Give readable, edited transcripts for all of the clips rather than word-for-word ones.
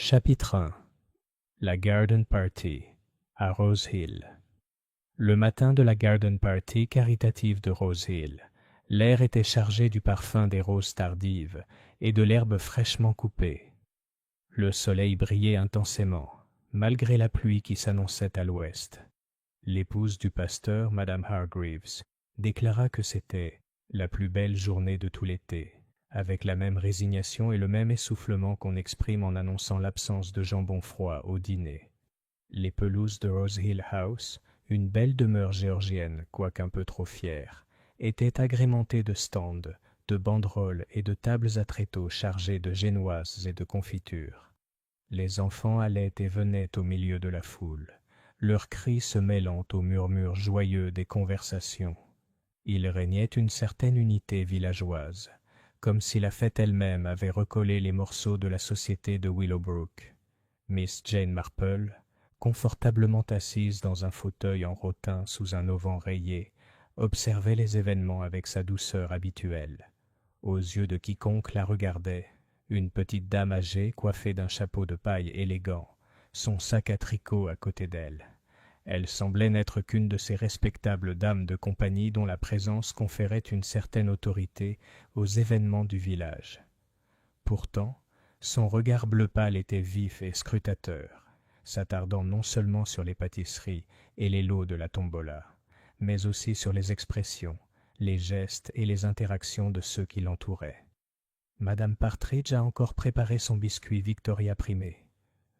Chapitre 1. La Garden Party à Rose Hill. Le matin de la Garden Party caritative de Rose Hill, l'air était chargé du parfum des roses tardives et de l'herbe fraîchement coupée. Le soleil brillait intensément, malgré la pluie qui s'annonçait à l'ouest. L'épouse du pasteur, Madame Hargreaves, déclara que c'était la plus belle journée de tout l'été, avec la même résignation et le même essoufflement qu'on exprime en annonçant l'absence de jambon froid au dîner. Les pelouses de Rose Hill House, une belle demeure géorgienne, quoique un peu trop fière, étaient agrémentées de stands, de banderoles et de tables à tréteaux chargées de génoises et de confitures. Les enfants allaient et venaient au milieu de la foule, leurs cris se mêlant aux murmures joyeux des conversations. Il régnait une certaine unité villageoise, comme si la fête elle-même avait recollé les morceaux de la société de Willowbrook. Miss Jane Marple, confortablement assise dans un fauteuil en rotin sous un auvent rayé, observait les événements avec sa douceur habituelle. Aux yeux de quiconque la regardait, une petite dame âgée coiffée d'un chapeau de paille élégant, son sac à tricot à côté d'elle. Elle semblait n'être qu'une de ces respectables dames de compagnie dont la présence conférait une certaine autorité aux événements du village. Pourtant, son regard bleu pâle était vif et scrutateur, s'attardant non seulement sur les pâtisseries et les lots de la tombola, mais aussi sur les expressions, les gestes et les interactions de ceux qui l'entouraient. Madame Partridge a encore préparé son biscuit Victoria primé,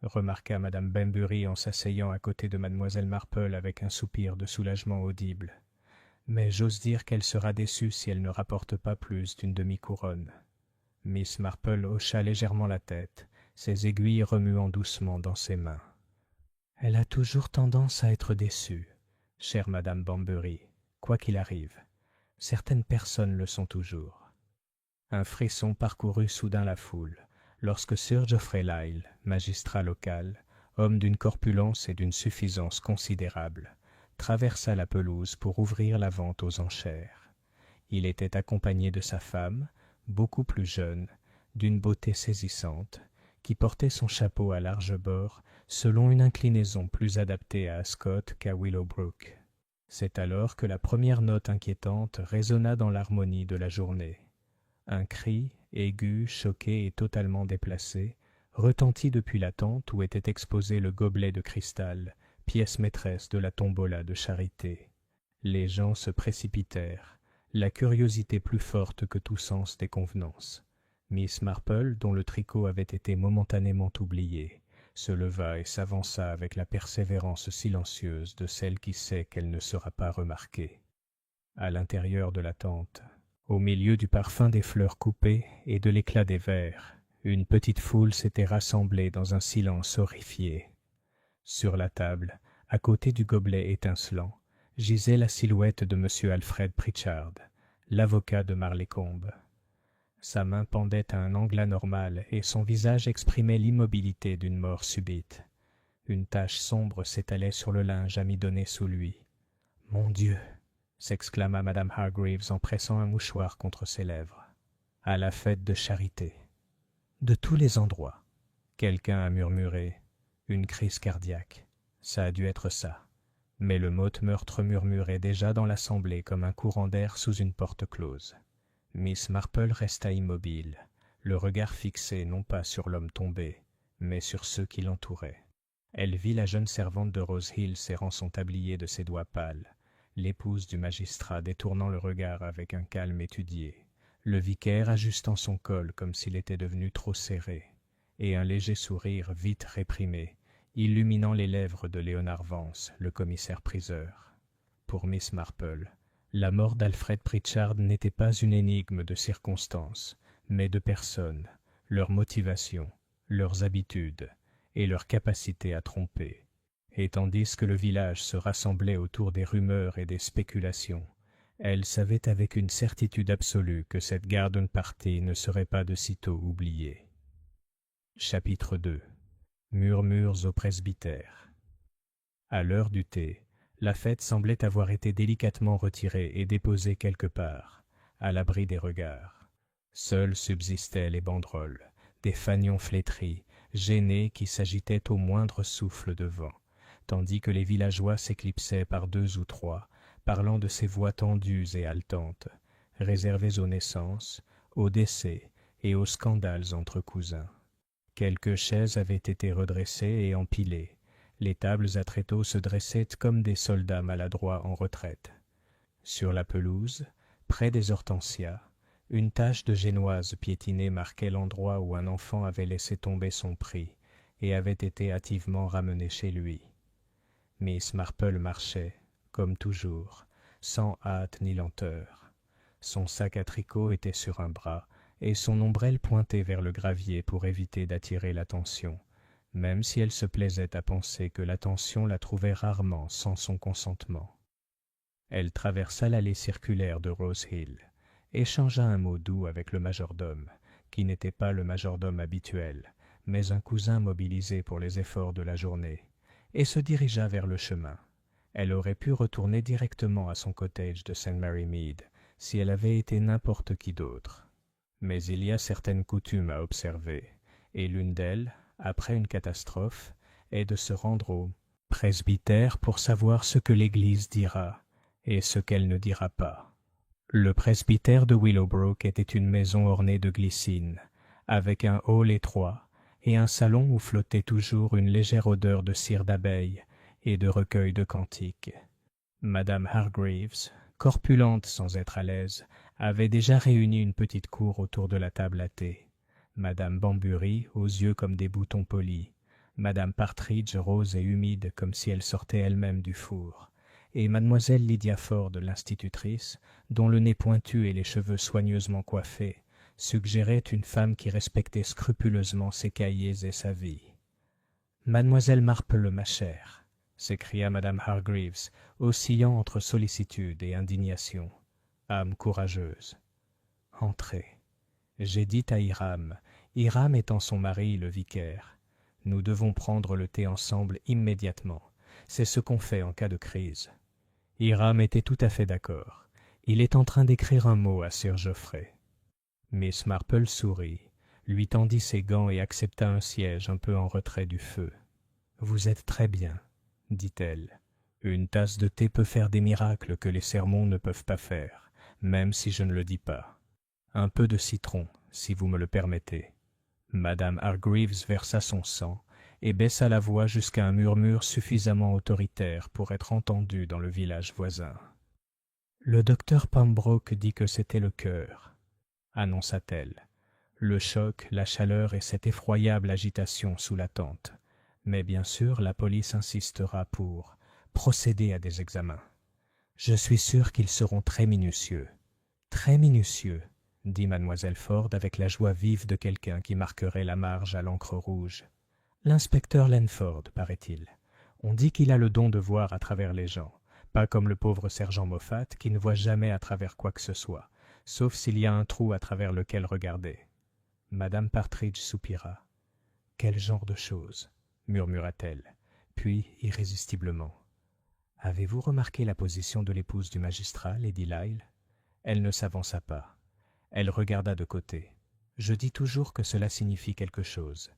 remarqua Madame Bembury en s'asseyant à côté de Mademoiselle Marple avec un soupir de soulagement audible. Mais j'ose dire qu'elle sera déçue si elle ne rapporte pas plus d'une demi-couronne. Miss Marple hocha légèrement la tête, ses aiguilles remuant doucement dans ses mains. Elle a toujours tendance à être déçue, chère Madame Bambury, quoi qu'il arrive. Certaines personnes le sont toujours. Un frisson parcourut soudain la foule, lorsque Sir Geoffrey Lyle, magistrat local, homme d'une corpulence et d'une suffisance considérables, traversa la pelouse pour ouvrir la vente aux enchères. Il était accompagné de sa femme, beaucoup plus jeune, d'une beauté saisissante, qui portait son chapeau à larges bords selon une inclinaison plus adaptée à Ascot qu'à Willowbrook. C'est alors que la première note inquiétante résonna dans l'harmonie de la journée. Un cri, aigu, choqué et totalement déplacé, retentit depuis la tente où était exposé le gobelet de cristal, pièce maîtresse de la tombola de charité. Les gens se précipitèrent, la curiosité plus forte que tout sens des convenances. Miss Marple, dont le tricot avait été momentanément oublié, se leva et s'avança avec la persévérance silencieuse de celle qui sait qu'elle ne sera pas remarquée. À l'intérieur de la tente, au milieu du parfum des fleurs coupées et de l'éclat des verres, une petite foule s'était rassemblée dans un silence horrifié. Sur la table, à côté du gobelet étincelant, gisait la silhouette de M. Alfred Pritchard, l'avocat de Marleycombe. Sa main pendait à un angle anormal et son visage exprimait l'immobilité d'une mort subite. Une tache sombre s'étalait sur le linge amidonné sous lui. « Mon Dieu !» s'exclama Madame Hargreaves en pressant un mouchoir contre ses lèvres. « À la fête de charité. » De tous les endroits. Quelqu'un a murmuré « une crise cardiaque ». Ça a dû être ça. Mais le mot meurtre murmurait déjà dans l'assemblée comme un courant d'air sous une porte close. Miss Marple resta immobile, le regard fixé non pas sur l'homme tombé, mais sur ceux qui l'entouraient. Elle vit la jeune servante de Rose Hill serrant son tablier de ses doigts pâles, l'épouse du magistrat détournant le regard avec un calme étudié, le vicaire ajustant son col comme s'il était devenu trop serré, et un léger sourire vite réprimé, illuminant les lèvres de Léonard Vance, le commissaire-priseur. Pour Miss Marple, la mort d'Alfred Pritchard n'était pas une énigme de circonstances, mais de personnes, leurs motivations, leurs habitudes et leur capacité à tromper. Et tandis que le village se rassemblait autour des rumeurs et des spéculations, elle savait avec une certitude absolue que cette garden party ne serait pas de sitôt oubliée. Chapitre 2. Murmures au presbytère. À l'heure du thé, la fête semblait avoir été délicatement retirée et déposée quelque part, à l'abri des regards. Seules subsistaient les banderoles, des fanions flétris, gênée qui s'agitait au moindre souffle de vent, tandis que les villageois s'éclipsaient par deux ou trois, parlant de ces voix tendues et haletantes, réservées aux naissances, aux décès et aux scandales entre cousins. Quelques chaises avaient été redressées et empilées. Les tables à tréteaux se dressaient comme des soldats maladroits en retraite. Sur la pelouse, près des hortensias, une tache de génoise piétinée marquait l'endroit où un enfant avait laissé tomber son prix et avait été hâtivement ramené chez lui. Miss Marple marchait, comme toujours, sans hâte ni lenteur. Son sac à tricot était sur un bras, et son ombrelle pointait vers le gravier pour éviter d'attirer l'attention, même si elle se plaisait à penser que l'attention la trouvait rarement sans son consentement. Elle traversa l'allée circulaire de Rose Hill, échangea un mot doux avec le majordome, qui n'était pas le majordome habituel, mais un cousin mobilisé pour les efforts de la journée, et se dirigea vers le chemin. Elle aurait pu retourner directement à son cottage de St. Mary Mead, si elle avait été n'importe qui d'autre. Mais il y a certaines coutumes à observer, et l'une d'elles, après une catastrophe, est de se rendre au presbytère pour savoir ce que l'Église dira et ce qu'elle ne dira pas. Le presbytère de Willowbrook était une maison ornée de glycines, avec un hall étroit et un salon où flottait toujours une légère odeur de cire d'abeille et de recueil de cantiques. Madame Hargreaves, corpulente sans être à l'aise, avait déjà réuni une petite cour autour de la table à thé. Madame Bambury, aux yeux comme des boutons polis, Madame Partridge, rose et humide comme si elle sortait elle-même du four, et Mademoiselle Lydia Ford, l'institutrice, dont le nez pointu et les cheveux soigneusement coiffés suggéraient une femme qui respectait scrupuleusement ses cahiers et sa vie. « Mademoiselle Marple, ma chère !» s'écria Madame Hargreaves, oscillant entre sollicitude et indignation, âme courageuse. « Entrez. J'ai dit à Hiram, Hiram étant son mari le vicaire, nous devons prendre le thé ensemble immédiatement. C'est ce qu'on fait en cas de crise. » Hiram était tout à fait d'accord. Il est en train d'écrire un mot à Sir Geoffrey. Miss Marple sourit, lui tendit ses gants et accepta un siège un peu en retrait du feu. « Vous êtes très bien, » dit-elle. « Une tasse de thé peut faire des miracles que les sermons ne peuvent pas faire, même si je ne le dis pas. Un peu de citron, si vous me le permettez. » Madame Hargreaves versa son sang et baissa la voix jusqu'à un murmure suffisamment autoritaire pour être entendu dans le village voisin. « Le docteur Pembroke dit que c'était le cœur, » annonça-t-elle. Le choc, la chaleur et cette effroyable agitation sous la tente. Mais bien sûr, la police insistera pour procéder à des examens. Je suis sûre qu'ils seront très minutieux, dit mademoiselle Ford avec la joie vive de quelqu'un qui marquerait la marge à l'encre rouge. L'inspecteur Lenford, paraît-il. On dit qu'il a le don de voir à travers les gens, pas comme le pauvre sergent Moffat qui ne voit jamais à travers quoi que ce soit, sauf s'il y a un trou à travers lequel regarder. Madame Partridge soupira. « Quel genre de chose ?» murmura-t-elle, puis irrésistiblement. « Avez-vous remarqué la position de l'épouse du magistrat, Lady Lyle ?» Elle ne s'avança pas. Elle regarda de côté. « Je dis toujours que cela signifie quelque chose.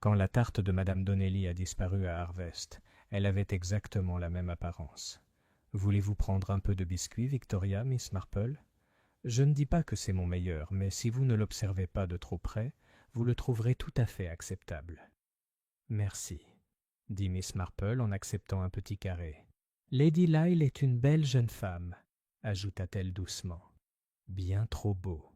Quand la tarte de Madame Donnelly a disparu à Harvest, elle avait exactement la même apparence. Voulez-vous prendre un peu de biscuit, Victoria, Miss Marple ? Je ne dis pas que c'est mon meilleur, mais si vous ne l'observez pas de trop près, vous le trouverez tout à fait acceptable. »« Merci, » dit Miss Marple en acceptant un petit carré. « Lady Lyle est une belle jeune femme, » ajouta-t-elle doucement. « Bien trop beau, »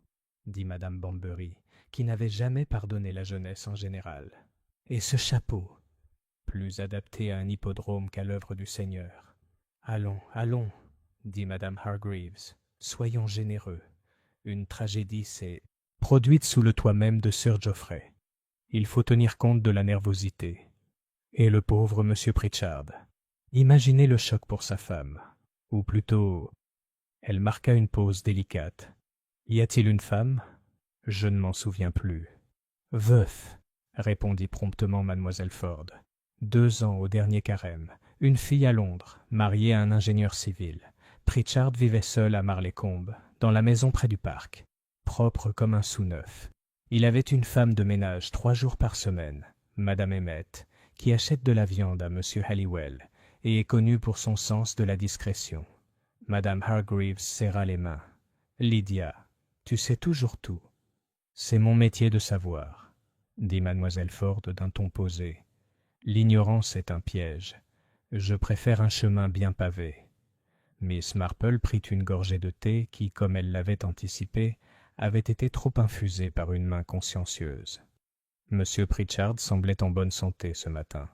dit Madame Bambury, qui n'avait jamais pardonné la jeunesse en général. « Et ce chapeau, plus adapté à un hippodrome qu'à l'œuvre du Seigneur. »« Allons, allons, » dit Madame Hargreaves. « Soyons généreux. Une tragédie, c'est produite sous le toit même de Sir Geoffrey. Il faut tenir compte de la nervosité. Et le pauvre Monsieur Pritchard. Imaginez le choc pour sa femme. Ou plutôt... » Elle marqua une pause délicate. « Y a-t-il une femme ? Je ne m'en souviens plus. »« Veuf, » répondit promptement mademoiselle Ford. « 2 ans au dernier carême. Une fille à Londres, mariée à un ingénieur civil. Pritchard vivait seul à Marleycombe, dans la maison près du parc, propre comme un sous neuf. Il avait une femme de ménage 3 jours par semaine, Madame Emmett, qui achète de la viande à M. Halliwell et est connue pour son sens de la discrétion. Madame Hargreaves serra les mains. « Lydia, tu sais toujours tout. »« C'est mon métier de savoir, » dit mademoiselle Ford d'un ton posé. « L'ignorance est un piège. Je préfère un chemin bien pavé. » Miss Marple prit une gorgée de thé qui, comme elle l'avait anticipé, avait été trop infusée par une main consciencieuse. « Monsieur Pritchard semblait en bonne santé ce matin, »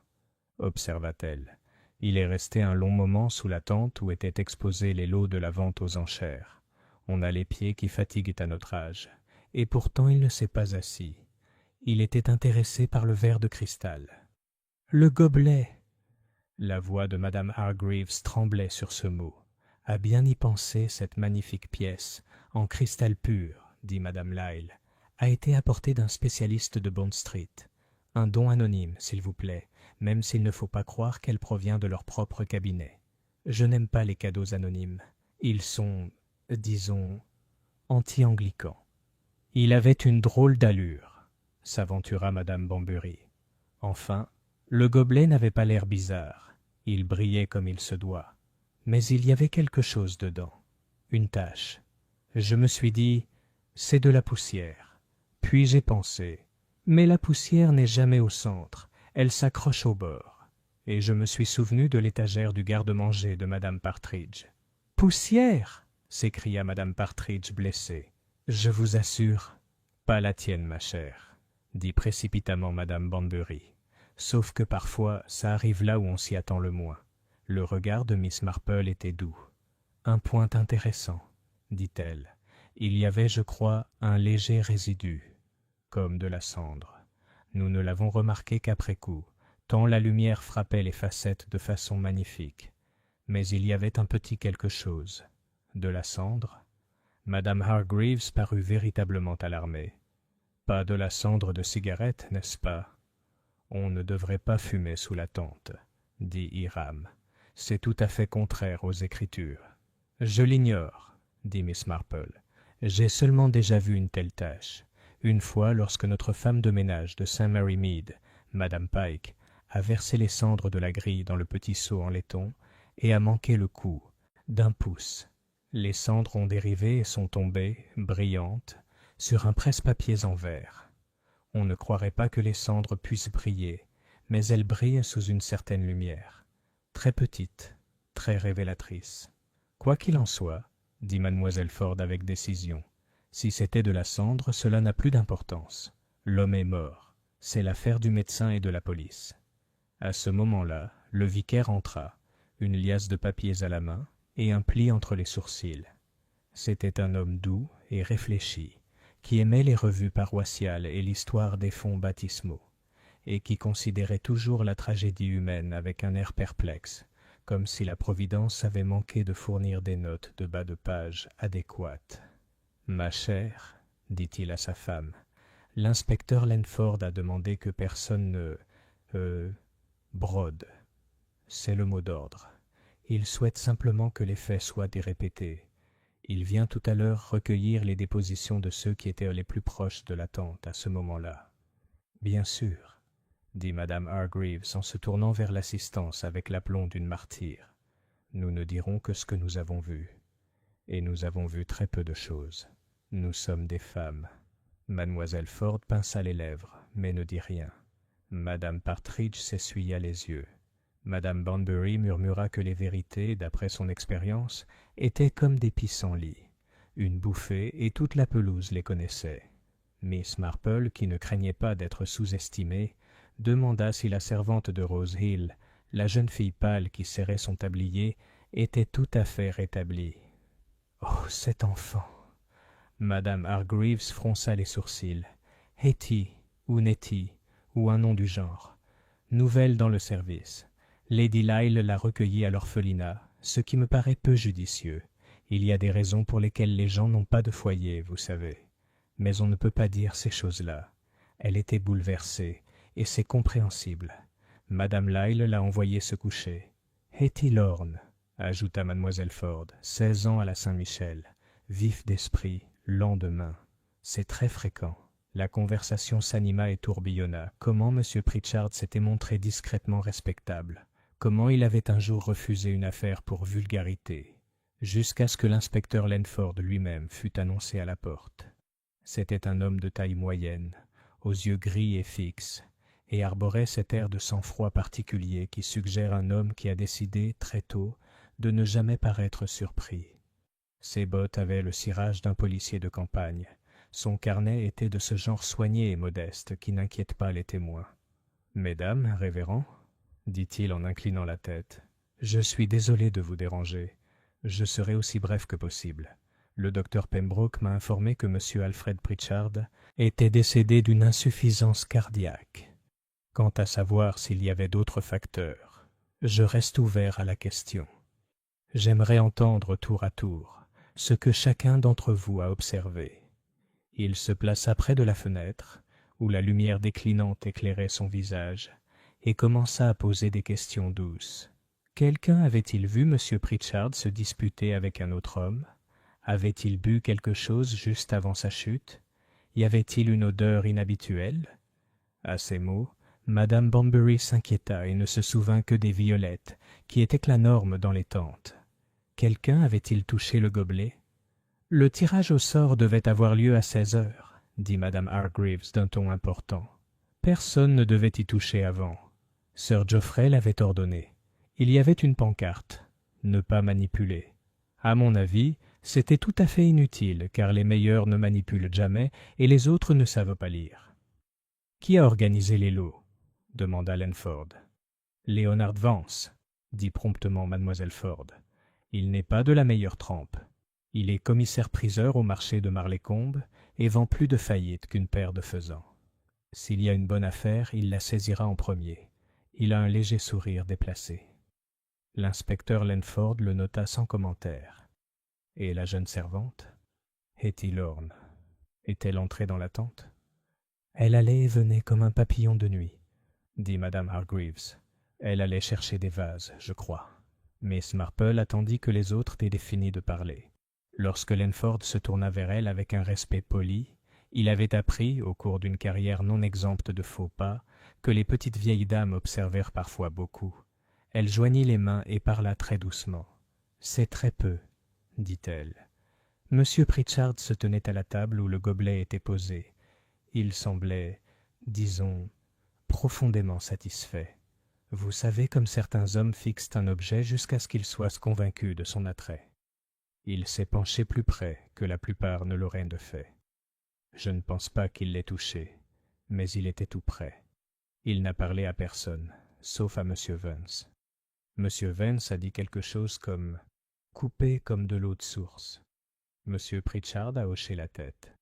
observa-t-elle. « Il est resté un long moment sous la tente où étaient exposés les lots de la vente aux enchères. On a les pieds qui fatiguent à notre âge, et pourtant il ne s'est pas assis. Il était intéressé par le verre de cristal. »« Le gobelet !» La voix de madame Hargreaves tremblait sur ce mot. « À bien y penser, cette magnifique pièce, en cristal pur, dit madame Lyle, a été apportée d'un spécialiste de Bond Street. Un don anonyme, s'il vous plaît, même s'il ne faut pas croire qu'elle provient de leur propre cabinet. Je n'aime pas les cadeaux anonymes. Ils sont, disons, anti-anglicans. » « Il avait une drôle d'allure, » s'aventura madame Banbury. Enfin, le gobelet n'avait pas l'air bizarre. Il brillait comme il se doit. Mais il y avait quelque chose dedans, une tache. Je me suis dit, c'est de la poussière. Puis j'ai pensé, mais la poussière n'est jamais au centre, elle s'accroche au bord. Et je me suis souvenu de l'étagère du garde-manger de madame Partridge. « Poussière !» s'écria madame Partridge blessée. « Je vous assure, pas la tienne, ma chère, » dit précipitamment madame Banbury. « Sauf que parfois, ça arrive là où on s'y attend le moins. » Le regard de Miss Marple était doux. « Un point intéressant, » dit-elle. « Il y avait, je crois, un léger résidu, comme de la cendre. Nous ne l'avons remarqué qu'après coup, tant la lumière frappait les facettes de façon magnifique. Mais il y avait un petit quelque chose. De la cendre ?» Madame Hargreaves parut véritablement alarmée. « Pas de la cendre de cigarette, n'est-ce pas ? » « On ne devrait pas fumer sous la tente, » dit Hiram. « C'est tout à fait contraire aux Écritures. »« Je l'ignore, » dit Miss Marple. « J'ai seulement déjà vu une telle tâche. Une fois, lorsque notre femme de ménage de Saint Mary Mead, Madame Pike, a versé les cendres de la grille dans le petit seau en laiton et a manqué le coup, d'1 pouce. Les cendres ont dérivé et sont tombées, brillantes, sur un presse-papiers en verre. On ne croirait pas que les cendres puissent briller, mais elles brillent sous une certaine lumière, très petite, très révélatrice. Quoi qu'il en soit, dit mademoiselle Ford avec décision, si c'était de la cendre, cela n'a plus d'importance. L'homme est mort. C'est l'affaire du médecin et de la police. À ce moment-là, le vicaire entra, une liasse de papiers à la main et un pli entre les sourcils. C'était un homme doux et réfléchi, qui aimait les revues paroissiales et l'histoire des fonds baptismaux, et qui considérait toujours la tragédie humaine avec un air perplexe, comme si la Providence avait manqué de fournir des notes de bas de page adéquates. « Ma chère, dit-il à sa femme, l'inspecteur Lenford a demandé que personne ne brode. C'est le mot d'ordre. Il souhaite simplement que les faits soient répétés. Il vient tout à l'heure recueillir les dépositions de ceux qui étaient les plus proches de la tante à ce moment-là. »« Bien sûr, » dit madame Hargreaves en se tournant vers l'assistance avec l'aplomb d'une martyre. « Nous ne dirons que ce que nous avons vu. Et nous avons vu très peu de choses. Nous sommes des femmes. » Mademoiselle Ford pinça les lèvres, mais ne dit rien. Madame Partridge s'essuya les yeux. Madame Banbury murmura que les vérités, d'après son expérience, étaient comme des pissenlits. Une bouffée et toute la pelouse les connaissait. Miss Marple, qui ne craignait pas d'être sous-estimée, demanda si la servante de Rose Hill, la jeune fille pâle qui serrait son tablier, était tout à fait rétablie. « Oh, cet enfant !» Madame Hargreaves fronça les sourcils. « Hetty, ou Nettie, ou un nom du genre. Nouvelle dans le service. Lady Lyle l'a recueillie à l'orphelinat, ce qui me paraît peu judicieux. Il y a des raisons pour lesquelles les gens n'ont pas de foyer, vous savez. Mais on ne peut pas dire ces choses-là. Elle était bouleversée, et c'est compréhensible. Madame Lyle l'a envoyée se coucher. Hetty Lorne, ajouta mademoiselle Ford, 16 ans à la Saint-Michel, vif d'esprit, lent de main. C'est très fréquent. La conversation s'anima et tourbillonna. Comment M. Pritchard s'était montré discrètement respectable. Comment il avait un jour refusé une affaire pour vulgarité, jusqu'à ce que l'inspecteur Lenford lui-même fût annoncé à la porte. C'était un homme de taille moyenne, aux yeux gris et fixes, et arborait cet air de sang-froid particulier qui suggère un homme qui a décidé, très tôt, de ne jamais paraître surpris. Ses bottes avaient le cirage d'un policier de campagne. Son carnet était de ce genre soigné et modeste qui n'inquiète pas les témoins. « Mesdames, révérend, dit-il en inclinant la tête, je suis désolé de vous déranger. Je serai aussi bref que possible. Le docteur Pembroke m'a informé que M. Alfred Pritchard était décédé d'une insuffisance cardiaque. Quant à savoir s'il y avait d'autres facteurs, je reste ouvert à la question. J'aimerais entendre tour à tour ce que chacun d'entre vous a observé. » Il se plaça près de la fenêtre, où la lumière déclinante éclairait son visage, et commença à poser des questions douces. Quelqu'un avait-il vu M. Pritchard se disputer avec un autre homme? Avait-il bu quelque chose juste avant sa chute? Y avait-il une odeur inhabituelle? À ces mots, Madame Bunbury s'inquiéta et ne se souvint que des violettes, qui étaient la norme dans les tentes. Quelqu'un avait-il touché le gobelet? Le tirage au sort devait avoir lieu à 16 heures, dit Madame Hargreaves d'un ton important. Personne ne devait y toucher avant. Sir Geoffrey l'avait ordonné. Il y avait une pancarte. Ne pas manipuler. À mon avis, c'était tout à fait inutile, car les meilleurs ne manipulent jamais et les autres ne savent pas lire. Qui a organisé les lots? Demanda Lenford. Leonard Vance, dit promptement mademoiselle Ford. Il n'est pas de la meilleure trempe. Il est commissaire-priseur au marché de Marlécombe et vend plus de faillites qu'une paire de faisans. S'il y a une bonne affaire, il la saisira en premier. Il a un léger sourire déplacé. L'inspecteur Lenford le nota sans commentaire. Et la jeune servante? Hetty Lorne. Est-elle entrée dans la tente? Elle allait et venait comme un papillon de nuit, dit Madame Hargreaves. Elle allait chercher des vases, je crois. Miss Marple attendit que les autres aient fini de parler. Lorsque Lenford se tourna vers elle avec un respect poli, il avait appris, au cours d'une carrière non exempte de faux pas, que les petites vieilles dames observèrent parfois beaucoup. Elle joignit les mains et parla très doucement. « C'est très peu, dit-elle. Monsieur Pritchard se tenait à la table où le gobelet était posé. Il semblait, disons, profondément satisfait. Vous savez comme certains hommes fixent un objet jusqu'à ce qu'ils soient convaincus de son attrait. Il s'est penché plus près que la plupart ne l'auraient de fait. Je ne pense pas qu'il l'ait touché, mais il était tout près. Il n'a parlé à personne, sauf à M. Vance. M. Vance a dit quelque chose comme « coupé comme de l'eau de source ». M. Pritchard a hoché la tête.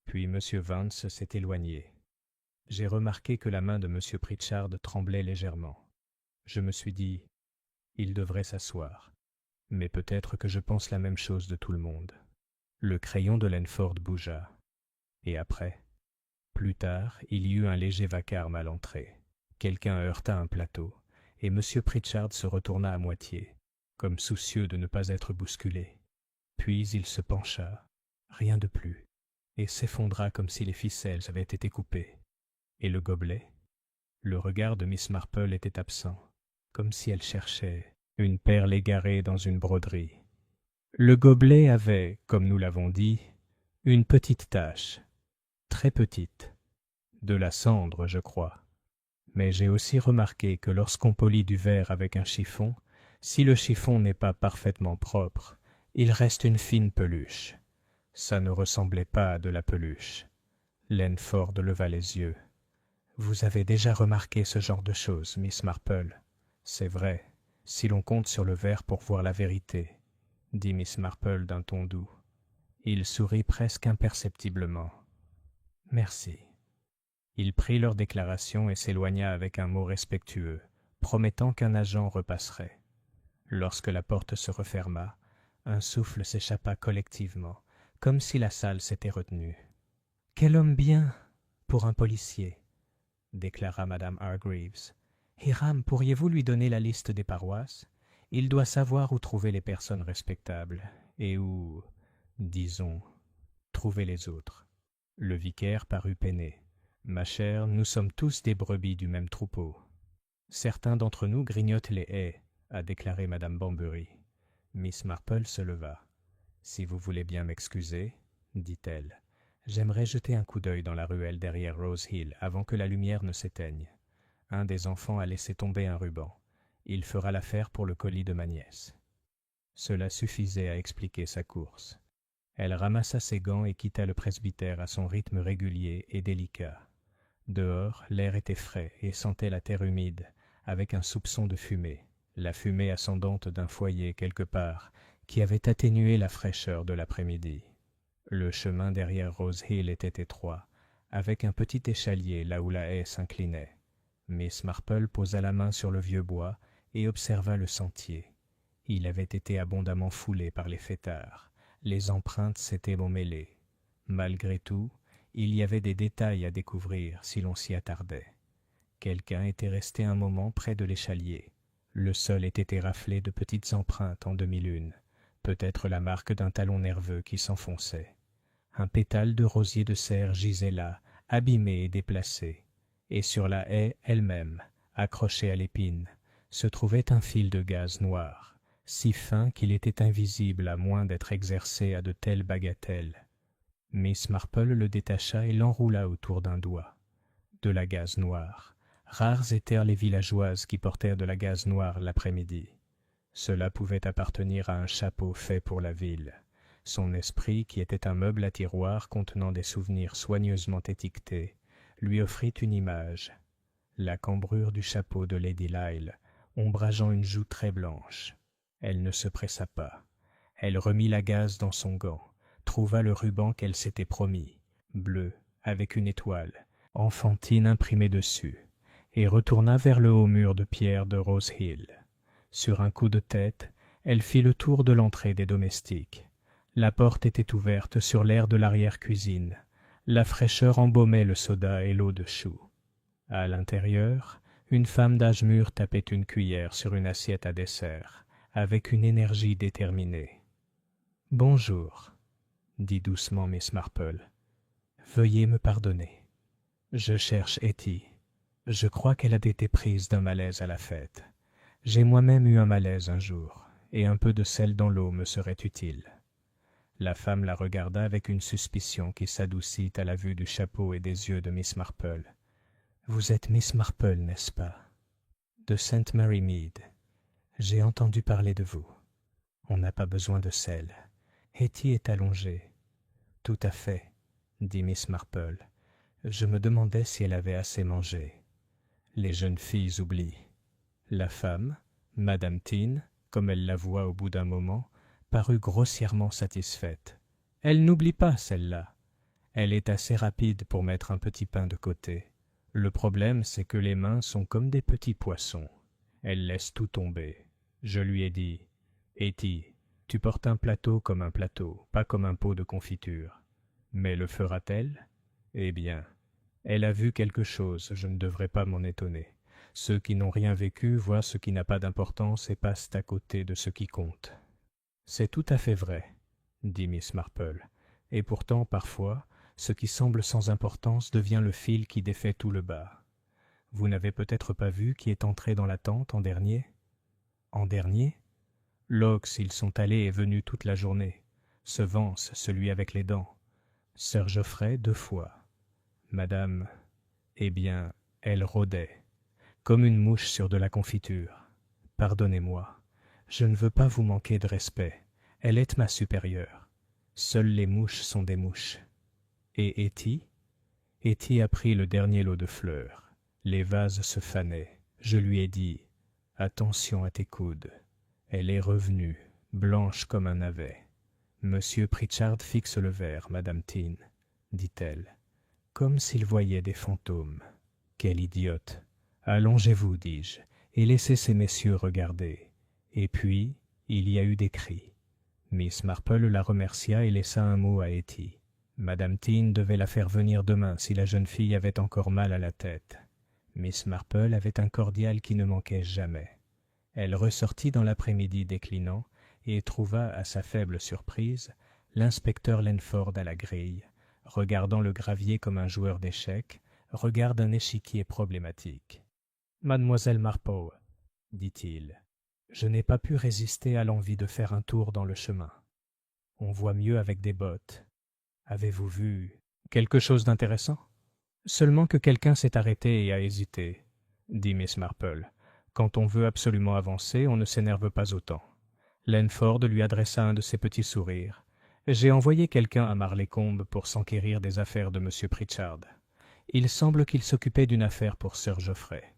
Puis M. Vance s'est éloigné. J'ai remarqué que la main de M. Pritchard tremblait légèrement. Je me suis dit « il devrait s'asseoir ». Mais peut-être que je pense la même chose de tout le monde. Le crayon de Lenford bougea. Et après, plus tard, il y eut un léger vacarme à l'entrée. Quelqu'un heurta un plateau, et M. Pritchard se retourna à moitié, comme soucieux de ne pas être bousculé. Puis il se pencha, rien de plus, et s'effondra comme si les ficelles avaient été coupées. Et le gobelet? Le regard de Miss Marple était absent, comme si elle cherchait une perle égarée dans une broderie. Le gobelet avait, comme nous l'avons dit, une petite tache, très petite, de la cendre, je crois. Mais j'ai aussi remarqué que lorsqu'on polit du verre avec un chiffon, si le chiffon n'est pas parfaitement propre, il reste une fine peluche. Ça ne ressemblait pas à de la peluche. Lenford leva les yeux. « Vous avez déjà remarqué ce genre de choses, Miss Marple. C'est vrai, si l'on compte sur le verre pour voir la vérité, » dit Miss Marple d'un ton doux. Il sourit presque imperceptiblement. « Merci. » Il prit leur déclaration et s'éloigna avec un mot respectueux, promettant qu'un agent repasserait. Lorsque la porte se referma, un souffle s'échappa collectivement, comme si la salle s'était retenue. « Quel homme bien pour un policier !» déclara Madame Hargreaves. « Hiram, pourriez-vous lui donner la liste des paroisses? Il doit savoir où trouver les personnes respectables et où, disons, trouver les autres. » Le vicaire parut peiné. « Ma chère, nous sommes tous des brebis du même troupeau. Certains d'entre nous grignotent les haies, a déclaré madame Banbury. Miss Marple se leva. « Si vous voulez bien m'excuser, dit-elle, j'aimerais jeter un coup d'œil dans la ruelle derrière Rose Hill avant que la lumière ne s'éteigne. Un des enfants a laissé tomber un ruban. Il fera l'affaire pour le colis de ma nièce. » Cela suffisait à expliquer sa course. Elle ramassa ses gants et quitta le presbytère à son rythme régulier et délicat. Dehors, l'air était frais et sentait la terre humide, avec un soupçon de fumée, la fumée ascendante d'un foyer quelque part, qui avait atténué la fraîcheur de l'après-midi. Le chemin derrière Rose Hill était étroit, avec un petit échalier là où la haie s'inclinait. Miss Marple posa la main sur le vieux bois et observa le sentier. Il avait été abondamment foulé par les fêtards. Les empreintes s'étaient mêlées. Malgré tout, il y avait des détails à découvrir si l'on s'y attardait. Quelqu'un était resté un moment près de l'échalier. Le sol était éraflé de petites empreintes en demi-lune, peut-être la marque d'un talon nerveux qui s'enfonçait. Un pétale de rosier de serre gisait là, abîmé et déplacé, et sur la haie elle-même, accrochée à l'épine, se trouvait un fil de gaze noir, si fin qu'il était invisible à moins d'être exercé à de telles bagatelles. Miss Marple le détacha et l'enroula autour d'un doigt. De la gaze noire. Rares étaient les villageoises qui portèrent de la gaze noire l'après-midi. Cela pouvait appartenir à un chapeau fait pour la ville. Son esprit, qui était un meuble à tiroir contenant des souvenirs soigneusement étiquetés, lui offrit une image. La cambrure du chapeau de Lady Lyle, ombrageant une joue très blanche. Elle ne se pressa pas. Elle remit la gaze dans son gant, trouva le ruban qu'elle s'était promis, bleu, avec une étoile, enfantine imprimée dessus, et retourna vers le haut mur de pierre de Rose Hill. Sur un coup de tête, elle fit le tour de l'entrée des domestiques. La porte était ouverte sur l'air de l'arrière-cuisine. La fraîcheur embaumait le soda et l'eau de chou. À l'intérieur, une femme d'âge mûr tapait une cuillère sur une assiette à dessert, avec une énergie déterminée. « Bonjour, » dit doucement Miss Marple. « Veuillez me pardonner. Je cherche Hetty. Je crois qu'elle a été prise d'un malaise à la fête. J'ai moi-même eu un malaise un jour, et un peu de sel dans l'eau me serait utile. » La femme la regarda avec une suspicion qui s'adoucit à la vue du chapeau et des yeux de Miss Marple. « Vous êtes Miss Marple, n'est-ce pas? De St. Mary Mead. J'ai entendu parler de vous. On n'a pas besoin de sel. Hetty est allongée. »« Tout à fait, » dit Miss Marple. « Je me demandais si elle avait assez mangé. Les jeunes filles oublient. » La femme, Madame Tin, comme elle l'avoua au bout d'un moment, parut grossièrement satisfaite. « Elle n'oublie pas, celle-là. Elle est assez rapide pour mettre un petit pain de côté. Le problème, c'est que les mains sont comme des petits poissons. Elle laisse tout tomber. Je lui ai dit, « Hetty, tu portes un plateau comme un plateau, pas comme un pot de confiture. » Mais le fera-t-elle? Eh bien, elle a vu quelque chose, je ne devrais pas m'en étonner. Ceux qui n'ont rien vécu voient ce qui n'a pas d'importance et passent à côté de ce qui compte. « C'est tout à fait vrai, » dit Miss Marple, « et pourtant, parfois, ce qui semble sans importance devient le fil qui défait tout le bas. Vous n'avez peut-être pas vu qui est entré dans la tente en dernier? » « En dernier? Lox, ils sont allés et venus toute la journée. Ce Vance, celui avec les dents. Sir Geoffrey 2 fois. Madame, eh bien, elle rôdait, comme une mouche sur de la confiture. Pardonnez-moi, je ne veux pas vous manquer de respect. Elle est ma supérieure. Seules les mouches sont des mouches. Et Hetty? Hetty a pris le dernier lot de fleurs. Les vases se fanaient. Je lui ai dit, « Attention à tes coudes. » Elle est revenue, blanche comme un navet. « Monsieur Pritchard fixe le verre, Madame Tin, » dit-elle, comme s'il voyait des fantômes. « Quelle idiote! Allongez-vous, dis-je, et laissez ces messieurs regarder. » Et puis, il y a eu des cris. Miss Marple la remercia et laissa un mot à Hetty. Madame Tin devait la faire venir demain si la jeune fille avait encore mal à la tête. Miss Marple avait un cordial qui ne manquait jamais. Elle ressortit dans l'après-midi déclinant et trouva, à sa faible surprise, l'inspecteur Lenford à la grille, regardant le gravier comme un joueur d'échecs regarde un échiquier problématique. « Mademoiselle Marpeau, dit-il, je n'ai pas pu résister à l'envie de faire un tour dans le chemin. On voit mieux avec des bottes. Avez-vous vu quelque chose d'intéressant ? » « Seulement que quelqu'un s'est arrêté et a hésité, » dit Miss Marple. « Quand on veut absolument avancer, on ne s'énerve pas autant. » Lenford lui adressa un de ses petits sourires. « J'ai envoyé quelqu'un à Marleycombe pour s'enquérir des affaires de M. Pritchard. Il semble qu'il s'occupait d'une affaire pour Sir Geoffrey.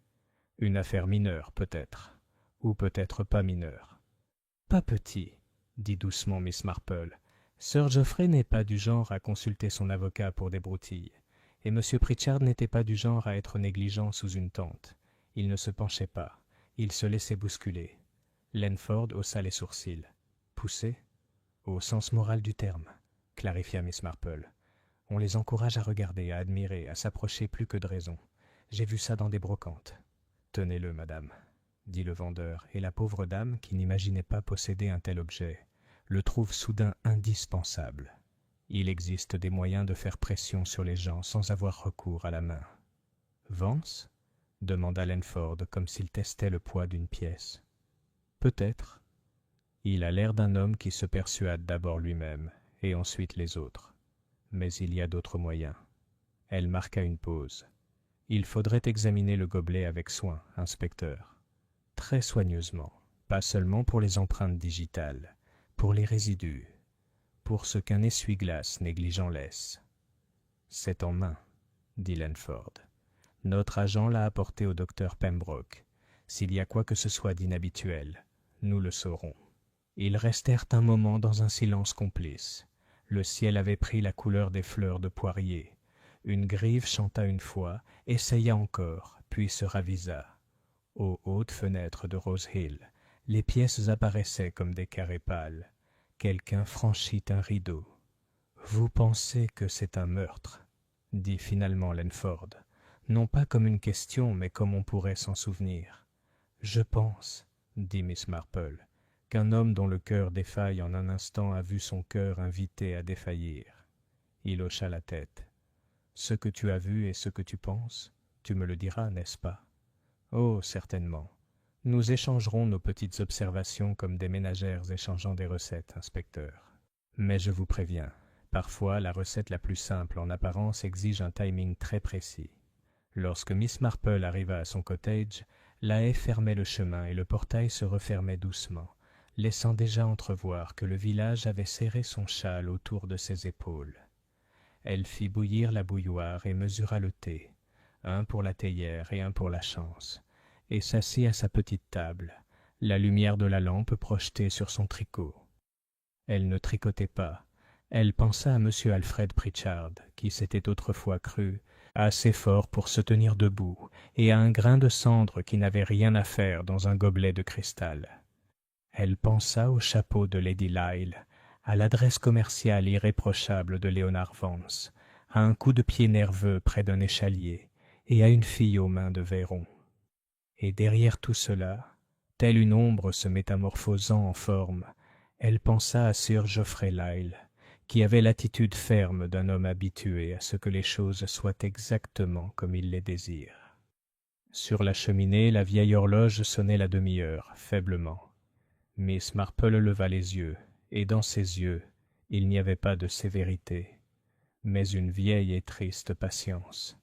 Une affaire mineure, peut-être, ou peut-être pas mineure. »« Pas petit, » dit doucement Miss Marple. « Sir Geoffrey n'est pas du genre à consulter son avocat pour des broutilles. Et M. Pritchard n'était pas du genre à être négligent sous une tente. Il ne se penchait pas. Il se laissait bousculer. » Lenford haussa les sourcils. « Pousser ? Au sens moral du terme, » clarifia Miss Marple. « On les encourage à regarder, à admirer, à s'approcher plus que de raison. J'ai vu ça dans des brocantes. »« Tenez-le, madame, » dit le vendeur, et la pauvre dame, qui n'imaginait pas posséder un tel objet, le trouve soudain indispensable. Il existe des moyens de faire pression sur les gens sans avoir recours à la main. « Vance » demanda Lenford comme s'il testait le poids d'une pièce. « Peut-être. Il a l'air d'un homme qui se persuade d'abord lui-même et ensuite les autres. Mais il y a d'autres moyens. » Elle marqua une pause. « Il faudrait examiner le gobelet avec soin, inspecteur. Très soigneusement, pas seulement pour les empreintes digitales, pour les résidus, pour ce qu'un essuie-glace négligent laisse. »« C'est en main, » dit Lenford. « Notre agent l'a apporté au docteur Pembroke. S'il y a quoi que ce soit d'inhabituel, nous le saurons. » Ils restèrent un moment dans un silence complice. Le ciel avait pris la couleur des fleurs de poirier. Une grive chanta une fois, essaya encore, puis se ravisa. Aux hautes fenêtres de Rose Hill, les pièces apparaissaient comme des carrés pâles. Quelqu'un franchit un rideau. « Vous pensez que c'est un meurtre ?» dit finalement Lenford, non pas comme une question, mais comme on pourrait s'en souvenir. « Je pense, » dit Miss Marple, « qu'un homme dont le cœur défaille en un instant a vu son cœur invité à défaillir. » Il hocha la tête. « Ce que tu as vu et ce que tu penses, tu me le diras, n'est-ce pas ? » ?»« Oh, certainement. Nous échangerons nos petites observations comme des ménagères échangeant des recettes, inspecteur. Mais je vous préviens, parfois la recette la plus simple en apparence exige un timing très précis. » Lorsque Miss Marple arriva à son cottage, la haie fermait le chemin et le portail se refermait doucement, laissant déjà entrevoir que le village avait serré son châle autour de ses épaules. Elle fit bouillir la bouilloire et mesura le thé, un pour la théière et un pour la chance, et s'assit à sa petite table, la lumière de la lampe projetée sur son tricot. Elle ne tricotait pas. Elle pensa à M. Alfred Pritchard, qui s'était autrefois cru assez fort pour se tenir debout, et à un grain de cendre qui n'avait rien à faire dans un gobelet de cristal. Elle pensa au chapeau de Lady Lyle, à l'adresse commerciale irréprochable de Léonard Vance, à un coup de pied nerveux près d'un échalier, et à une fille aux mains de Veyron. Et derrière tout cela, telle une ombre se métamorphosant en forme, elle pensa à Sir Geoffrey Lyle, qui avait l'attitude ferme d'un homme habitué à ce que les choses soient exactement comme il les désire. Sur la cheminée, la vieille horloge sonnait la demi-heure, faiblement. Miss Marple leva les yeux, et dans ses yeux, il n'y avait pas de sévérité, mais une vieille et triste patience.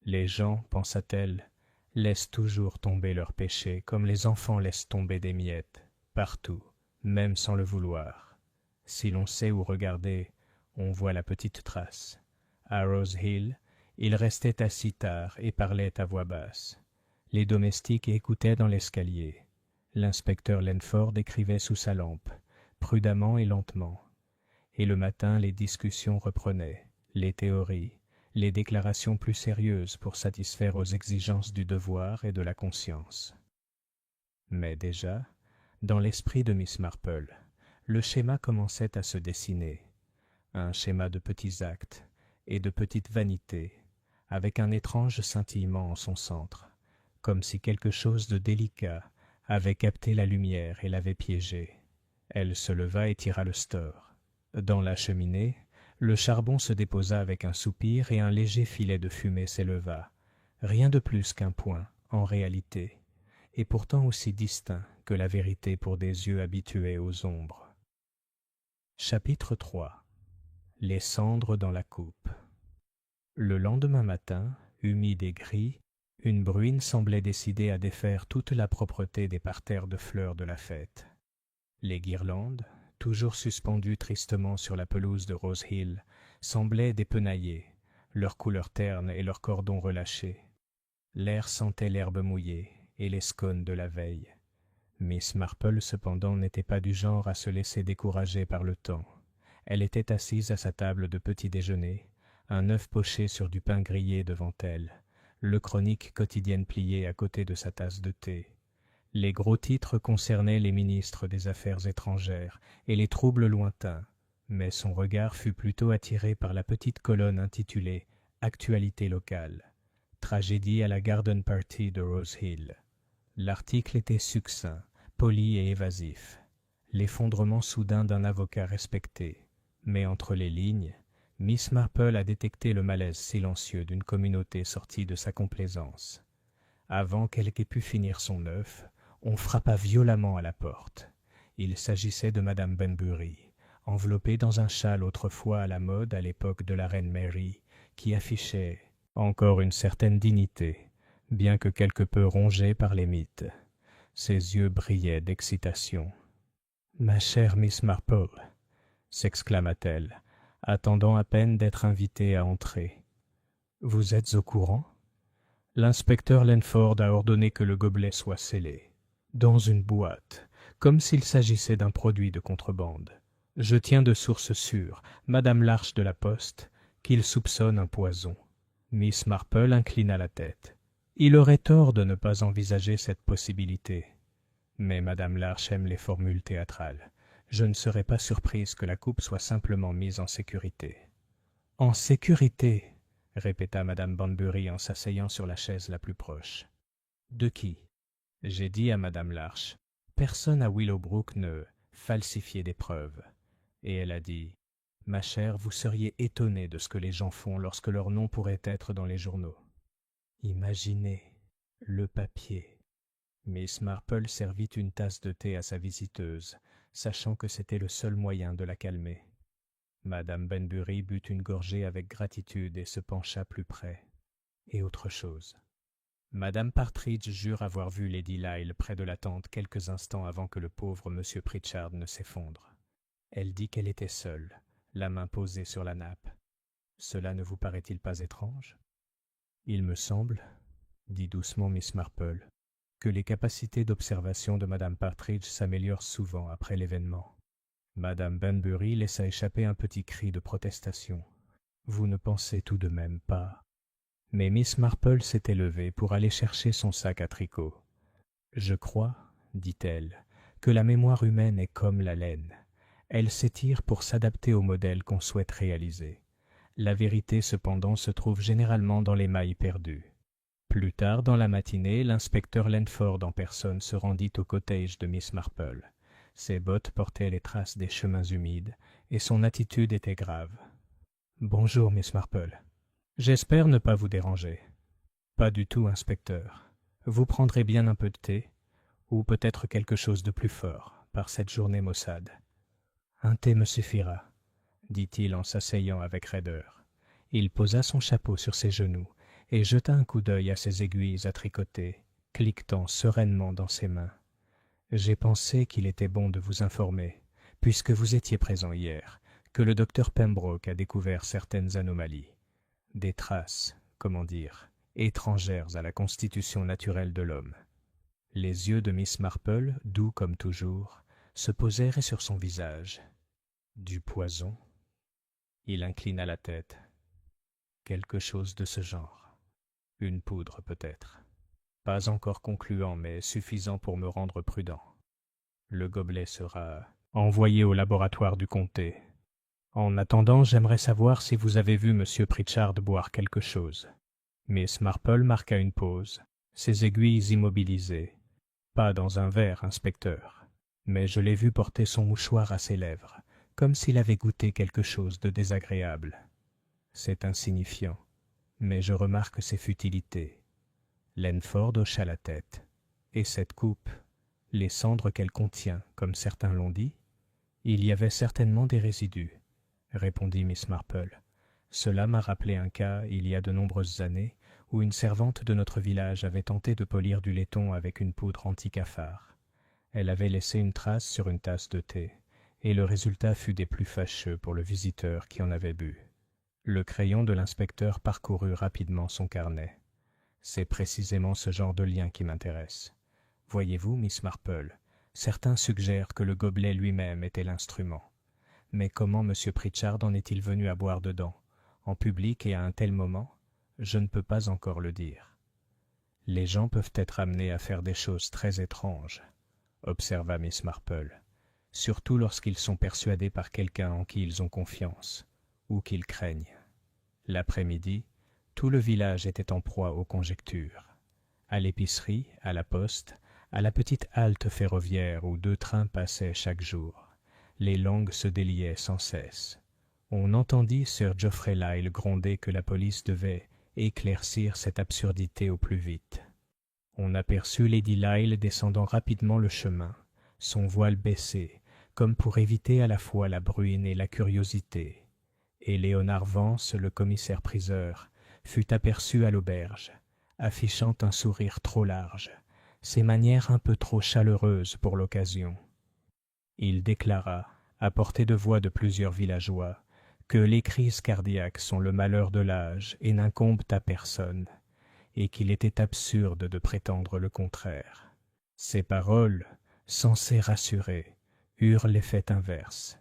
Les gens, pensa-t-elle, laissent toujours tomber leurs péchés comme les enfants laissent tomber des miettes, partout, même sans le vouloir. Si l'on sait où regarder, on voit la petite trace. À Rose Hill, il restait assis tard et parlait à voix basse. Les domestiques écoutaient dans l'escalier. L'inspecteur Lenford écrivait sous sa lampe, prudemment et lentement. Et le matin, les discussions reprenaient, les théories, les déclarations plus sérieuses pour satisfaire aux exigences du devoir et de la conscience. Mais déjà, dans l'esprit de Miss Marple, le schéma commençait à se dessiner, un schéma de petits actes et de petites vanités, avec un étrange scintillement en son centre, comme si quelque chose de délicat avait capté la lumière et l'avait piégée. Elle se leva et tira le store. Dans la cheminée, Le charbon se déposa avec un soupir et un léger filet de fumée s'éleva. Rien de plus qu'un point, en réalité, et pourtant aussi distinct que la vérité pour des yeux habitués aux ombres. Chapitre 3. Les cendres dans la coupe. Le lendemain matin, humide et gris, une bruine semblait décidée à défaire toute la propreté des parterres de fleurs de la fête. Les guirlandes, toujours suspendues tristement sur la pelouse de Rose Hill, semblaient dépenaillées, leurs couleurs ternes et leurs cordons relâchés. L'air sentait l'herbe mouillée et les scones de la veille. Miss Marple, cependant, n'était pas du genre à se laisser décourager par le temps. Elle était assise à sa table de petit déjeuner, un œuf poché sur du pain grillé devant elle, le chronique quotidienne plié à côté de sa tasse de thé. Les gros titres concernaient les ministres des Affaires étrangères et les troubles lointains, mais son regard fut plutôt attiré par la petite colonne intitulée « Actualité locale », tragédie à la Garden Party de Rose Hill. L'article était succinct, poli et évasif, l'effondrement soudain d'un avocat respecté, mais entre les lignes, Miss Marple a détecté le malaise silencieux d'une communauté sortie de sa complaisance. Avant qu'elle ait pu finir son œuf, on frappa violemment à la porte. Il s'agissait de Madame Benbury, enveloppée dans un châle autrefois à la mode à l'époque de la reine Mary, qui affichait encore une certaine dignité, bien que quelque peu rongée par les mythes. Ses yeux brillaient d'excitation. « Ma chère Miss Marple !» s'exclama-t-elle, attendant à peine d'être invitée à entrer. « Vous êtes au courant ? L'inspecteur Lenford a ordonné que le gobelet soit scellé, dans une boîte, comme s'il s'agissait d'un produit de contrebande. Je tiens de source sûre, Madame Larche de la Poste, qu'il soupçonne un poison. » Miss Marple inclina la tête. Il aurait tort de ne pas envisager cette possibilité. Mais Madame Larche aime les formules théâtrales. Je ne serais pas surprise que la coupe soit simplement mise en sécurité. « En sécurité !» répéta Madame Banbury en s'asseyant sur la chaise la plus proche. « De qui ?» J'ai dit à Madame Larche. Personne à Willowbrook ne falsifiait des preuves. Et elle a dit « Ma chère, vous seriez étonnée de ce que les gens font lorsque leur nom pourrait être dans les journaux. » Imaginez le papier. Miss Marple servit une tasse de thé à sa visiteuse, sachant que c'était le seul moyen de la calmer. Madame Benbury but une gorgée avec gratitude et se pencha plus près. Et autre chose. Madame Partridge jure avoir vu Lady Lyle près de la tente quelques instants avant que le pauvre monsieur Pritchard ne s'effondre. Elle dit qu'elle était seule, la main posée sur la nappe. Cela ne vous paraît-il pas étrange ? Il me semble, dit doucement Miss Marple, que les capacités d'observation de Madame Partridge s'améliorent souvent après l'événement. Madame Benbury laissa échapper un petit cri de protestation. Vous ne pensez tout de même pas. Mais Miss Marple s'était levée pour aller chercher son sac à tricot. Je crois, dit-elle, que la mémoire humaine est comme la laine. Elle s'étire pour s'adapter au modèle qu'on souhaite réaliser. La vérité, cependant, se trouve généralement dans les mailles perdues. Plus tard dans la matinée, l'inspecteur Lenford en personne se rendit au cottage de Miss Marple. Ses bottes portaient les traces des chemins humides, et son attitude était grave. « Bonjour, Miss Marple. J'espère ne pas vous déranger. »« Pas du tout, inspecteur. Vous prendrez bien un peu de thé, ou peut-être quelque chose de plus fort, par cette journée maussade. »« Un thé me suffira, » dit-il en s'asseyant avec raideur. Il posa son chapeau sur ses genoux et jeta un coup d'œil à ses aiguilles à tricoter, cliquetant sereinement dans ses mains. « J'ai pensé qu'il était bon de vous informer, puisque vous étiez présent hier, que le docteur Pembroke a découvert certaines anomalies. Des traces, comment dire, étrangères à la constitution naturelle de l'homme. » Les yeux de Miss Marple, doux comme toujours, se posèrent sur son visage. « Du poison ?» Il inclina la tête. « Quelque chose de ce genre. Une poudre, peut-être. Pas encore concluant, mais suffisant pour me rendre prudent. Le gobelet sera envoyé au laboratoire du comté. En attendant, j'aimerais savoir si vous avez vu M. Pritchard boire quelque chose. » Miss Marple marqua une pause, ses aiguilles immobilisées. « Pas dans un verre, inspecteur, mais je l'ai vu porter son mouchoir à ses lèvres, comme s'il avait goûté quelque chose de désagréable. C'est insignifiant, mais je remarque ses futilités. Lenford hocha la tête. Et cette coupe, les cendres qu'elle contient, comme certains l'ont dit, il y avait certainement des résidus, répondit Miss Marple. Cela m'a rappelé un cas, il y a de nombreuses années, où une servante de notre village avait tenté de polir du laiton avec une poudre anti-cafard. Elle avait laissé une trace sur une tasse de thé, et le résultat fut des plus fâcheux pour le visiteur qui en avait bu. Le crayon de l'inspecteur parcourut rapidement son carnet. C'est précisément ce genre de lien qui m'intéresse. Voyez-vous, Miss Marple, certains suggèrent que le gobelet lui-même était l'instrument. Mais comment M. Pritchard en est-il venu à boire dedans, en public et à un tel moment? Je ne peux pas encore le dire. Les gens peuvent être amenés à faire des choses très étranges, observa Miss Marple, surtout lorsqu'ils sont persuadés par quelqu'un en qui ils ont confiance, ou qu'ils craignent. L'après-midi, tout le village était en proie aux conjectures. À l'épicerie, à la poste, à la petite halte ferroviaire où 2 trains passaient chaque jour, les langues se déliaient sans cesse. On entendit Sir Geoffrey Lyle gronder que la police devait éclaircir cette absurdité au plus vite. On aperçut Lady Lyle descendant rapidement le chemin, son voile baissé, comme pour éviter à la fois la bruine et la curiosité. Et Léonard Vance, le commissaire-priseur, fut aperçu à l'auberge, affichant un sourire trop large, ses manières un peu trop chaleureuses pour l'occasion. Il déclara, à portée de voix de plusieurs villageois, que les crises cardiaques sont le malheur de l'âge et n'incombent à personne, et qu'il était absurde de prétendre le contraire. Ces paroles, censées rassurer, eurent l'effet inverse.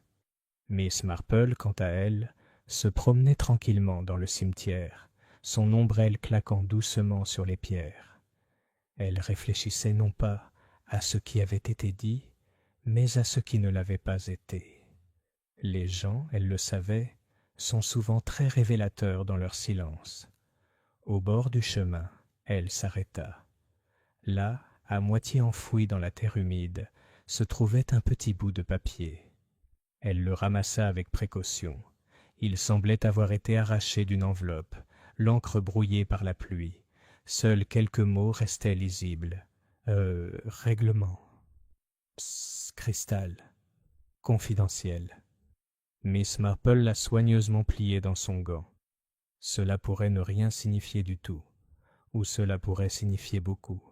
Miss Marple, quant à elle, se promenait tranquillement dans le cimetière, son ombrelle claquant doucement sur les pierres. Elle réfléchissait non pas à ce qui avait été dit, mais à ce qui ne l'avait pas été. Les gens, elle le savait, sont souvent très révélateurs dans leur silence. Au bord du chemin, elle s'arrêta. Là, à moitié enfoui dans la terre humide, se trouvait un petit bout de papier. Elle le ramassa avec précaution. Il semblait avoir été arraché d'une enveloppe, l'encre brouillée par la pluie. Seuls quelques mots restaient lisibles. Règlement. Psst, cristal. Confidentiel. Miss Marple l'a soigneusement plié dans son gant. Cela pourrait ne rien signifier du tout, ou cela pourrait signifier beaucoup.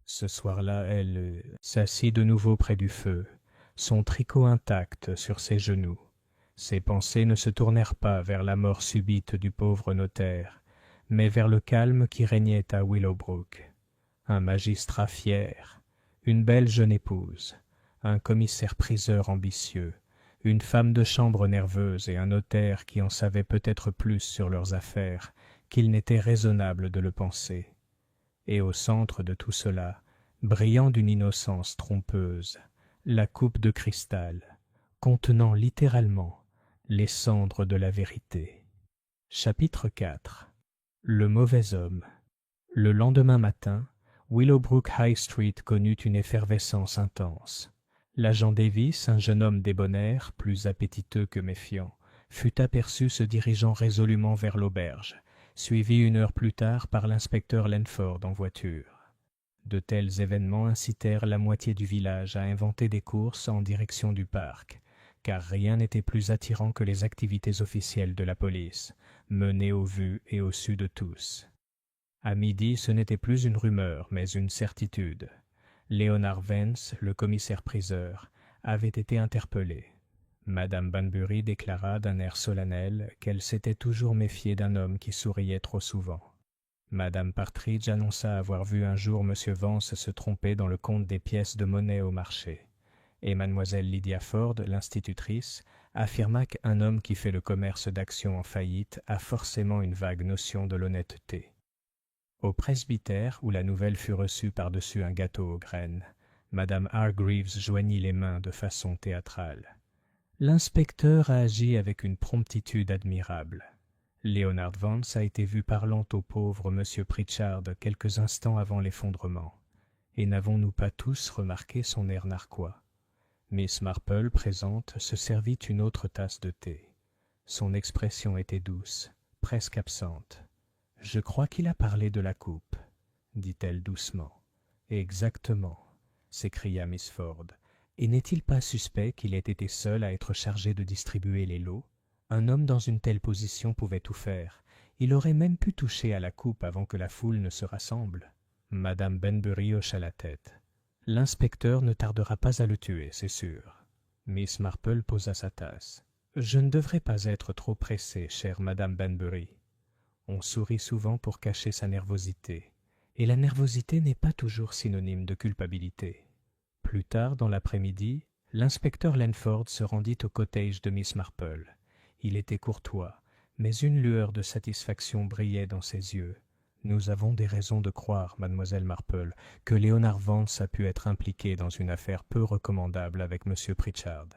Ce soir-là, elle s'assit de nouveau près du feu, son tricot intact sur ses genoux. Ses pensées ne se tournèrent pas vers la mort subite du pauvre notaire, mais vers le calme qui régnait à Willowbrook. Un magistrat fier, une belle jeune épouse, un commissaire-priseur ambitieux, une femme de chambre nerveuse et un notaire qui en savait peut-être plus sur leurs affaires qu'il n'était raisonnable de le penser. Et au centre de tout cela, brillant d'une innocence trompeuse, la coupe de cristal, contenant littéralement les cendres de la vérité. Chapitre 4. Le mauvais homme. Le lendemain matin, Willowbrook High Street connut une effervescence intense. L'agent Davis, un jeune homme débonnaire, plus appétiteux que méfiant, fut aperçu se dirigeant résolument vers l'auberge, suivi 1 heure plus tard par l'inspecteur Lenford en voiture. De tels événements incitèrent la moitié du village à inventer des courses en direction du parc, car rien n'était plus attirant que les activités officielles de la police, menées au vu et au su de tous. À midi, ce n'était plus une rumeur, mais une certitude. Léonard Vance, le commissaire-priseur, avait été interpellé. Madame Banbury déclara d'un air solennel qu'elle s'était toujours méfiée d'un homme qui souriait trop souvent. Madame Partridge annonça avoir vu un jour M. Vance se tromper dans le compte des pièces de monnaie au marché. Et mademoiselle Lydia Ford, l'institutrice, affirma qu'un homme qui fait le commerce d'actions en faillite a forcément une vague notion de l'honnêteté. Au presbytère, où la nouvelle fut reçue par-dessus un gâteau aux graines, madame Hargreaves joignit les mains de façon théâtrale. L'inspecteur a agi avec une promptitude admirable. Léonard Vance a été vu parlant au pauvre M. Pritchard quelques instants avant l'effondrement. Et n'avons-nous pas tous remarqué son air narquois? Miss Marple, présente, se servit une autre tasse de thé. Son expression était douce, presque absente. « Je crois qu'il a parlé de la coupe, » dit-elle doucement. « Exactement, » s'écria Miss Ford. « Et n'est-il pas suspect qu'il ait été seul à être chargé de distribuer les lots? Un homme dans une telle position pouvait tout faire. Il aurait même pu toucher à la coupe avant que la foule ne se rassemble. » Madame Benbury hocha la tête. « L'inspecteur ne tardera pas à le tuer, c'est sûr. » Miss Marple posa sa tasse. « Je ne devrais pas être trop pressée, chère Madame Benbury. » On sourit souvent pour cacher sa nervosité, et la nervosité n'est pas toujours synonyme de culpabilité. Plus tard dans l'après-midi, l'inspecteur Lenford se rendit au cottage de Miss Marple. Il était courtois, mais une lueur de satisfaction brillait dans ses yeux. « Nous avons des raisons de croire, mademoiselle Marple, que Léonard Vance a pu être impliqué dans une affaire peu recommandable avec M. Pritchard.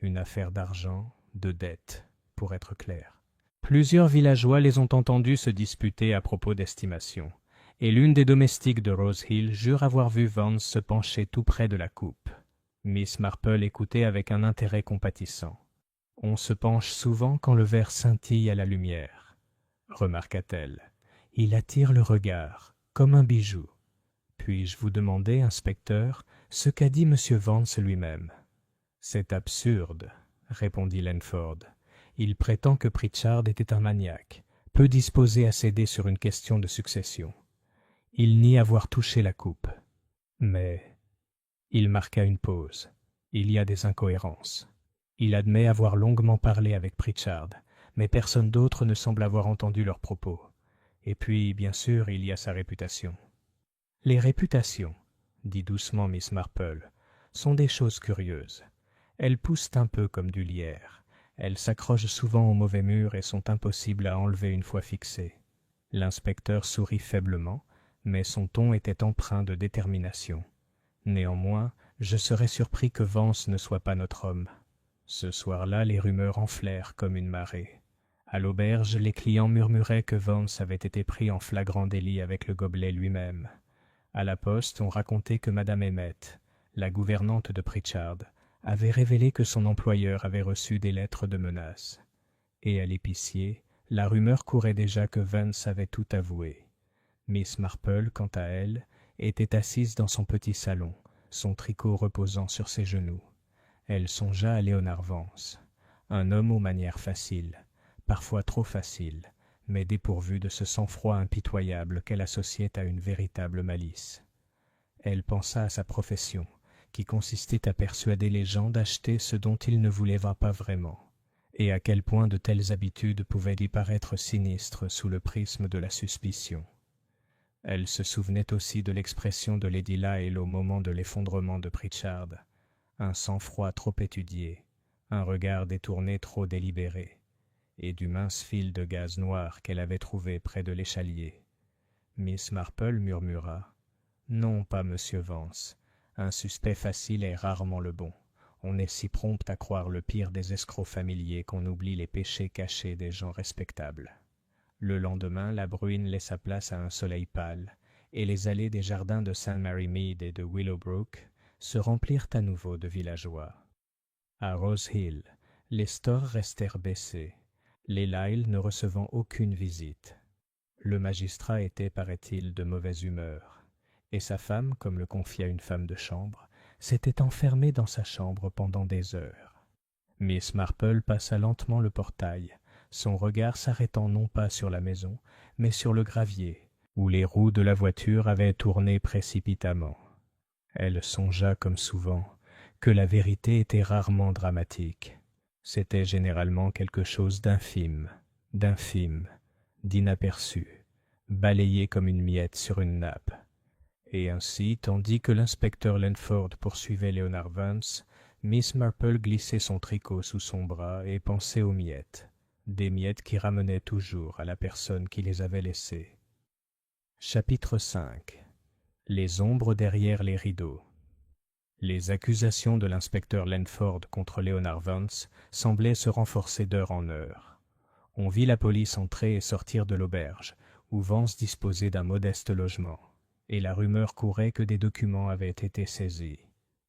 Une affaire d'argent, de dette, pour être clair. » Plusieurs villageois les ont entendus se disputer à propos d'estimation, et l'une des domestiques de Rose Hill jure avoir vu Vance se pencher tout près de la coupe. Miss Marple écoutait avec un intérêt compatissant. « On se penche souvent quand le verre scintille à la lumière, » remarqua-t-elle. « Il attire le regard, comme un bijou. Puis-je vous demander, inspecteur, ce qu'a dit M. Vance lui-même? »« C'est absurde, » répondit Lenford. « Il prétend que Pritchard était un maniaque, peu disposé à céder sur une question de succession. Il nie avoir touché la coupe. Mais... » Il marqua une pause. « Il y a des incohérences. Il admet avoir longuement parlé avec Pritchard, mais personne d'autre ne semble avoir entendu leurs propos. Et puis, bien sûr, il y a sa réputation. » « Les réputations, » dit doucement Miss Marple, « sont des choses curieuses. Elles poussent un peu comme du lierre. Elles s'accrochent souvent au mauvais mur et sont impossibles à enlever une fois fixées. » L'inspecteur sourit faiblement, mais son ton était empreint de détermination. « Néanmoins, je serais surpris que Vance ne soit pas notre homme. » Ce soir-là, les rumeurs enflèrent comme une marée. À l'auberge, les clients murmuraient que Vance avait été pris en flagrant délit avec le gobelet lui-même. À la poste, on racontait que Madame Emmett, la gouvernante de Pritchard, avait révélé que son employeur avait reçu des lettres de menaces. Et à l'épicier, la rumeur courait déjà que Vance avait tout avoué. Miss Marple, quant à elle, était assise dans son petit salon, son tricot reposant sur ses genoux. Elle songea à Léonard Vance, un homme aux manières faciles, parfois trop faciles, mais dépourvu de ce sang-froid impitoyable qu'elle associait à une véritable malice. Elle pensa à sa profession, qui consistait à persuader les gens d'acheter ce dont ils ne voulaient pas vraiment, et à quel point de telles habitudes pouvaient y paraître sinistres sous le prisme de la suspicion. Elle se souvenait aussi de l'expression de Lady Lyle au moment de l'effondrement de Pritchard, un sang-froid trop étudié, un regard détourné trop délibéré, et du mince fil de gaz noir qu'elle avait trouvé près de l'échalier. Miss Marple murmura « Non, pas Monsieur Vance. Un suspect facile est rarement le bon. On est si prompt à croire le pire des escrocs familiers qu'on oublie les péchés cachés des gens respectables. » Le lendemain, la bruine laissa place à un soleil pâle, et les allées des jardins de St. Mary Mead et de Willowbrook se remplirent à nouveau de villageois. À Rose Hill, les stores restèrent baissés, les Lyle ne recevant aucune visite. Le magistrat était, paraît-il, de mauvaise humeur, et sa femme, comme le confia une femme de chambre, s'était enfermée dans sa chambre pendant des heures. Miss Marple passa lentement le portail, son regard s'arrêtant non pas sur la maison, mais sur le gravier, où les roues de la voiture avaient tourné précipitamment. Elle songea, comme souvent, que la vérité était rarement dramatique. C'était généralement quelque chose d'infime, d'inaperçu, balayé comme une miette sur une nappe. Et ainsi, tandis que l'inspecteur Lenford poursuivait Léonard Vance, Miss Marple glissait son tricot sous son bras et pensait aux miettes, des miettes qui ramenaient toujours à la personne qui les avait laissées. Chapitre 5. Les ombres derrière les rideaux. Les accusations de l'inspecteur Lenford contre Léonard Vance semblaient se renforcer d'heure en heure. On vit la police entrer et sortir de l'auberge, où Vance disposait d'un modeste logement, et la rumeur courait que des documents avaient été saisis.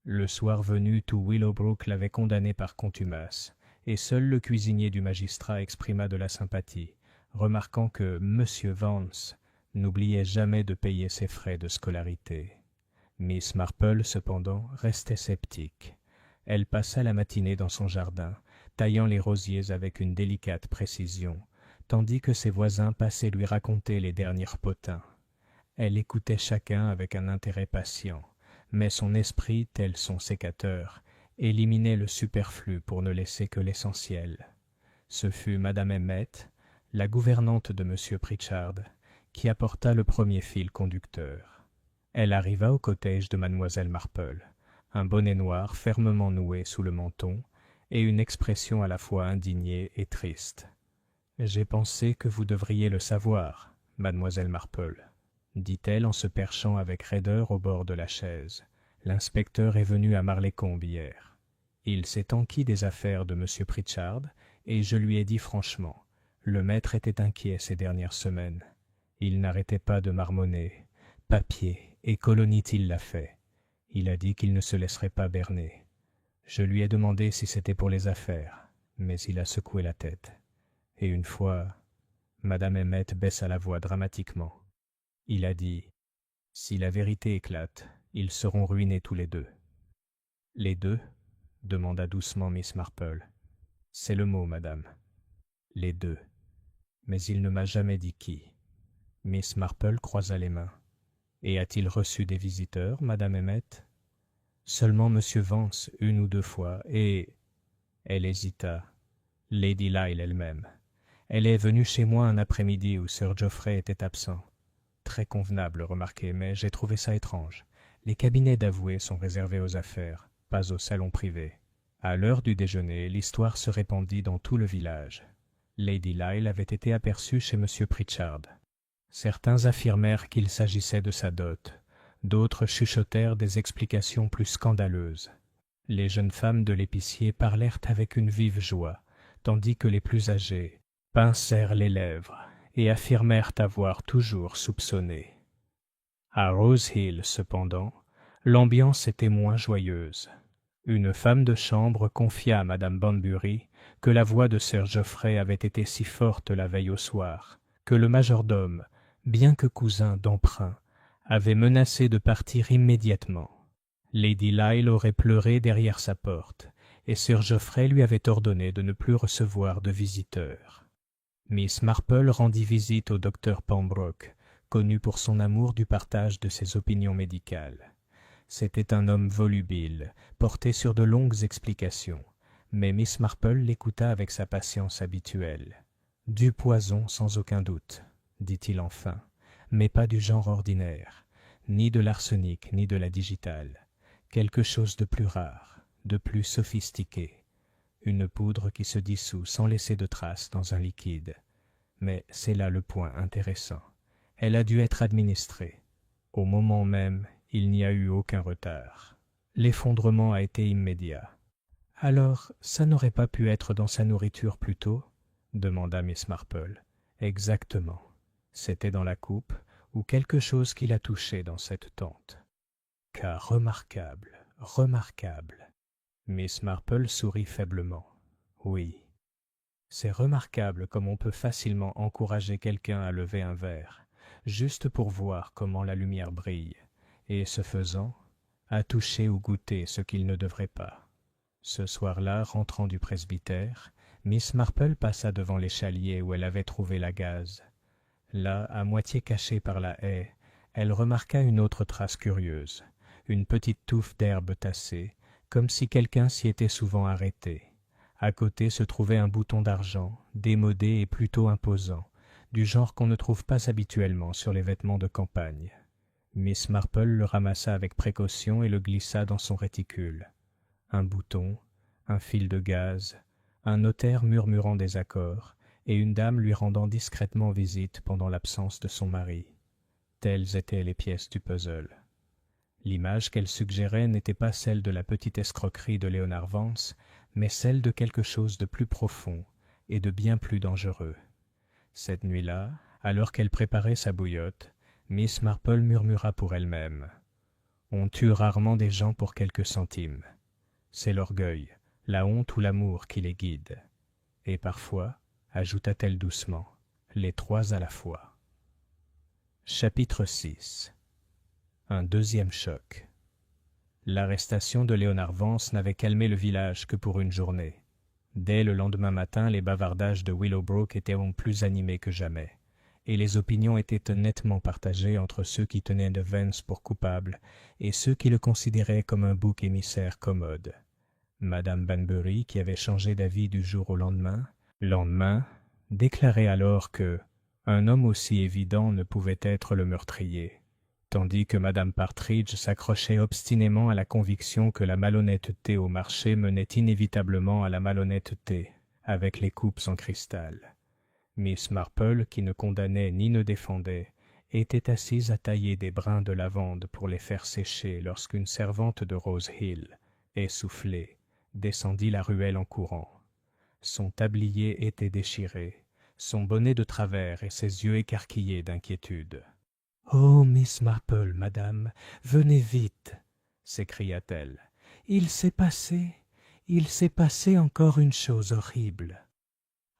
Le soir venu, tout Willowbrook l'avait condamné par contumace, et seul le cuisinier du magistrat exprima de la sympathie, remarquant que M. Vance n'oubliait jamais de payer ses frais de scolarité. Miss Marple, cependant, restait sceptique. Elle passa la matinée dans son jardin, taillant les rosiers avec une délicate précision, tandis que ses voisins passaient lui raconter les derniers potins. Elle écoutait chacun avec un intérêt patient, mais son esprit, tel son sécateur, éliminait le superflu pour ne laisser que l'essentiel. Ce fut Madame Emmett, la gouvernante de M. Pritchard, qui apporta le premier fil conducteur. Elle arriva au cottage de Mademoiselle Marple, un bonnet noir fermement noué sous le menton, et une expression à la fois indignée et triste. « J'ai pensé que vous devriez le savoir, Mademoiselle Marple, » dit-elle en se perchant avec raideur au bord de la chaise. « L'inspecteur est venu à Marlécombe hier. Il s'est enquis des affaires de M. Pritchard, et je lui ai dit franchement, le maître était inquiet ces dernières semaines. Il n'arrêtait pas de marmonner. Papier et colonne-t-il l'a fait. Il a dit qu'il ne se laisserait pas berner. Je lui ai demandé si c'était pour les affaires, mais il a secoué la tête. Et une fois, Madame Emmett baissa la voix dramatiquement. Il a dit « Si la vérité éclate, ils seront ruinés tous les deux. » « Les deux ?» demanda doucement Miss Marple. « C'est le mot, madame. »« Les deux. Mais il ne m'a jamais dit qui. » Miss Marple croisa les mains. « Et a-t-il reçu des visiteurs, Madame Emmett ?»« Seulement Monsieur Vance, une ou deux fois, et... » Elle hésita. « Lady Lyle elle-même. Elle est venue chez moi un après-midi où Sir Geoffrey était absent. Très convenable, remarquez, mais j'ai trouvé ça étrange. Les cabinets d'avoués sont réservés aux affaires, pas aux salons privés. » À l'heure du déjeuner, l'histoire se répandit dans tout le village. Lady Lyle avait été aperçue chez M. Pritchard. Certains affirmèrent qu'il s'agissait de sa dot, d'autres chuchotèrent des explications plus scandaleuses. Les jeunes femmes de l'épicier parlèrent avec une vive joie, tandis que les plus âgées pincèrent les lèvres et affirmèrent avoir toujours soupçonné. À Rose Hill, cependant, l'ambiance était moins joyeuse. Une femme de chambre confia à Madame Bunbury que la voix de Sir Geoffrey avait été si forte la veille au soir, que le majordome, bien que cousin d'emprunt, avait menacé de partir immédiatement. Lady Lyle aurait pleuré derrière sa porte, et Sir Geoffrey lui avait ordonné de ne plus recevoir de visiteurs. Miss Marple rendit visite au docteur Pembroke, connu pour son amour du partage de ses opinions médicales. C'était un homme volubile, porté sur de longues explications, mais Miss Marple l'écouta avec sa patience habituelle. « Du poison sans aucun doute, » dit-il enfin, « mais pas du genre ordinaire, ni de l'arsenic, ni de la digitale. Quelque chose de plus rare, de plus sophistiqué. Une poudre qui se dissout sans laisser de traces dans un liquide. Mais c'est là le point intéressant. Elle a dû être administrée. Au moment même, il n'y a eu aucun retard. L'effondrement a été immédiat. « Alors, ça n'aurait pas pu être dans sa nourriture plus tôt ?» demanda Miss Marple. « Exactement. C'était dans la coupe ou quelque chose qui l'a touché dans cette tente. »« Cas remarquable, remarquable. » Miss Marple sourit faiblement. « Oui. C'est remarquable comme on peut facilement encourager quelqu'un à lever un verre, juste pour voir comment la lumière brille, et ce faisant, à toucher ou goûter ce qu'il ne devrait pas. » Ce soir-là, rentrant du presbytère, Miss Marple passa devant l'échalier où elle avait trouvé la gaze. Là, à moitié cachée par la haie, elle remarqua une autre trace curieuse, une petite touffe d'herbe tassée, comme si quelqu'un s'y était souvent arrêté. À côté se trouvait un bouton d'argent, démodé et plutôt imposant, du genre qu'on ne trouve pas habituellement sur les vêtements de campagne. Miss Marple le ramassa avec précaution et le glissa dans son réticule. Un bouton, un fil de gaz, un notaire murmurant des accords, et une dame lui rendant discrètement visite pendant l'absence de son mari. Telles étaient les pièces du puzzle. L'image qu'elle suggérait n'était pas celle de la petite escroquerie de Léonard Vance, mais celle de quelque chose de plus profond et de bien plus dangereux. Cette nuit-là, alors qu'elle préparait sa bouillotte, Miss Marple murmura pour elle-même. On tue rarement des gens pour quelques centimes. C'est l'orgueil, la honte ou l'amour qui les guide. Et parfois, ajouta-t-elle doucement, les trois à la fois. Chapitre 6. Un deuxième choc. L'arrestation de Léonard Vance n'avait calmé le village que pour une journée. Dès le lendemain matin, les bavardages de Willowbrook étaient plus animés que jamais, et les opinions étaient nettement partagées entre ceux qui tenaient de Vance pour coupable et ceux qui le considéraient comme un bouc émissaire commode. Madame Banbury, qui avait changé d'avis du jour au lendemain, déclarait alors que un homme aussi évident ne pouvait être le meurtrier, tandis que Madame Partridge s'accrochait obstinément à la conviction que la malhonnêteté au marché menait inévitablement à la malhonnêteté avec les coupes en cristal. Miss Marple, qui ne condamnait ni ne défendait, était assise à tailler des brins de lavande pour les faire sécher lorsqu'une servante de Rose Hill, essoufflée, descendit la ruelle en courant. Son tablier était déchiré, son bonnet de travers et ses yeux écarquillés d'inquiétude. « Oh, Miss Marple, madame, venez vite !» s'écria-t-elle. « Il s'est passé encore une chose horrible. »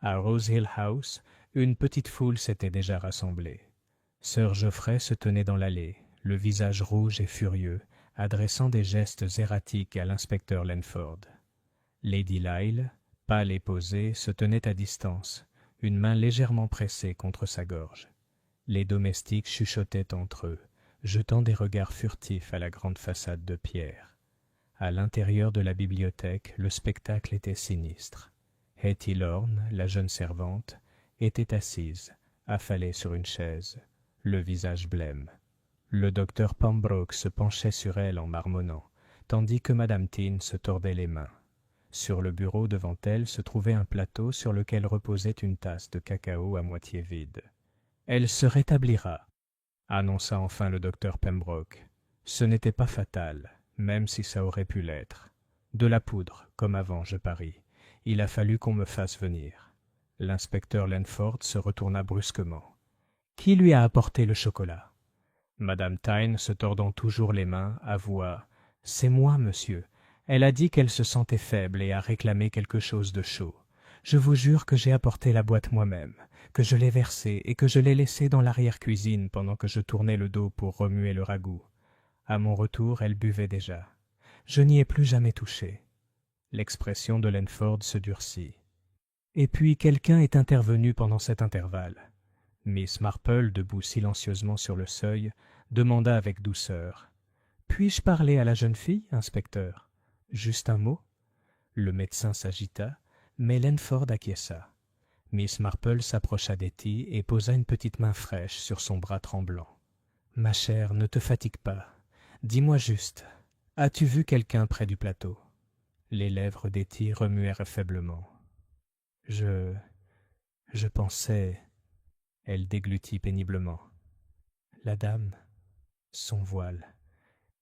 À Rose Hill House, une petite foule s'était déjà rassemblée. Sir Geoffrey se tenait dans l'allée, le visage rouge et furieux, adressant des gestes erratiques à l'inspecteur Lenford. Lady Lyle, pâle et posée, se tenait à distance, une main légèrement pressée contre sa gorge. Les domestiques chuchotaient entre eux, jetant des regards furtifs à la grande façade de pierre. À l'intérieur de la bibliothèque, le spectacle était sinistre. Hetty Lorne, la jeune servante, était assise, affalée sur une chaise, le visage blême. Le docteur Pembroke se penchait sur elle en marmonnant, tandis que Madame Tin se tordait les mains. Sur le bureau devant elle se trouvait un plateau sur lequel reposait une tasse de cacao à moitié vide. « Elle se rétablira », annonça enfin le docteur Pembroke. « Ce n'était pas fatal, même si ça aurait pu l'être. De la poudre, comme avant, je parie. Il a fallu qu'on me fasse venir. » L'inspecteur Lenford se retourna brusquement. « Qui lui a apporté le chocolat ?» Madame Tyne, se tordant toujours les mains, avoua « C'est moi, monsieur. Elle a dit qu'elle se sentait faible et a réclamé quelque chose de chaud. Je vous jure que j'ai apporté la boîte moi-même, que je l'ai versée et que je l'ai laissée dans l'arrière-cuisine pendant que je tournais le dos pour remuer le ragoût. À mon retour, elle buvait déjà. Je n'y ai plus jamais touché. » L'expression de Lenford se durcit. « Et puis quelqu'un est intervenu pendant cet intervalle. » Miss Marple, debout silencieusement sur le seuil, demanda avec douceur. « Puis-je parler à la jeune fille, inspecteur? Juste un mot ?» Le médecin s'agita, mais Lenford acquiesça. Miss Marple s'approcha d'Hetty et posa une petite main fraîche sur son bras tremblant. « Ma chère, ne te fatigue pas. Dis-moi juste, as-tu vu quelqu'un près du plateau ?» Les lèvres d'Hetty remuèrent faiblement. « Je pensais... » Elle déglutit péniblement. « La dame, son voile.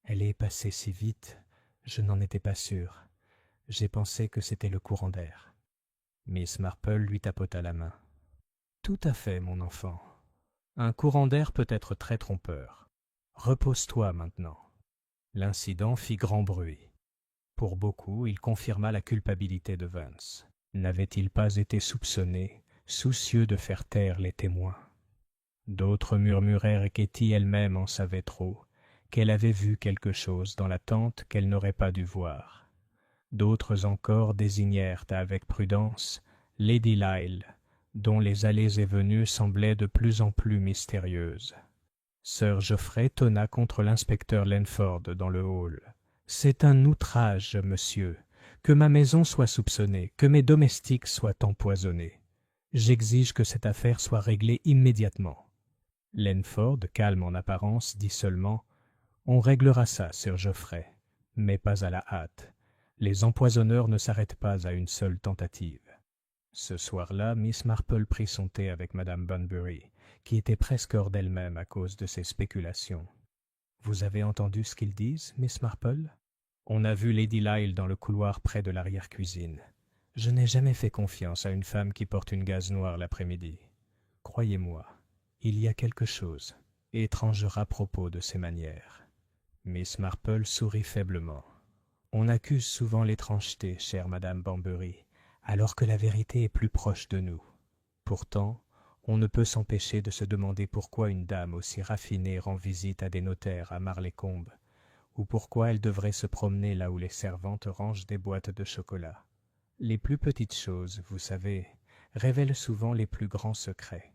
Elle est passée si vite, je n'en étais pas sûr. J'ai pensé que c'était le courant d'air. » Miss Marple lui tapota la main. « Tout à fait, mon enfant. Un courant d'air peut être très trompeur. Repose-toi maintenant. » L'incident fit grand bruit. Pour beaucoup, il confirma la culpabilité de Vance. N'avait-il pas été soupçonné, soucieux de faire taire les témoins? D'autres murmurèrent qu'Hetty elle-même en savait trop, qu'elle avait vu quelque chose dans la tente qu'elle n'aurait pas dû voir. D'autres encore désignèrent avec prudence Lady Lyle, dont les allées et venues semblaient de plus en plus mystérieuses. Sir Geoffrey tonna contre l'inspecteur Lenford dans le hall. « C'est un outrage, monsieur, que ma maison soit soupçonnée, que mes domestiques soient empoisonnés. J'exige que cette affaire soit réglée immédiatement. » Lenford, calme en apparence, dit seulement « On réglera ça, Sir Geoffrey, mais pas à la hâte. Les empoisonneurs ne s'arrêtent pas à une seule tentative. » Ce soir-là, Miss Marple prit son thé avec Madame Bunbury, qui était presque hors d'elle-même à cause de ses spéculations. « Vous avez entendu ce qu'ils disent, Miss Marple ? On a vu Lady Lyle dans le couloir près de l'arrière-cuisine. Je n'ai jamais fait confiance à une femme qui porte une gaze noire l'après-midi. Croyez-moi, il y a quelque chose, étranger à propos de ses manières. » Miss Marple sourit faiblement. « On accuse souvent l'étrangeté, chère Madame Banbury, alors que la vérité est plus proche de nous. Pourtant, on ne peut s'empêcher de se demander pourquoi une dame aussi raffinée rend visite à des notaires à Marlécombe, ou pourquoi elle devrait se promener là où les servantes rangent des boîtes de chocolat. Les plus petites choses, vous savez, révèlent souvent les plus grands secrets. »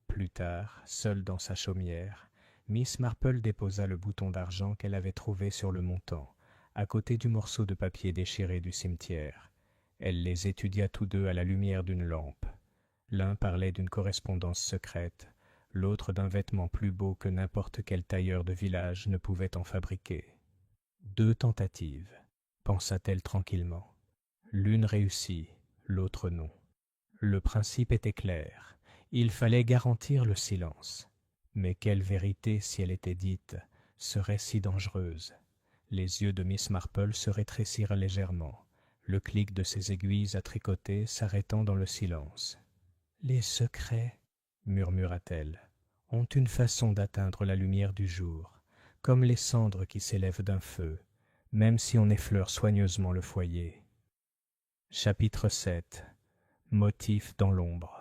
Plus tard, seule dans sa chaumière, Miss Marple déposa le bouton d'argent qu'elle avait trouvé sur le montant, à côté du morceau de papier déchiré du cimetière. Elle les étudia tous deux à la lumière d'une lampe. L'un parlait d'une correspondance secrète, l'autre d'un vêtement plus beau que n'importe quel tailleur de village ne pouvait en fabriquer. 2 tentatives, pensa-t-elle tranquillement. L'une réussit, l'autre non. Le principe était clair. Il fallait garantir le silence. Mais quelle vérité, si elle était dite, serait si dangereuse? Les yeux de Miss Marple se rétrécirent légèrement, le clic de ses aiguilles à tricoter s'arrêtant dans le silence. « Les secrets, murmura-t-elle, ont une façon d'atteindre la lumière du jour, comme les cendres qui s'élèvent d'un feu, même si on effleure soigneusement le foyer. » Chapitre 7. Motif dans l'ombre.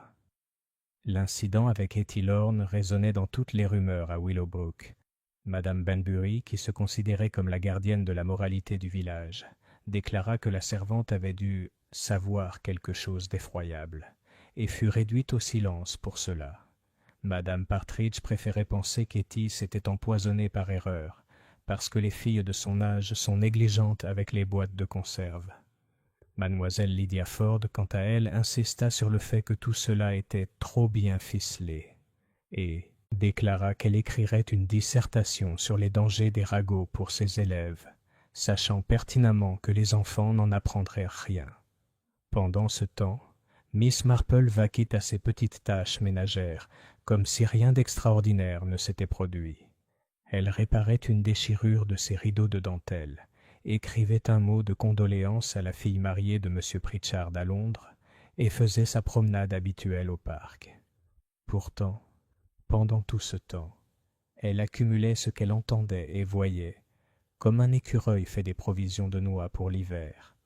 L'incident avec Hetty Lorne résonnait dans toutes les rumeurs à Willowbrook. Madame Banbury, qui se considérait comme la gardienne de la moralité du village, déclara que la servante avait dû savoir quelque chose d'effroyable, et fut réduite au silence pour cela. Madame Partridge préférait penser qu'Hetty s'était empoisonnée par erreur, parce que les filles de son âge sont négligentes avec les boîtes de conserve. Mademoiselle Lydia Ford, quant à elle, insista sur le fait que tout cela était trop bien ficelé, et déclara qu'elle écrirait une dissertation sur les dangers des ragots pour ses élèves, sachant pertinemment que les enfants n'en apprendraient rien. Pendant ce temps, Miss Marple vaquait à ses petites tâches ménagères, comme si rien d'extraordinaire ne s'était produit. Elle réparait une déchirure de ses rideaux de dentelle, écrivait un mot de condoléance à la fille mariée de M. Pritchard à Londres et faisait sa promenade habituelle au parc. Pourtant, pendant tout ce temps, elle accumulait ce qu'elle entendait et voyait, comme un écureuil fait des provisions de noix pour l'hiver.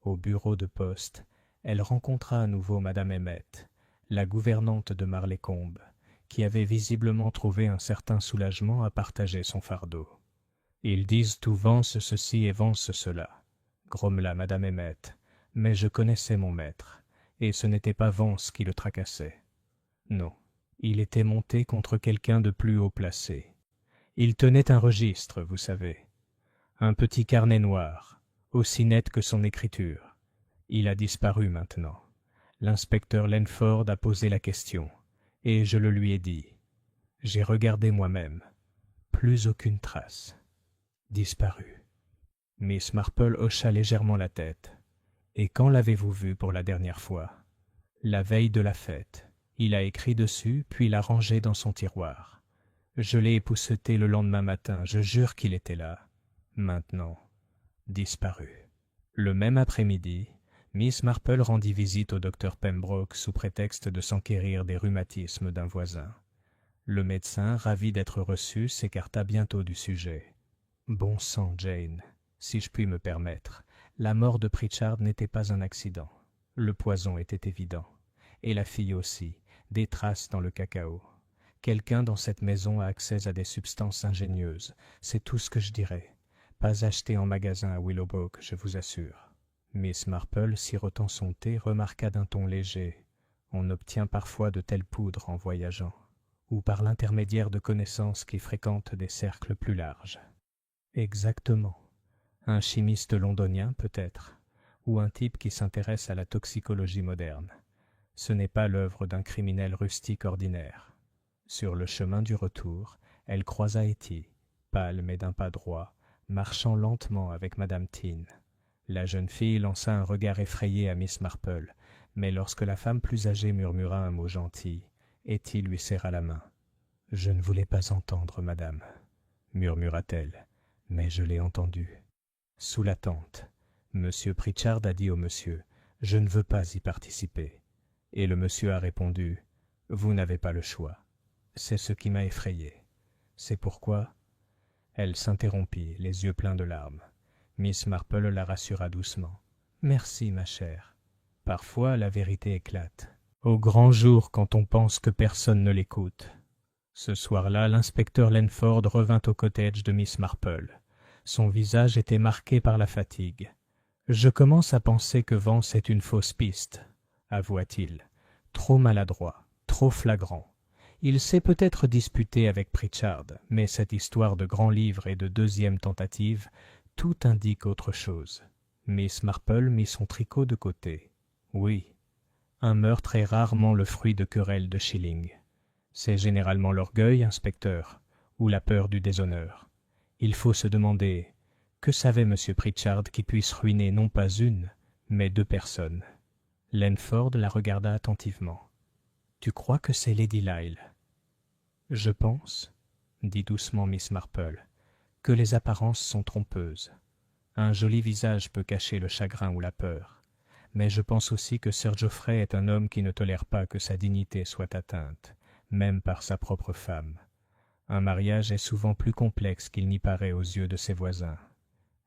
Au bureau de poste, elle rencontra à nouveau Madame Emmett, la gouvernante de Marlécombe, qui avait visiblement trouvé un certain soulagement à partager son fardeau. « Ils disent tout Vance ceci et Vance cela, » grommela Madame Emmett, mais je connaissais mon maître, et ce n'était pas Vance qui le tracassait. Non, il était monté contre quelqu'un de plus haut placé. Il tenait un registre, vous savez, un petit carnet noir, aussi net que son écriture. Il a disparu maintenant. L'inspecteur Lenford a posé la question, et je le lui ai dit. J'ai regardé moi-même. Plus aucune trace. Disparu. Miss Marple hocha légèrement la tête. Et quand l'avez-vous vu pour la dernière fois? La veille de la fête. Il a écrit dessus, puis l'a rangé dans son tiroir. Je l'ai épousseté le lendemain matin, je jure qu'il était là. Maintenant, disparu. Le même après-midi, Miss Marple rendit visite au docteur Pembroke sous prétexte de s'enquérir des rhumatismes d'un voisin. Le médecin, ravi d'être reçu, s'écarta bientôt du sujet. « Bon sang, Jane, si je puis me permettre, la mort de Pritchard n'était pas un accident. Le poison était évident. Et la fille aussi, des traces dans le cacao. Quelqu'un dans cette maison a accès à des substances ingénieuses, c'est tout ce que je dirais. Pas acheté en magasin à Willowbrook, je vous assure. » Miss Marple, sirotant son thé, remarqua d'un ton léger. « On obtient parfois de telles poudres en voyageant, ou par l'intermédiaire de connaissances qui fréquentent des cercles plus larges. » Exactement. Un chimiste londonien, peut-être, ou un type qui s'intéresse à la toxicologie moderne. Ce n'est pas l'œuvre d'un criminel rustique ordinaire. Sur le chemin du retour, elle croisa Hetty, pâle mais d'un pas droit, marchant lentement avec Madame Tin. La jeune fille lança un regard effrayé à Miss Marple, mais lorsque la femme plus âgée murmura un mot gentil, Hetty lui serra la main. « Je ne voulais pas entendre, madame, » murmura-t-elle, « mais je l'ai entendu. » Sous la tente, Monsieur Pritchard a dit au monsieur « Je ne veux pas y participer. » Et le monsieur a répondu « Vous n'avez pas le choix. » C'est ce qui m'a effrayée. C'est pourquoi Elle s'interrompit, les yeux pleins de larmes. Miss Marple la rassura doucement. « Merci, ma chère. Parfois, la vérité éclate. Au grand jour, quand on pense que personne ne l'écoute. » Ce soir-là, l'inspecteur Lenford revint au cottage de Miss Marple. Son visage était marqué par la fatigue. « Je commence à penser que Vance est une fausse piste, » avoua-t-il. « Trop maladroit, trop flagrant. Il s'est peut-être disputé avec Pritchard, mais cette histoire de grand livre et de deuxième tentative, tout indique autre chose. » Miss Marple mit son tricot de côté. « Oui, un meurtre est rarement le fruit de querelles de shilling. C'est généralement l'orgueil, inspecteur, ou la peur du déshonneur. Il faut se demander, que savait M. Pritchard qui puisse ruiner non pas une, mais deux personnes ?» Lenford la regarda attentivement. « Tu crois que c'est Lady Lyle ?»« Je pense, » dit doucement Miss Marple, « que les apparences sont trompeuses. Un joli visage peut cacher le chagrin ou la peur. Mais je pense aussi que Sir Geoffrey est un homme qui ne tolère pas que sa dignité soit atteinte, même par sa propre femme. Un mariage est souvent plus complexe qu'il n'y paraît aux yeux de ses voisins. »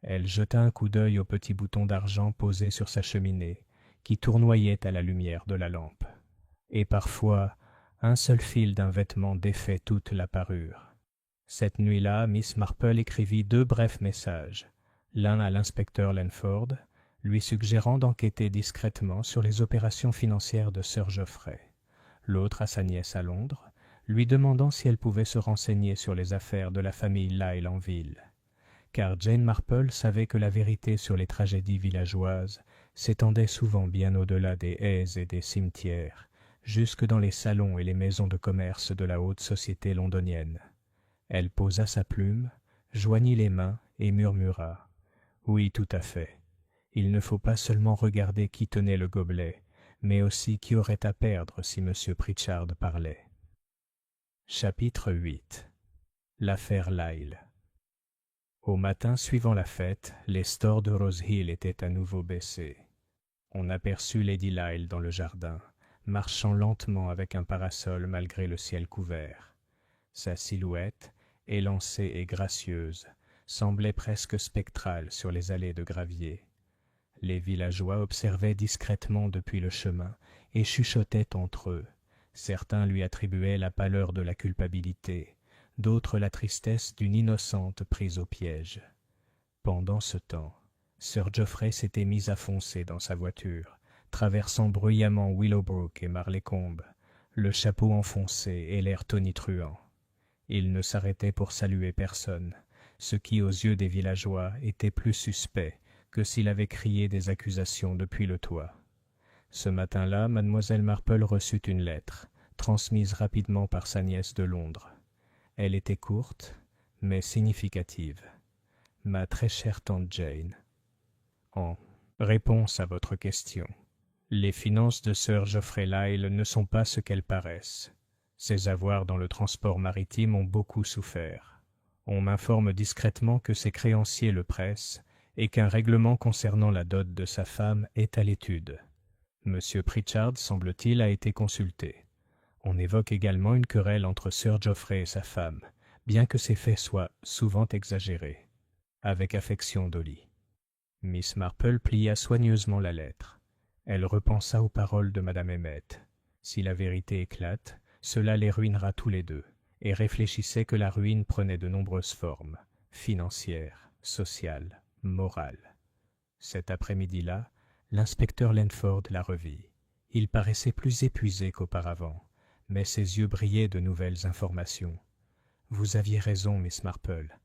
Elle jeta un coup d'œil au petit bouton d'argent posé sur sa cheminée, qui tournoyait à la lumière de la lampe. Et parfois, un seul fil d'un vêtement défait toute la parure. Cette nuit-là, Miss Marple écrivit 2 brefs messages, l'un à l'inspecteur Lenford, lui suggérant d'enquêter discrètement sur les opérations financières de Sir Geoffrey, l'autre à sa nièce à Londres, lui demandant si elle pouvait se renseigner sur les affaires de la famille Lyle en ville. Car Jane Marple savait que la vérité sur les tragédies villageoises s'étendait souvent bien au-delà des haies et des cimetières, jusque dans les salons et les maisons de commerce de la haute société londonienne. Elle posa sa plume, joignit les mains et murmura « Oui, tout à fait. Il ne faut pas seulement regarder qui tenait le gobelet, mais aussi qui aurait à perdre si M. Pritchard parlait. » Chapitre 8. L'affaire Lyle. Au matin suivant la fête, les stores de Rose Hill étaient à nouveau baissés. On aperçut Lady Lyle dans le jardin, marchant lentement avec un parasol malgré le ciel couvert. Sa silhouette, élancée et gracieuse, semblait presque spectrale sur les allées de gravier. Les villageois observaient discrètement depuis le chemin et chuchotaient entre eux. Certains lui attribuaient la pâleur de la culpabilité, d'autres la tristesse d'une innocente prise au piège. Pendant ce temps, Sir Geoffrey s'était mis à foncer dans sa voiture, traversant bruyamment Willowbrook et Marleycombe, le chapeau enfoncé et l'air tonitruant. Il ne s'arrêtait pour saluer personne, ce qui aux yeux des villageois était plus suspect que s'il avait crié des accusations depuis le toit. Ce matin-là, mademoiselle Marple reçut une lettre, transmise rapidement par sa nièce de Londres. Elle était courte, mais significative. « Ma très chère tante Jane, en réponse à votre question, les finances de Sir Geoffrey Lyle ne sont pas ce qu'elles paraissent. Ses avoirs dans le transport maritime ont beaucoup souffert. On m'informe discrètement que ses créanciers le pressent et qu'un règlement concernant la dot de sa femme est à l'étude. Monsieur Pritchard, semble-t-il, a été consulté. On évoque également une querelle entre Sir Geoffrey et sa femme, bien que ces faits soient souvent exagérés. Avec affection, Dolly. » Miss Marple plia soigneusement la lettre. Elle repensa aux paroles de Madame Emmett. Si la vérité éclate, cela les ruinera tous les deux, et réfléchissait que la ruine prenait de nombreuses formes, financières, sociales, morales. Cet après-midi-là, l'inspecteur Lenford la revit. Il paraissait plus épuisé qu'auparavant, mais ses yeux brillaient de nouvelles informations. « Vous aviez raison, Miss Marple.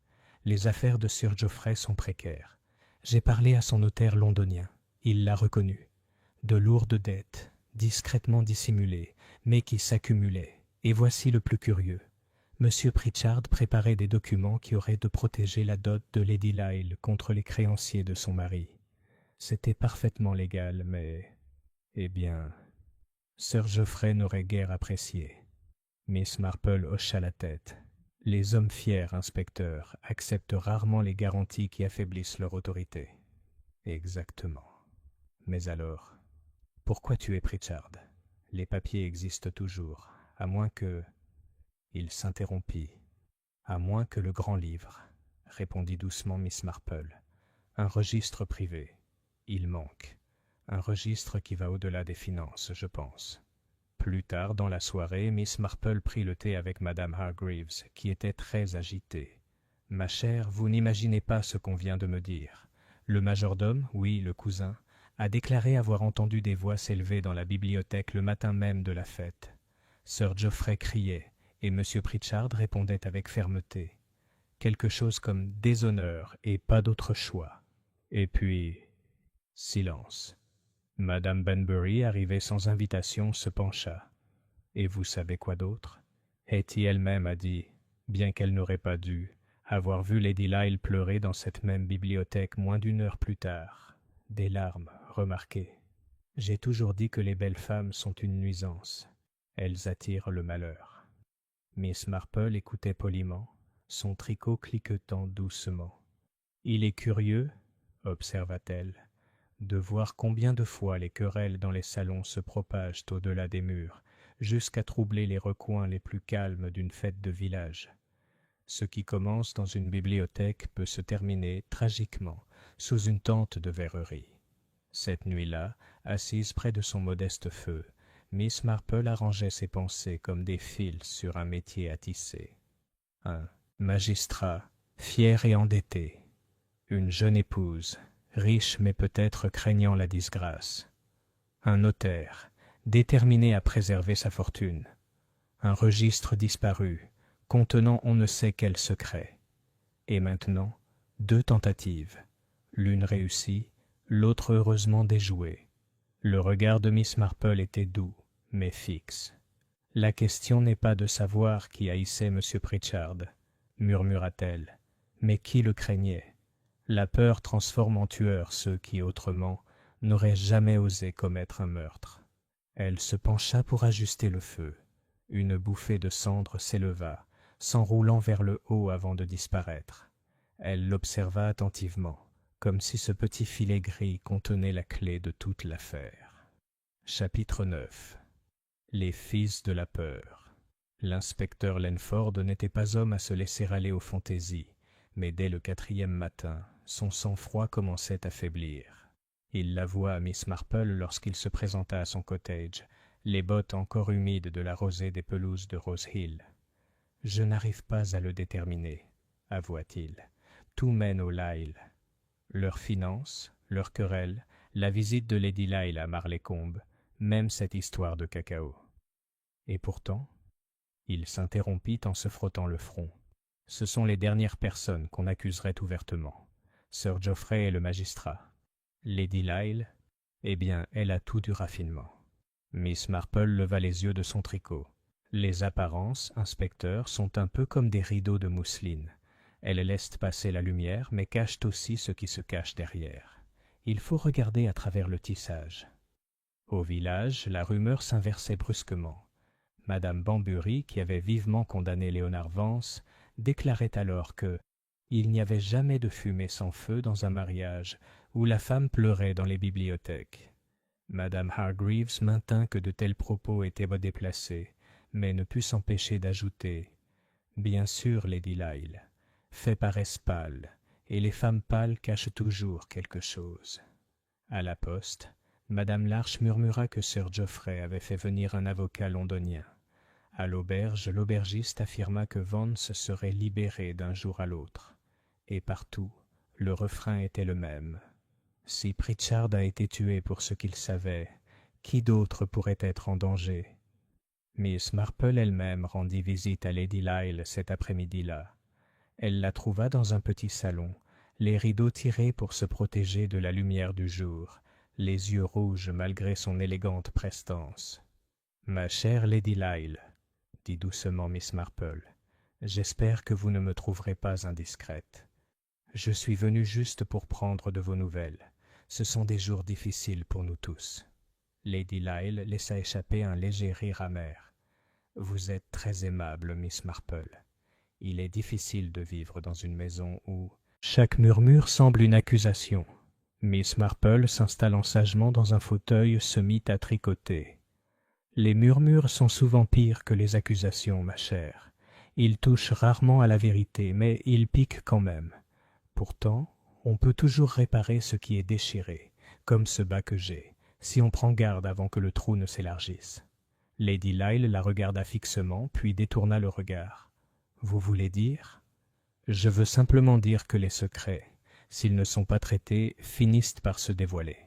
Les affaires de Sir Geoffrey sont précaires. J'ai parlé à son notaire londonien. Il l'a reconnu. De lourdes dettes, discrètement dissimulées, mais qui s'accumulaient. Et voici le plus curieux. Monsieur Pritchard préparait des documents qui auraient de protéger la dot de Lady Lyle contre les créanciers de son mari. C'était parfaitement légal, mais... Eh bien, Sir Geoffrey n'aurait guère apprécié. » Miss Marple hocha la tête. « Les hommes fiers, inspecteur, acceptent rarement les garanties qui affaiblissent leur autorité. »« Exactement. Mais alors, pourquoi tuer Pritchard? Les papiers existent toujours, à moins que... » Il s'interrompit. « À moins que le grand livre, répondit doucement Miss Marple. Un registre privé. Il manque. Un registre qui va au-delà des finances, je pense. Plus tard dans la soirée, Miss Marple prit le thé avec Madame Hargreaves, qui était très agitée. « Ma chère, vous n'imaginez pas ce qu'on vient de me dire. Le majordome, oui, le cousin, a déclaré avoir entendu des voix s'élever dans la bibliothèque le matin même de la fête. Sir Geoffrey criait, et M. Pritchard répondait avec fermeté. Quelque chose comme déshonneur et pas d'autre choix. Et puis, silence. Madame Banbury, arrivée sans invitation, se pencha. Et vous savez quoi d'autre? Hetty elle-même a dit, bien qu'elle n'aurait pas dû, avoir vu Lady Lyle pleurer dans cette même bibliothèque moins d'une heure plus tard. Des larmes, remarquez. J'ai toujours dit que les belles femmes sont une nuisance. Elles attirent le malheur. Miss Marple écoutait poliment, son tricot cliquetant doucement. Il est curieux, observa-t-elle, de voir combien de fois les querelles dans les salons se propagent au-delà des murs, jusqu'à troubler les recoins les plus calmes d'une fête de village. Ce qui commence dans une bibliothèque peut se terminer tragiquement sous une tente de verrerie. Cette nuit-là, assise près de son modeste feu, Miss Marple arrangeait ses pensées comme des fils sur un métier à tisser. Un magistrat, fier et endetté. Une jeune épouse, riche mais peut-être craignant la disgrâce. Un notaire, déterminé à préserver sa fortune. Un registre disparu, contenant on ne sait quel secret. Et maintenant, 2 tentatives. L'une réussie, l'autre heureusement déjouée. Le regard de Miss Marple était doux, mais fixe. « La question n'est pas de savoir qui haïssait M. Pritchard, » murmura-t-elle, « mais qui le craignait. La peur transforme en tueurs ceux qui, autrement, n'auraient jamais osé commettre un meurtre. » Elle se pencha pour ajuster le feu. Une bouffée de cendre s'éleva, s'enroulant vers le haut avant de disparaître. Elle l'observa attentivement, comme si ce petit filet gris contenait la clé de toute l'affaire. Chapitre 9. Les fils de la peur. L'inspecteur Lenford n'était pas homme à se laisser aller aux fantaisies, mais dès le 4e matin, son sang-froid commençait à faiblir. Il l'avoua à Miss Marple lorsqu'il se présenta à son cottage, les bottes encore humides de la rosée des pelouses de Rose Hill. « Je n'arrive pas à le déterminer, » avoua-t-il. « Tout mène aux Lyle. Leurs finances, leurs querelles, la visite de Lady Lyle à Marleycombe, même cette histoire de cacao. Et pourtant, il s'interrompit en se frottant le front. Ce sont les dernières personnes qu'on accuserait ouvertement. Sir Geoffrey et le magistrat. Lady Lyle, eh bien, elle a tout du raffinement. Miss Marple leva les yeux de son tricot. Les apparences, inspecteur, sont un peu comme des rideaux de mousseline. Elles laissent passer la lumière, mais cachent aussi ce qui se cache derrière. Il faut regarder à travers le tissage. Au village, la rumeur s'inversait brusquement. Madame Banbury, qui avait vivement condamné Léonard Vance, déclarait alors que « il n'y avait jamais de fumée sans feu dans un mariage où la femme pleurait dans les bibliothèques ». Madame Hargreaves maintint que de tels propos étaient déplacés, mais ne put s'empêcher d'ajouter « Bien sûr, Lady Lyle, fait paraissent pâles, et les femmes pâles cachent toujours quelque chose. » À la poste, Madame Larche murmura que Sir Geoffrey avait fait venir un avocat londonien. À l'auberge, l'aubergiste affirma que Vance serait libéré d'un jour à l'autre. Et partout, le refrain était le même. Si Pritchard a été tué pour ce qu'il savait, qui d'autre pourrait être en danger? Miss Marple elle-même rendit visite à Lady Lyle cet après-midi-là. Elle la trouva dans un petit salon, les rideaux tirés pour se protéger de la lumière du jour, les yeux rouges malgré son élégante prestance. « Ma chère Lady Lyle, » dit doucement Miss Marple, « j'espère que vous ne me trouverez pas indiscrète. Je suis venue juste pour prendre de vos nouvelles. Ce sont des jours difficiles pour nous tous. » Lady Lyle laissa échapper un léger rire amer. « Vous êtes très aimable, Miss Marple. Il est difficile de vivre dans une maison où chaque murmure semble une accusation. » Miss Marple, s'installant sagement dans un fauteuil, se mit à tricoter. « Les murmures sont souvent pires que les accusations, ma chère. Il touche rarement à la vérité, mais il pique quand même. Pourtant, on peut toujours réparer ce qui est déchiré, comme ce bas que j'ai, si on prend garde avant que le trou ne s'élargisse. Lady Lyle la regarda fixement, puis détourna le regard. « Vous voulez dire ?» ?»« Je veux simplement dire que les secrets, s'ils ne sont pas traités, finissent par se dévoiler.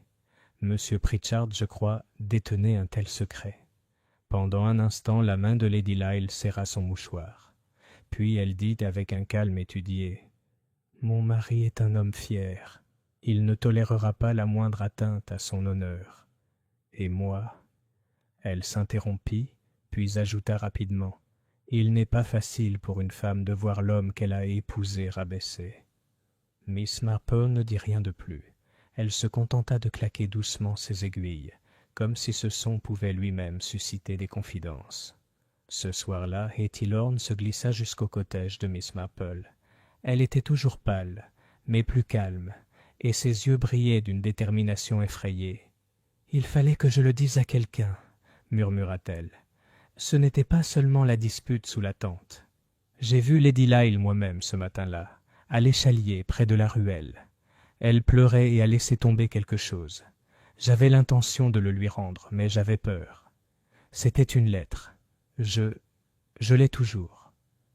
Monsieur Pritchard, je crois, détenait un tel secret. » Pendant un instant, la main de Lady Lyle serra son mouchoir. Puis elle dit avec un calme étudié, « Mon mari est un homme fier. Il ne tolérera pas la moindre atteinte à son honneur. Et moi... » Elle s'interrompit, puis ajouta rapidement, « Il n'est pas facile pour une femme de voir l'homme qu'elle a épousé rabaissé. » Miss Marple ne dit rien de plus. Elle se contenta de claquer doucement ses aiguilles, comme si ce son pouvait lui-même susciter des confidences. Ce soir-là, Hetty Lorne se glissa jusqu'au cottage de Miss Marple. Elle était toujours pâle, mais plus calme, et ses yeux brillaient d'une détermination effrayée. « Il fallait que je le dise à quelqu'un, » murmura-t-elle. « Ce n'était pas seulement la dispute sous la tente. J'ai vu Lady Lyle moi-même ce matin-là, à l'échalier près de la ruelle. Elle pleurait et a laissé tomber quelque chose. J'avais l'intention de le lui rendre, mais j'avais peur. C'était une lettre. Je l'ai toujours. »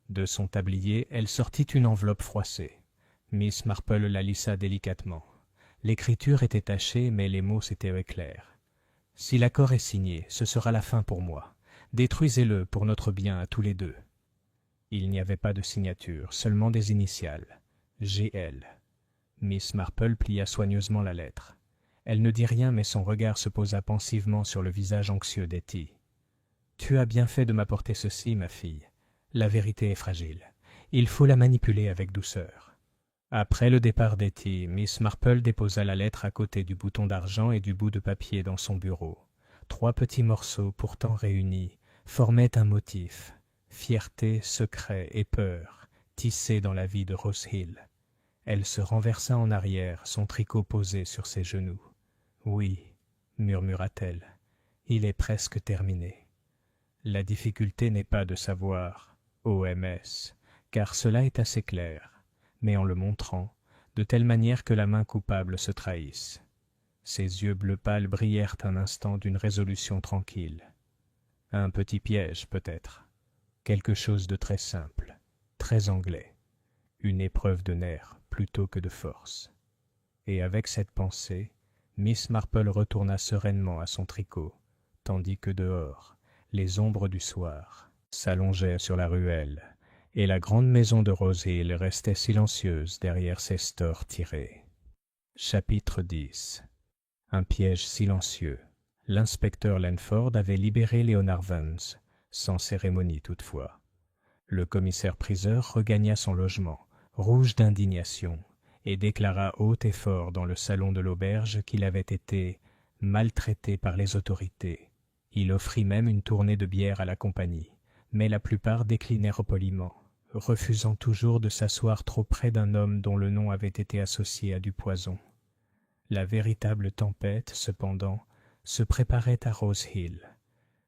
De son tablier, elle sortit une enveloppe froissée. Miss Marple la lissa délicatement. L'écriture était tachée, mais les mots s'étaient clairs. « Si l'accord est signé, ce sera la fin pour moi. Détruisez-le pour notre bien à tous les deux. » Il n'y avait pas de signature, seulement des initiales. G.L. Miss Marple plia soigneusement la lettre. Elle ne dit rien, mais son regard se posa pensivement sur le visage anxieux d'Hetty. « Tu as bien fait de m'apporter ceci, ma fille. La vérité est fragile. Il faut la manipuler avec douceur. » Après le départ d'Hetty, Miss Marple déposa la lettre à côté du bouton d'argent et du bout de papier dans son bureau. 3 petits morceaux, pourtant réunis, formaient un motif. Fierté, secret et peur, tissés dans la vie de Rose Hill. Elle se renversa en arrière, son tricot posé sur ses genoux. « Oui, » murmura-t-elle, « il est presque terminé. La difficulté n'est pas de savoir OMS, car cela est assez clair, mais en le montrant, de telle manière que la main coupable se trahisse. » Ses yeux bleu pâle brillèrent un instant d'une résolution tranquille. Un petit piège, peut-être. Quelque chose de très simple, très anglais. Une épreuve de nerfs plutôt que de force. Et avec cette pensée, Miss Marple retourna sereinement à son tricot, tandis que dehors, les ombres du soir s'allongeaient sur la ruelle, et la grande maison de Rose Hill restait silencieuse derrière ses stores tirés. Chapitre 10. Un piège silencieux. L'inspecteur Lanford avait libéré Leonard Vance, sans cérémonie toutefois. Le commissaire-priseur regagna son logement, rouge d'indignation, et déclara haut et fort dans le salon de l'auberge qu'il avait été maltraité par les autorités. Il offrit même une tournée de bière à la compagnie, mais la plupart déclinèrent poliment, refusant toujours de s'asseoir trop près d'un homme dont le nom avait été associé à du poison. La véritable tempête, cependant, se préparait à Rose Hill.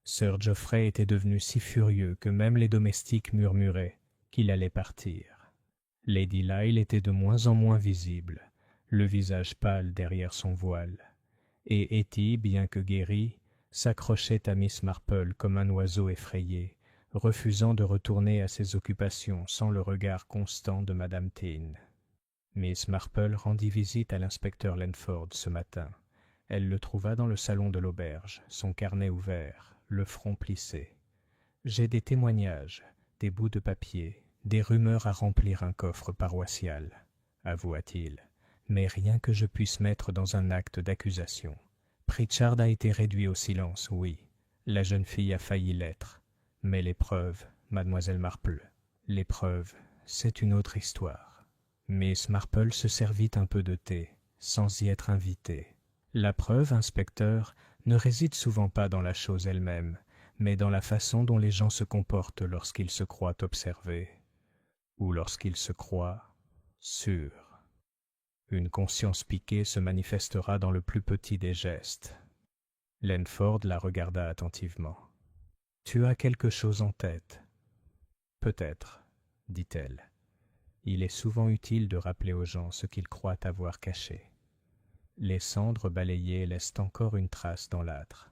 Sir Geoffrey était devenu si furieux que même les domestiques murmuraient qu'il allait partir. Lady Lyle était de moins en moins visible, le visage pâle derrière son voile, et Hetty, bien que guérie, s'accrochait à Miss Marple comme un oiseau effrayé, refusant de retourner à ses occupations sans le regard constant de Madame Thane. Miss Marple rendit visite à l'inspecteur Lanford ce matin. Elle le trouva dans le salon de l'auberge, son carnet ouvert, le front plissé. « J'ai des témoignages, des bouts de papier, des rumeurs à remplir un coffre paroissial, » avoua-t-il, « mais rien que je puisse mettre dans un acte d'accusation. Pritchard a été réduit au silence, oui. La jeune fille a failli l'être. Mais les preuves, mademoiselle Marple, les preuves, c'est une autre histoire. » Miss Marple se servit un peu de thé, sans y être invitée. La preuve, inspecteur, ne réside souvent pas dans la chose elle-même, mais dans la façon dont les gens se comportent lorsqu'ils se croient observés, ou lorsqu'ils se croient sûrs. Une conscience piquée se manifestera dans le plus petit des gestes. Lanford la regarda attentivement. « Tu as quelque chose en tête ?»« Peut-être, dit-elle. Il est souvent utile de rappeler aux gens ce qu'ils croient avoir caché. Les cendres balayées laissent encore une trace dans l'âtre.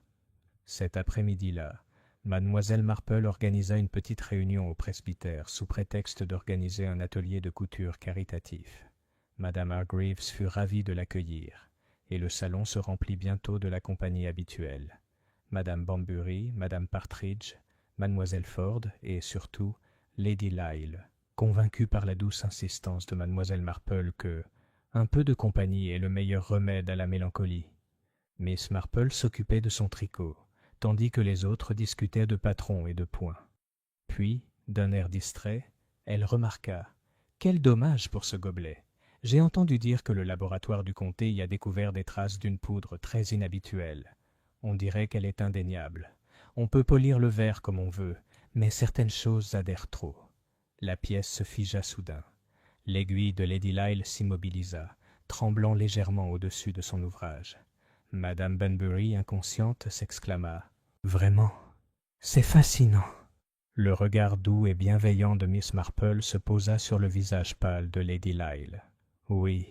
Cet après-midi-là, Mademoiselle Marple organisa une petite réunion au presbytère sous prétexte d'organiser un atelier de couture caritatif. Madame Hargreaves fut ravie de l'accueillir, et le salon se remplit bientôt de la compagnie habituelle. Madame Banbury, Madame Partridge, Mademoiselle Ford et, surtout, Lady Lyle, convaincue par la douce insistance de Mademoiselle Marple que un peu de compagnie est le meilleur remède à la mélancolie. Miss Marple s'occupait de son tricot, tandis que les autres discutaient de patrons et de points. Puis, d'un air distrait, elle remarqua « Quel dommage pour ce gobelet! J'ai entendu dire que le laboratoire du comté y a découvert des traces d'une poudre très inhabituelle. On dirait qu'elle est indéniable. On peut polir le verre comme on veut, mais certaines choses adhèrent trop. » La pièce se figea soudain. L'aiguille de Lady Lyle s'immobilisa, tremblant légèrement au-dessus de son ouvrage. Madame Banbury, inconsciente, s'exclama « Vraiment, c'est fascinant !» Le regard doux et bienveillant de Miss Marple se posa sur le visage pâle de Lady Lyle. « Oui,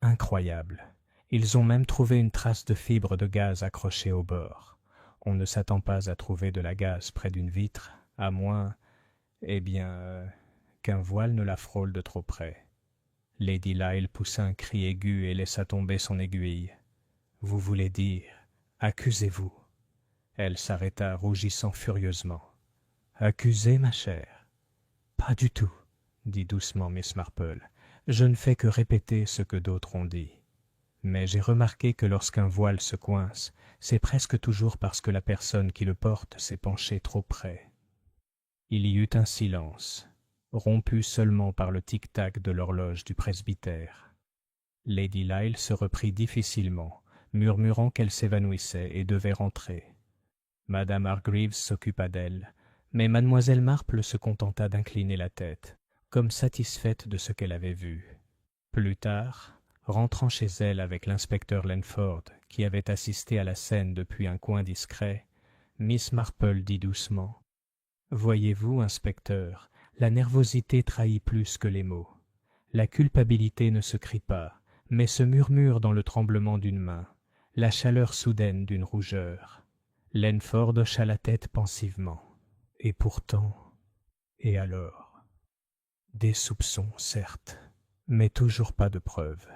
incroyable. Ils ont même trouvé une trace de fibre de gaz accrochée au bord. On ne s'attend pas à trouver de la gaze près d'une vitre, à moins, qu'un voile ne la frôle de trop près. » Lady Lyle poussa un cri aigu et laissa tomber son aiguille. « Vous voulez dire, accusez-vous » Elle s'arrêta, rougissant furieusement. « Accuser, ma chère ?»« Pas du tout, » dit doucement Miss Marple. « Je ne fais que répéter ce que d'autres ont dit. Mais j'ai remarqué que lorsqu'un voile se coince, c'est presque toujours parce que la personne qui le porte s'est penchée trop près. » Il y eut un silence, rompu seulement par le tic-tac de l'horloge du presbytère. Lady Lyle se reprit difficilement, murmurant qu'elle s'évanouissait et devait rentrer. Madame Hargreaves s'occupa d'elle, mais Mademoiselle Marple se contenta d'incliner la tête, comme satisfaite de ce qu'elle avait vu. Plus tard, rentrant chez elle avec l'inspecteur Lenford, qui avait assisté à la scène depuis un coin discret, Miss Marple dit doucement « Voyez-vous, inspecteur, la nervosité trahit plus que les mots. La culpabilité ne se crie pas, mais se murmure dans le tremblement d'une main, la chaleur soudaine d'une rougeur. » Lenford hocha la tête pensivement. « Et pourtant, et alors ? Des soupçons, certes, mais toujours pas de preuves. »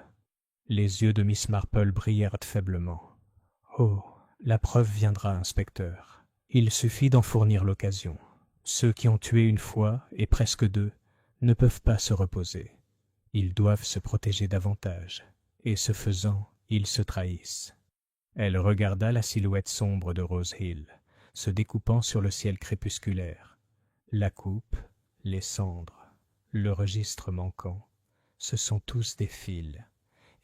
Les yeux de Miss Marple brillèrent faiblement. « Oh, la preuve viendra, inspecteur. Il suffit d'en fournir l'occasion. Ceux qui ont tué une fois, et presque deux, ne peuvent pas se reposer. Ils doivent se protéger davantage, et ce faisant, ils se trahissent. » Elle regarda la silhouette sombre de Rose Hill, se découpant sur le ciel crépusculaire. La coupe, les cendres, le registre manquant, ce sont tous des fils.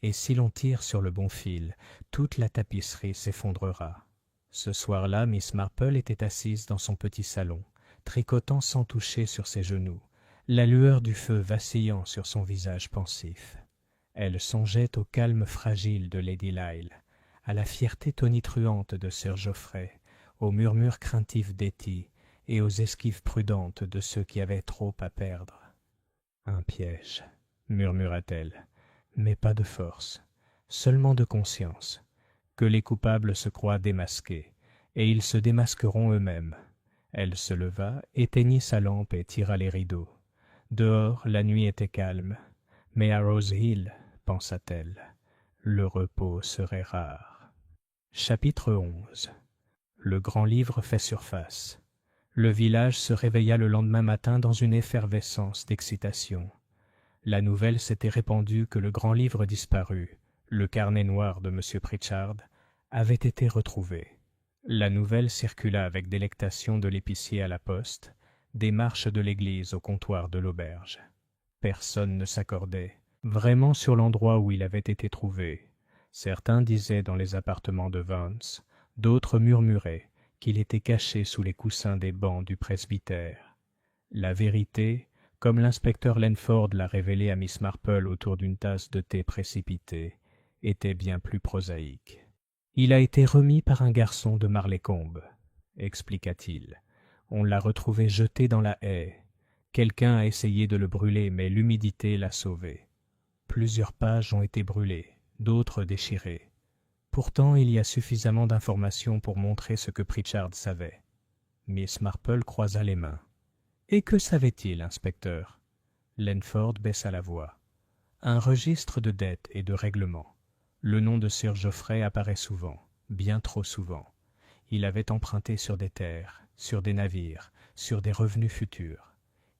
Et si l'on tire sur le bon fil, toute la tapisserie s'effondrera. Ce soir-là, Miss Marple était assise dans son petit salon, tricotant sans toucher sur ses genoux, la lueur du feu vacillant sur son visage pensif. Elle songeait au calme fragile de Lady Lyle, à la fierté tonitruante de Sir Geoffrey, aux murmures craintifs d'Hetty et aux esquives prudentes de ceux qui avaient trop à perdre. « Un piège, » murmura-t-elle, « mais pas de force, seulement de conscience, que les coupables se croient démasqués, et ils se démasqueront eux-mêmes. » Elle se leva, éteignit sa lampe et tira les rideaux. Dehors, la nuit était calme, mais à Rose Hill, pensa-t-elle, le repos serait rare. Chapitre 11. Le grand livre fait surface. Le village se réveilla le lendemain matin dans une effervescence d'excitation. La nouvelle s'était répandue que le grand livre disparu, le carnet noir de M. Pritchard, avait été retrouvé. La nouvelle circula avec délectation de l'épicier à la poste, des marches de l'église au comptoir de l'auberge. Personne ne s'accordait vraiment sur l'endroit où il avait été trouvé. Certains disaient dans les appartements de Vance, d'autres murmuraient qu'il était caché sous les coussins des bancs du presbytère. La vérité, comme l'inspecteur Lenford l'a révélé à Miss Marple autour d'une tasse de thé précipitée, était bien plus prosaïque. « Il a été remis par un garçon de Marleycombe, expliqua-t-il. On l'a retrouvé jeté dans la haie. Quelqu'un a essayé de le brûler, mais l'humidité l'a sauvé. Plusieurs pages ont été brûlées, d'autres déchirées. Pourtant, il y a suffisamment d'informations pour montrer ce que Pritchard savait. Miss Marple croisa les mains. « Et que savait-il, inspecteur » Langford baissa la voix. « Un registre de dettes et de règlements. Le nom de Sir Geoffrey apparaît souvent, bien trop souvent. Il avait emprunté sur des terres, sur des navires, sur des revenus futurs.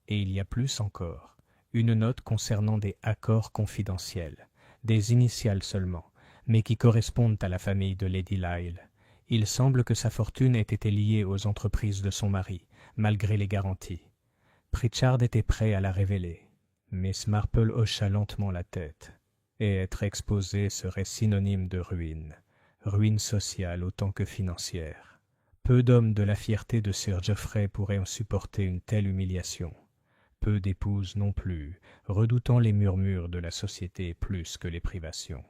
Et il y a plus encore, une note concernant des accords confidentiels, des initiales seulement, mais qui correspondent à la famille de Lady Lyle. Il semble que sa fortune ait été liée aux entreprises de son mari, malgré les garanties. Pritchard était prêt à la révéler. Miss Marple hocha lentement la tête. Et être exposé serait synonyme de ruine, ruine sociale autant que financière. Peu d'hommes de la fierté de Sir Geoffrey pourraient en supporter une telle humiliation. Peu d'épouses non plus, redoutant les murmures de la société plus que les privations.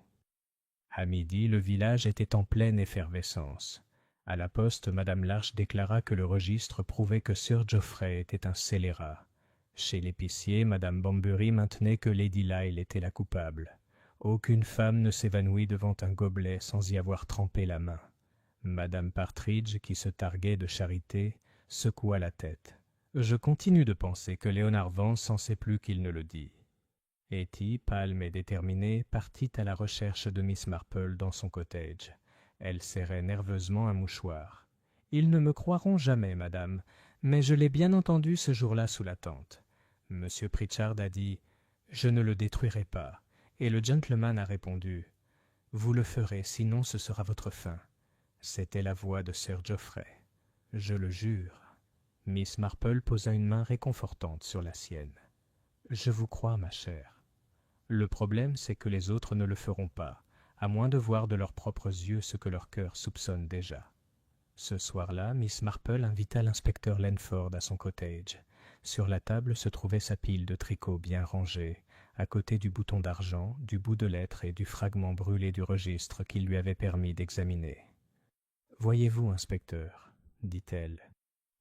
À midi, le village était en pleine effervescence. À la poste, Madame Larche déclara que le registre prouvait que Sir Geoffrey était un scélérat. Chez l'épicier, Madame Bambury maintenait que Lady Lyle était la coupable. Aucune femme ne s'évanouit devant un gobelet sans y avoir trempé la main. Madame Partridge, qui se targuait de charité, secoua la tête. Je continue de penser que Léonard Vance en sait plus qu'il ne le dit. Hetty, pâle et déterminée, partit à la recherche de Miss Marple dans son cottage. Elle serrait nerveusement un mouchoir. « Ils ne me croiront jamais, madame, mais je l'ai bien entendu ce jour-là sous la tente. Monsieur Pritchard a dit « Je ne le détruirai pas », et le gentleman a répondu « Vous le ferez, sinon ce sera votre fin. » C'était la voix de Sir Geoffrey. Je le jure. Miss Marple posa une main réconfortante sur la sienne. « Je vous crois, ma chère. Le problème, c'est que les autres ne le feront pas, à moins de voir de leurs propres yeux ce que leur cœur soupçonne déjà. » Ce soir-là, Miss Marple invita l'inspecteur Langford à son cottage. Sur la table se trouvait sa pile de tricots bien rangée, à côté du bouton d'argent, du bout de lettre et du fragment brûlé du registre qu'il lui avait permis d'examiner. « Voyez-vous, inspecteur, dit-elle,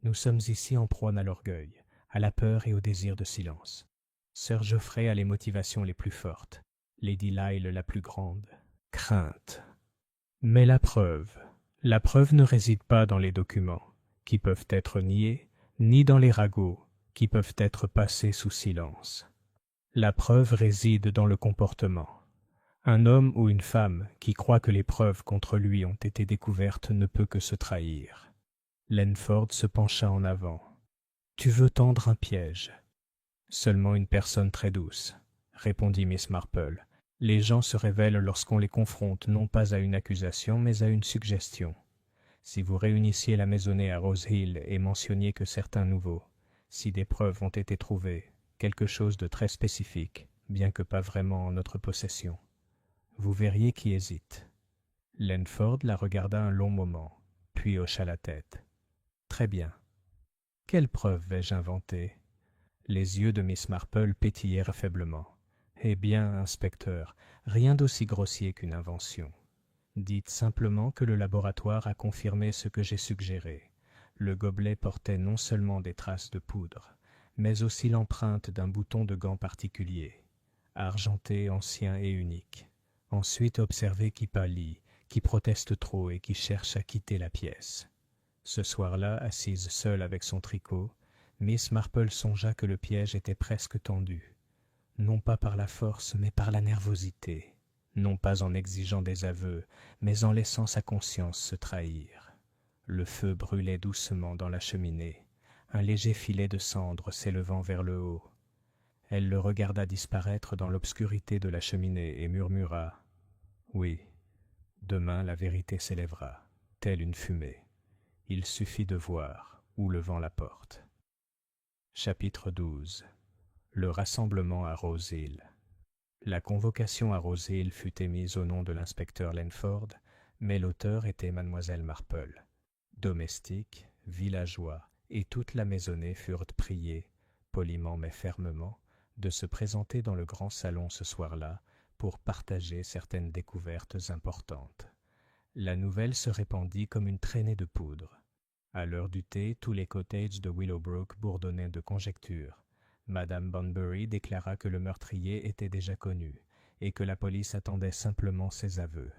nous sommes ici en proie à l'orgueil, à la peur et au désir de silence. Sir Geoffrey a les motivations les plus fortes, Lady Lyle la plus grande, crainte. Mais la preuve ne réside pas dans les documents, qui peuvent être niés, ni dans les ragots, qui peuvent être passés sous silence. La preuve réside dans le comportement. Un homme ou une femme qui croit que les preuves contre lui ont été découvertes ne peut que se trahir. » Langford se pencha en avant. « Tu veux tendre un piège. »« Seulement une personne très douce, » répondit Miss Marple. « Les gens se révèlent lorsqu'on les confronte non pas à une accusation, mais à une suggestion. Si vous réunissiez la maisonnée à Rose Hill et mentionniez que certains nouveaux, si des preuves ont été trouvées, quelque chose de très spécifique, bien que pas vraiment en notre possession, vous verriez qui hésite. » Langford la regarda un long moment, puis hocha la tête. « Très bien. Quelle preuve vais-je inventer ?» Les yeux de Miss Marple pétillèrent faiblement. « Eh bien, inspecteur, rien d'aussi grossier qu'une invention. Dites simplement que le laboratoire a confirmé ce que j'ai suggéré. Le gobelet portait non seulement des traces de poudre, mais aussi l'empreinte d'un bouton de gant particulier, argenté, ancien et unique. Ensuite observez qui pâlit, qui proteste trop et qui cherche à quitter la pièce. » Ce soir-là, assise seule avec son tricot, Miss Marple songea que le piège était presque tendu, non pas par la force, mais par la nervosité, non pas en exigeant des aveux, mais en laissant sa conscience se trahir. Le feu brûlait doucement dans la cheminée, un léger filet de cendre s'élevant vers le haut. Elle le regarda disparaître dans l'obscurité de la cheminée et murmura « Oui, demain la vérité s'élèvera, telle une fumée. Il suffit de voir où le vent la porte. » Chapitre 12. Le rassemblement à Rose Hill. La convocation à Rose Hill fut émise au nom de l'inspecteur Langford, mais l'auteur était mademoiselle Marple. Domestiques, villageois et toute la maisonnée furent priés, poliment mais fermement, de se présenter dans le grand salon ce soir-là pour partager certaines découvertes importantes. La nouvelle se répandit comme une traînée de poudre. À l'heure du thé, tous les cottages de Willowbrook bourdonnaient de conjectures. Madame Bunbury déclara que le meurtrier était déjà connu et que la police attendait simplement ses aveux.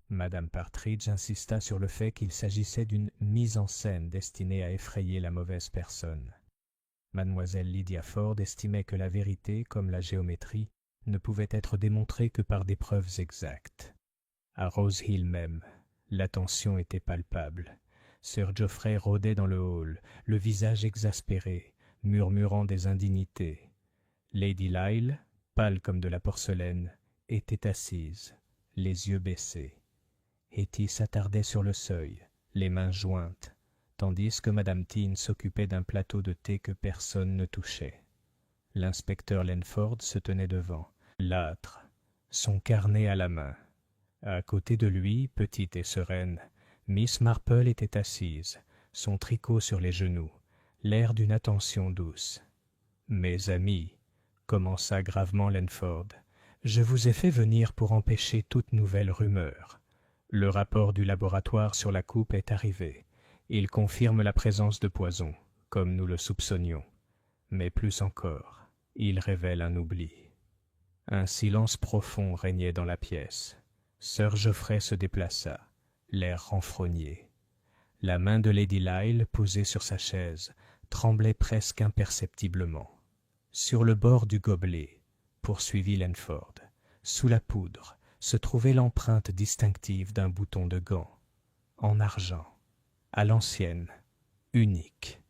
Madame Partridge insista sur le fait qu'il s'agissait d'une mise en scène destinée à effrayer la mauvaise personne. Mademoiselle Lydia Ford estimait que la vérité, comme la géométrie, ne pouvait être démontrée que par des preuves exactes. À Rose Hill même, la tension était palpable. Sir Geoffrey rôdait dans le hall, le visage exaspéré, murmurant des indignités. Lady Lyle, pâle comme de la porcelaine, était assise, les yeux baissés. Hetty s'attardait sur le seuil, les mains jointes, tandis que Madame Tean s'occupait d'un plateau de thé que personne ne touchait. L'inspecteur Lenford se tenait devant, l'âtre, son carnet à la main. À côté de lui, petite et sereine, Miss Marple était assise, son tricot sur les genoux, l'air d'une attention douce. « Mes amis, commença gravement Lenford, je vous ai fait venir pour empêcher toute nouvelle rumeur. Le rapport du laboratoire sur la coupe est arrivé. Il confirme la présence de poison, comme nous le soupçonnions. Mais plus encore, il révèle un oubli. » Un silence profond régnait dans la pièce. Sir Geoffrey se déplaça, l'air renfrogné. La main de Lady Lyle, posée sur sa chaise, tremblait presque imperceptiblement. Sur le bord du gobelet, poursuivit Lenford, sous la poudre, se trouvait l'empreinte distinctive d'un bouton de gant, en argent, à l'ancienne, unique.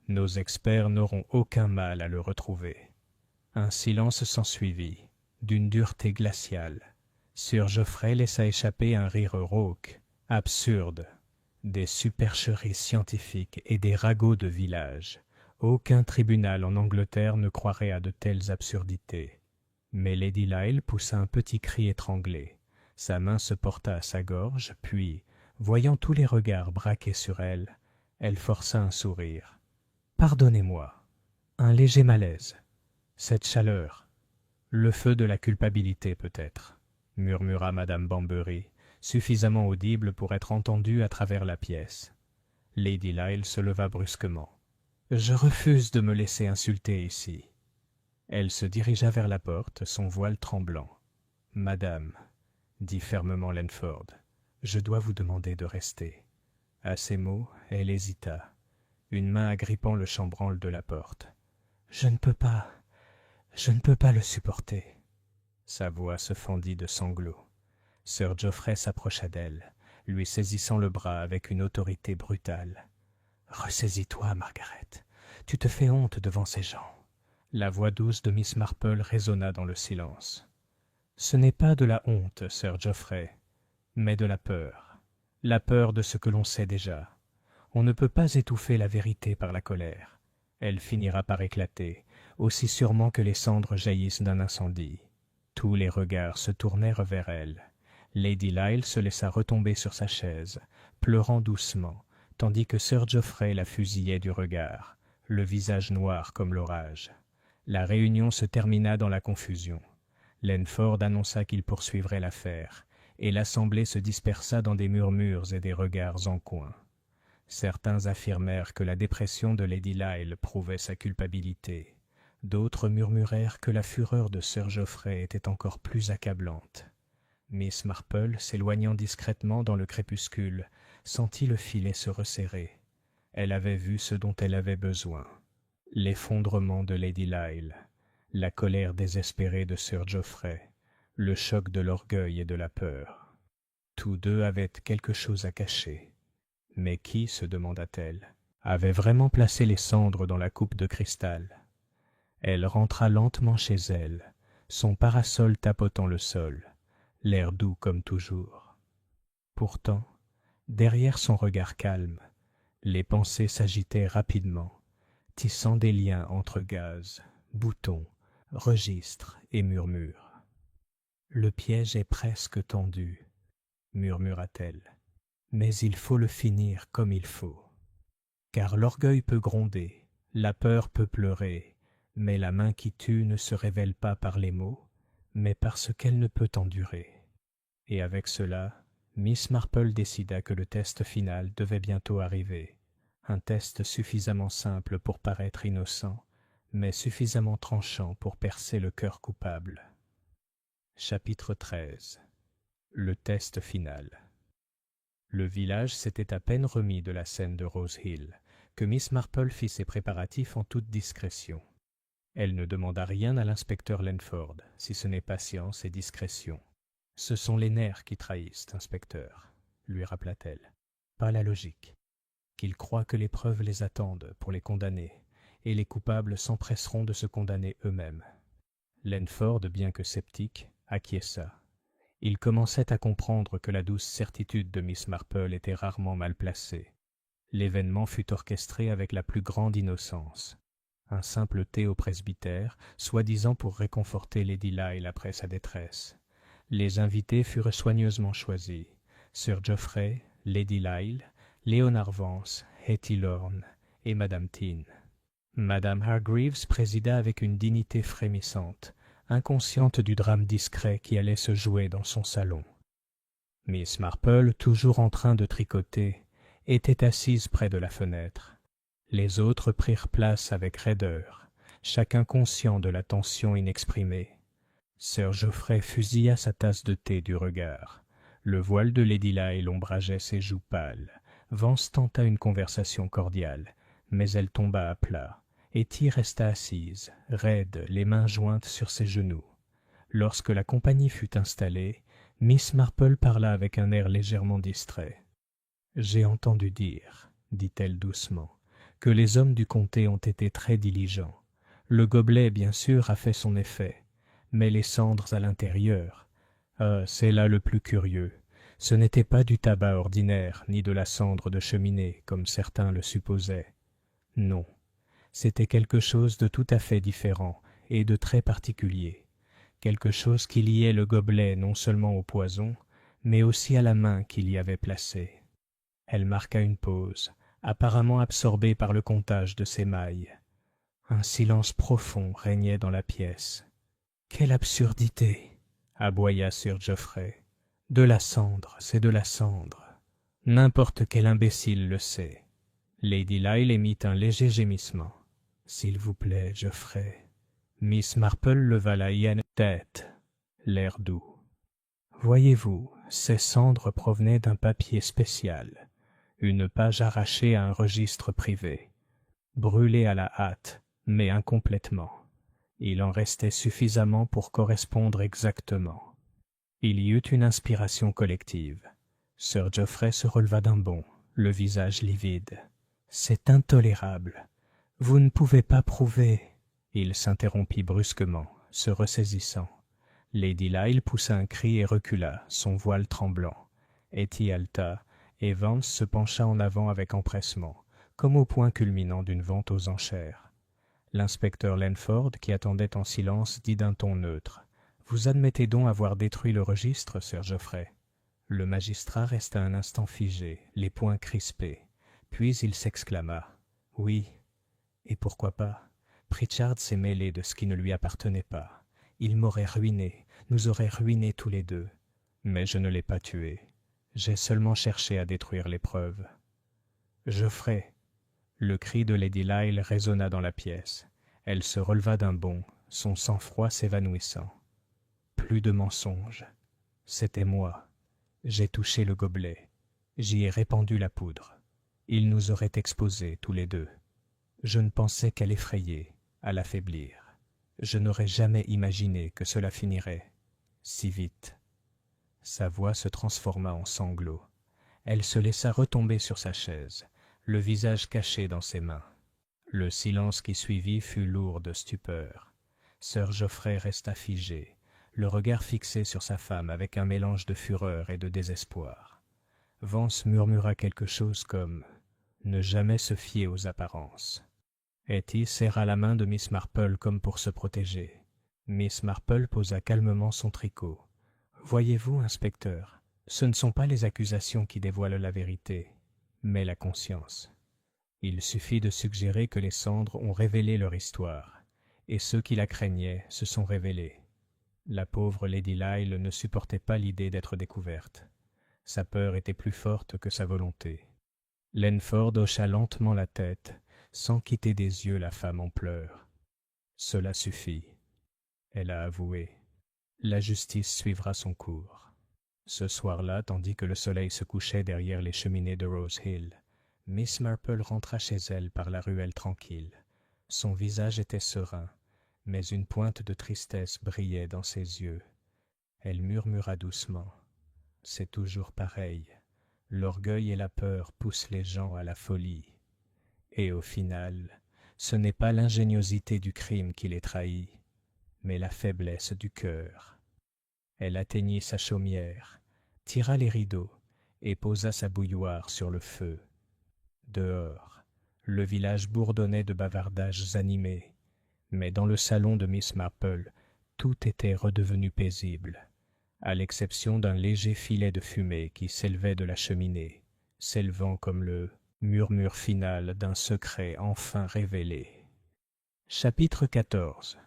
Nos experts n'auront aucun mal à le retrouver. Un silence s'ensuivit, d'une dureté glaciale. Sir Geoffrey laissa échapper un rire rauque, absurde, des supercheries scientifiques et des ragots de village. Aucun tribunal en Angleterre ne croirait à de telles absurdités. Mais Lady Lyle poussa un petit cri étranglé. Sa main se porta à sa gorge, puis, voyant tous les regards braqués sur elle, elle força un sourire. « Pardonnez-moi, un léger malaise, cette chaleur, le feu de la culpabilité peut-être. » murmura Madame Bunbury, suffisamment audible pour être entendue à travers la pièce. Lady Lyle se leva brusquement. « Je refuse de me laisser insulter ici. » Elle se dirigea vers la porte, son voile tremblant. « Madame, » dit fermement Lenford, « je dois vous demander de rester. » À ces mots, elle hésita, une main agrippant le chambranle de la porte. « Je ne peux pas le supporter. » Sa voix se fendit de sanglots. Sir Geoffrey s'approcha d'elle, lui saisissant le bras avec une autorité brutale. « Ressaisis-toi, Margaret. Tu te fais honte devant ces gens. » La voix douce de Miss Marple résonna dans le silence. « Ce n'est pas de la honte, Sir Geoffrey, mais de la peur de ce que l'on sait déjà. On ne peut pas étouffer la vérité par la colère. Elle finira par éclater, aussi sûrement que les cendres jaillissent d'un incendie. » Tous les regards se tournèrent vers elle. Lady Lyle se laissa retomber sur sa chaise, pleurant doucement, tandis que Sir Geoffrey la fusillait du regard, le visage noir comme l'orage. La réunion se termina dans la confusion. Lenford annonça qu'il poursuivrait l'affaire, et l'assemblée se dispersa dans des murmures et des regards en coin. Certains affirmèrent que la dépression de Lady Lyle prouvait sa culpabilité. D'autres murmurèrent que la fureur de Sir Geoffrey était encore plus accablante. Miss Marple, s'éloignant discrètement dans le crépuscule, sentit le filet se resserrer. Elle avait vu ce dont elle avait besoin. L'effondrement de Lady Lyle, la colère désespérée de Sir Geoffrey, le choc de l'orgueil et de la peur. Tous deux avaient quelque chose à cacher. Mais qui, se demanda-t-elle, avait vraiment placé les cendres dans la coupe de cristal ? Elle rentra lentement chez elle, son parasol tapotant le sol, l'air doux comme toujours. Pourtant, derrière son regard calme, les pensées s'agitaient rapidement, tissant des liens entre gaz, boutons, registres et murmures. « Le piège est presque tendu, » murmura-t-elle, « mais il faut le finir comme il faut. Car l'orgueil peut gronder, la peur peut pleurer, mais la main qui tue ne se révèle pas par les mots, mais parce qu'elle ne peut endurer. » Et avec cela, Miss Marple décida que le test final devait bientôt arriver, un test suffisamment simple pour paraître innocent, mais suffisamment tranchant pour percer le cœur coupable. Chapitre 13. Le test final. Le village s'était à peine remis de la scène de Rose Hill que Miss Marple fit ses préparatifs en toute discrétion. Elle ne demanda rien à l'inspecteur Lenford, si ce n'est patience et discrétion. « Ce sont les nerfs qui trahissent, inspecteur, » lui rappela-t-elle, « pas la logique. Qu'ils croient que les preuves les attendent pour les condamner, et les coupables s'empresseront de se condamner eux-mêmes. » Lenford, bien que sceptique, acquiesça. Il commençait à comprendre que la douce certitude de Miss Marple était rarement mal placée. L'événement fut orchestré avec la plus grande innocence. Un simple thé au presbytère, soi-disant pour réconforter Lady Lyle après sa détresse. Les invités furent soigneusement choisis. Sir Geoffrey, Lady Lyle, Léonard Vance, Hetty Lorne et Madame Tin. Madame Hargreaves présida avec une dignité frémissante, inconsciente du drame discret qui allait se jouer dans son salon. Miss Marple, toujours en train de tricoter, était assise près de la fenêtre. Les autres prirent place avec raideur, chacun conscient de la tension inexprimée. Sir Geoffrey fusilla sa tasse de thé du regard. Le voile de Lady Lyle ombrageait ses joues pâles. Vance tenta une conversation cordiale, mais elle tomba à plat. Hetty resta assise, raide, les mains jointes sur ses genoux. Lorsque la compagnie fut installée, Miss Marple parla avec un air légèrement distrait. « J'ai entendu dire, dit-elle doucement, que les hommes du comté ont été très diligents. Le gobelet, bien sûr, a fait son effet, mais les cendres à l'intérieur, c'est là le plus curieux. Ce n'était pas du tabac ordinaire, ni de la cendre de cheminée, comme certains le supposaient. Non, c'était quelque chose de tout à fait différent et de très particulier. Quelque chose qui liait le gobelet non seulement au poison, mais aussi à la main qu'il y avait placée. Elle marqua une pause, apparemment absorbée par le comptage de ses mailles. Un silence profond régnait dans la pièce. « Quelle absurdité !» aboya Sir Geoffrey. « De la cendre, c'est de la cendre. N'importe quel imbécile le sait. » Lady Lyle émit un léger gémissement. « S'il vous plaît, Geoffrey. » Miss Marple leva la hyène tête, l'air doux. « Voyez-vous, ces cendres provenaient d'un papier spécial. Une page arrachée à un registre privé, brûlée à la hâte, mais incomplètement. Il en restait suffisamment pour correspondre exactement. Il y eut une inspiration collective. Sir Geoffrey se releva d'un bond, le visage livide. « C'est intolérable. Vous ne pouvez pas prouver... » Il s'interrompit brusquement, se ressaisissant. Lady Lyle poussa un cri et recula, son voile tremblant. Hetty halta, et Vance se pencha en avant avec empressement, comme au point culminant d'une vente aux enchères. L'inspecteur Lenford, qui attendait en silence, dit d'un ton neutre. « Vous admettez donc avoir détruit le registre, Sir Geoffrey ?» Le magistrat resta un instant figé, les poings crispés. Puis il s'exclama. « Oui, et pourquoi pas ? Pritchard s'est mêlé de ce qui ne lui appartenait pas. Il m'aurait ruiné, nous aurait ruinés tous les deux. Mais je ne l'ai pas tué. J'ai seulement cherché à détruire les preuves. »« Geoffrey !» Le cri de Lady Lyle résonna dans la pièce. Elle se releva d'un bond, son sang-froid s'évanouissant. « Plus de mensonges. C'était moi. J'ai touché le gobelet. J'y ai répandu la poudre. Il nous aurait exposés tous les deux. Je ne pensais qu'à l'effrayer, à l'affaiblir. Je n'aurais jamais imaginé que cela finirait si vite. » Sa voix se transforma en sanglots. Elle se laissa retomber sur sa chaise, le visage caché dans ses mains. Le silence qui suivit fut lourd de stupeur. Sir Geoffrey resta figé, le regard fixé sur sa femme avec un mélange de fureur et de désespoir. Vance murmura quelque chose comme « ne jamais se fier aux apparences ». Hetty serra la main de Miss Marple comme pour se protéger. Miss Marple posa calmement son tricot. « Voyez-vous, inspecteur, ce ne sont pas les accusations qui dévoilent la vérité, mais la conscience. Il suffit de suggérer que les cendres ont révélé leur histoire, et ceux qui la craignaient se sont révélés. La pauvre Lady Lyle ne supportait pas l'idée d'être découverte. Sa peur était plus forte que sa volonté. » Lenford hocha lentement la tête, sans quitter des yeux la femme en pleurs. Cela suffit. Elle a avoué. La justice suivra son cours. Ce soir-là, tandis que le soleil se couchait derrière les cheminées de Rose Hill, Miss Marple rentra chez elle par la ruelle tranquille. Son visage était serein, mais une pointe de tristesse brillait dans ses yeux. Elle murmura doucement. « C'est toujours pareil. L'orgueil et la peur poussent les gens à la folie. Et au final, ce n'est pas l'ingéniosité du crime qui les trahit, mais la faiblesse du cœur. » Elle atteignit sa chaumière, tira les rideaux et posa sa bouilloire sur le feu. Dehors, le village bourdonnait de bavardages animés, mais dans le salon de Miss Marple, tout était redevenu paisible, à l'exception d'un léger filet de fumée qui s'élevait de la cheminée, s'élevant comme le murmure final d'un secret enfin révélé. Chapitre 14.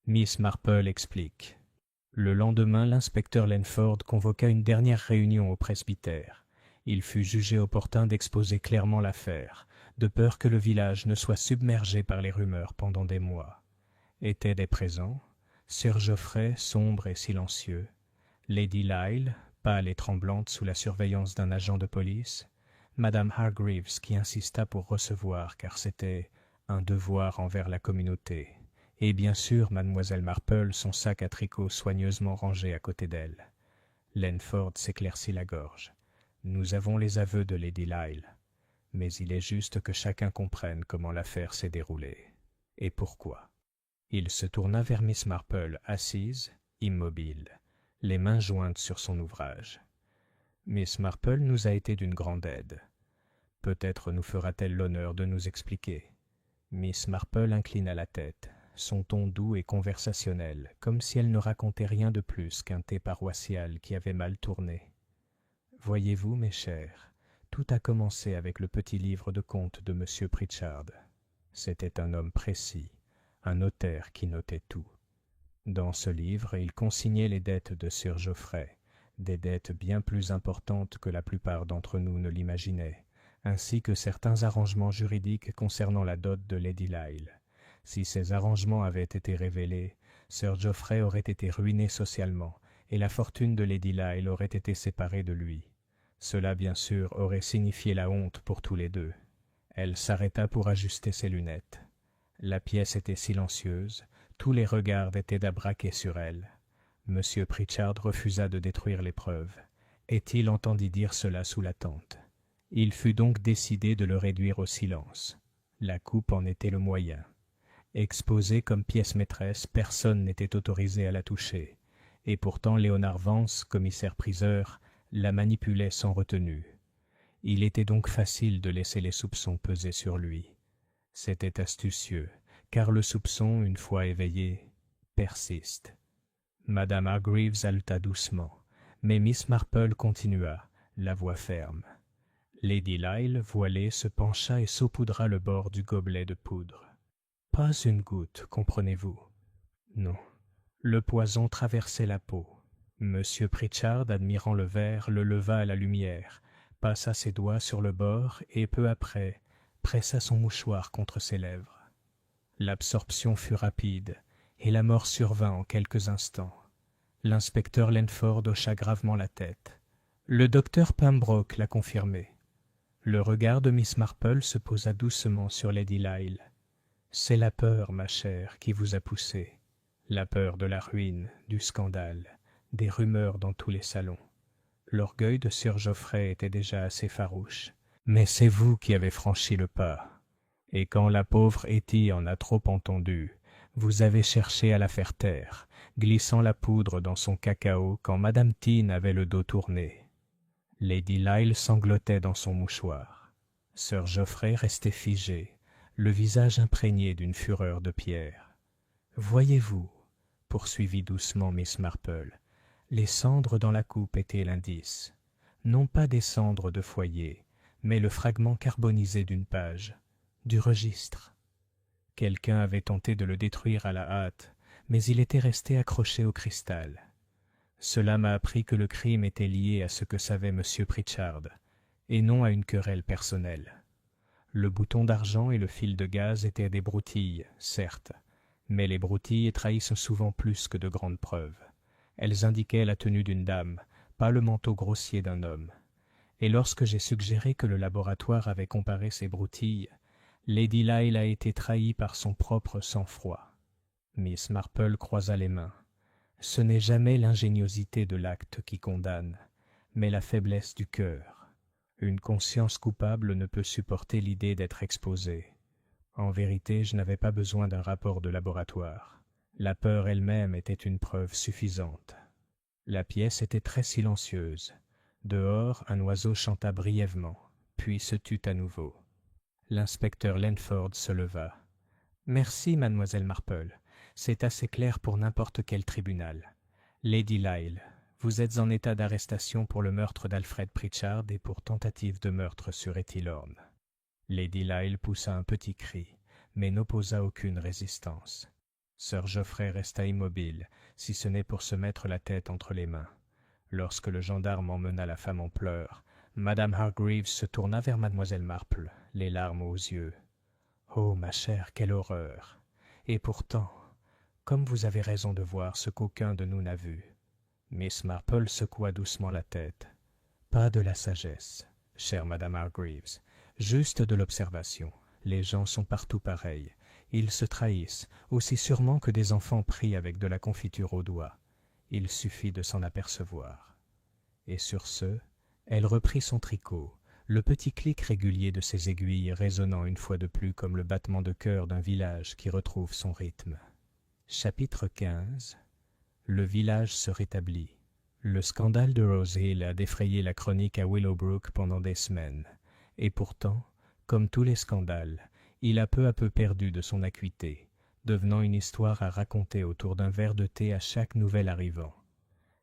Miss Marple explique. Le lendemain, l'inspecteur Lenford convoqua une dernière réunion au presbytère. Il fut jugé opportun d'exposer clairement l'affaire, de peur que le village ne soit submergé par les rumeurs pendant des mois. Étaient des présents, Sir Geoffrey, sombre et silencieux, Lady Lyle, pâle et tremblante sous la surveillance d'un agent de police, Madame Hargreaves qui insista pour recevoir car c'était un devoir envers la communauté, et bien sûr mademoiselle Marple, son sac à tricot soigneusement rangé à côté d'elle. Lenford s'éclaircit la gorge. « Nous avons les aveux de Lady Lyle, mais il est juste que chacun comprenne comment l'affaire s'est déroulée. Et pourquoi ?» Il se tourna vers Miss Marple, assise, immobile, les mains jointes sur son ouvrage. Miss Marple nous a été d'une grande aide. Peut-être nous fera-t-elle l'honneur de nous expliquer. Miss Marple inclina la tête, son ton doux et conversationnel, comme si elle ne racontait rien de plus qu'un thé paroissial qui avait mal tourné. « Voyez-vous, mes chers, tout a commencé avec le petit livre de contes de M. Pritchard. C'était un homme précis, un notaire qui notait tout. Dans ce livre, il consignait les dettes de Sir Geoffrey, des dettes bien plus importantes que la plupart d'entre nous ne l'imaginaient, ainsi que certains arrangements juridiques concernant la dot de Lady Lyle. Si ces arrangements avaient été révélés, Sir Geoffrey aurait été ruiné socialement, et la fortune de Lady Lyle aurait été séparée de lui. Cela, bien sûr, aurait signifié la honte pour tous les deux. Elle s'arrêta pour ajuster ses lunettes. La pièce était silencieuse, tous les regards étaient d'abraquer sur elle. M. Pritchard refusa de détruire les preuves, et il entendit dire cela sous la tente. Il fut donc décidé de le réduire au silence. La coupe en était le moyen. Exposée comme pièce maîtresse, personne n'était autorisé à la toucher, et pourtant Léonard Vance, commissaire-priseur, la manipulait sans retenue. Il était donc facile de laisser les soupçons peser sur lui. C'était astucieux, car le soupçon, une fois éveillé, persiste. Madame Hargreaves haleta doucement, mais Miss Marple continua, la voix ferme. Lady Lyle, voilée, se pencha et saupoudra le bord du gobelet de poudre. Pas une goutte, comprenez-vous? Non. Le poison traversait la peau. Monsieur Pritchard, admirant le verre, le leva à la lumière, passa ses doigts sur le bord et, peu après, pressa son mouchoir contre ses lèvres. L'absorption fut rapide, et la mort survint en quelques instants. L'inspecteur Lenford hocha gravement la tête. Le docteur Pembroke l'a confirmé. Le regard de Miss Marple se posa doucement sur Lady Lyle. « C'est la peur, ma chère, qui vous a poussé. La peur de la ruine, du scandale, des rumeurs dans tous les salons. L'orgueil de Sir Geoffrey était déjà assez farouche, mais c'est vous qui avez franchi le pas. Et quand la pauvre Hetty en a trop entendu, vous avez cherché à la faire taire, glissant la poudre dans son cacao quand Madame Tyne avait le dos tourné. » Lady Lyle sanglotait dans son mouchoir. Sir Geoffrey restait figé, le visage imprégné d'une fureur de pierre. « Voyez-vous, » poursuivit doucement Miss Marple, « les cendres dans la coupe étaient l'indice. Non pas des cendres de foyer, mais le fragment carbonisé d'une page, du registre. Quelqu'un avait tenté de le détruire à la hâte, mais il était resté accroché au cristal. Cela m'a appris que le crime était lié à ce que savait M. Pritchard, et non à une querelle personnelle. Le bouton d'argent et le fil de gaz étaient des broutilles, certes, Mais les broutilles trahissent souvent plus que de grandes preuves. Elles indiquaient la tenue d'une dame, pas le manteau grossier d'un homme. Et lorsque j'ai suggéré que le laboratoire avait comparé ces broutilles, Lady Lyle a été trahie par son propre sang-froid. Miss Marple croisa les mains. Ce n'est jamais l'ingéniosité de l'acte qui condamne, mais la faiblesse du cœur. Une conscience coupable ne peut supporter l'idée d'être exposée. En vérité, je n'avais pas besoin d'un rapport de laboratoire. La peur elle-même était une preuve suffisante. La pièce était très silencieuse. Dehors, un oiseau chanta brièvement, puis se tut à nouveau. L'inspecteur Langford se leva. « Merci, mademoiselle Marple. C'est assez clair pour n'importe quel tribunal. Lady Lyle, vous êtes en état d'arrestation pour le meurtre d'Alfred Pritchard et pour tentative de meurtre sur Hetty Lorne. » Lady Lyle poussa un petit cri, mais n'opposa aucune résistance. Sir Geoffrey resta immobile, si ce n'est pour se mettre la tête entre les mains. Lorsque le gendarme emmena la femme en pleurs, Madame Hargreaves se tourna vers mademoiselle Marple, les larmes aux yeux. « Oh, ma chère, quelle horreur! Et pourtant, comme vous avez raison de voir ce qu'aucun de nous n'a vu. » Miss Marple secoua doucement la tête. « Pas de la sagesse, chère Madame Hargreaves, juste de l'observation. Les gens sont partout pareils. Ils se trahissent, aussi sûrement que des enfants pris avec de la confiture aux doigts. Il suffit de s'en apercevoir. » Et sur ce, elle reprit son tricot, le petit clic régulier de ses aiguilles résonnant une fois de plus comme le battement de cœur d'un village qui retrouve son rythme. Chapitre 15. Le village se rétablit. Le scandale de Rose Hill a défrayé la chronique à Willowbrook pendant des semaines, et pourtant, comme tous les scandales, il a peu à peu perdu de son acuité, devenant une histoire à raconter autour d'un verre de thé à chaque nouvel arrivant.